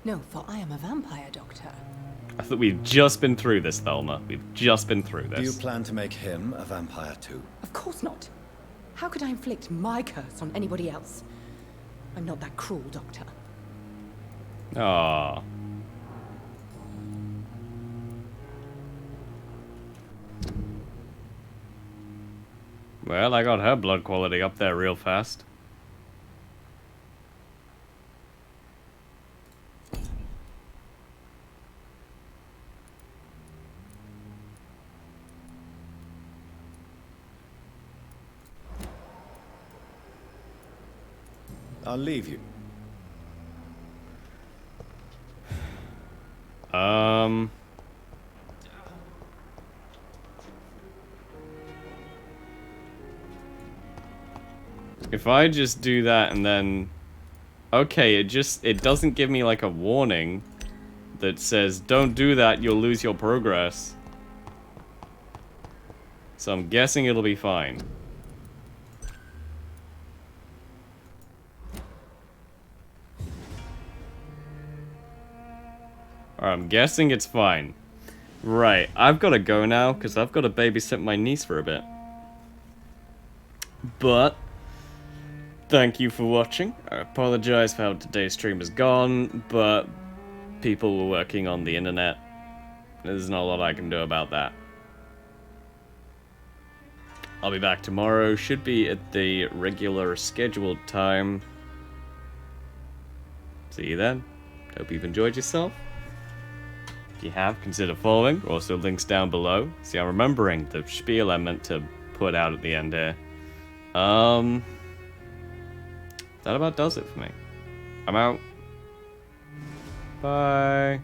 No, for I am a vampire, Doctor. I thought we've just been through this, Thelma. We've just been through this. Do you plan to make him a vampire too? Of course not. How could I inflict my curse on anybody else? I'm not that cruel, Doctor. Ah. Well, I got her blood quality up there real fast. I'll leave you. If I just do that and then... Okay, it doesn't give me like a warning that says, don't do that, you'll lose your progress. So I'm guessing it'll be fine. Alright, I'm guessing it's fine. Right, I've got to go now, because I've got to babysit my niece for a bit. But, thank you for watching. I apologize for how today's stream has gone, but people were working on the internet. There's not a lot I can do about that. I'll be back tomorrow, should be at the regular scheduled time. See you then. Hope you've enjoyed yourself. If you have, consider following. Also links down below. See, I'm remembering the spiel I meant to put out at the end here. That about does it for me. I'm out. Bye.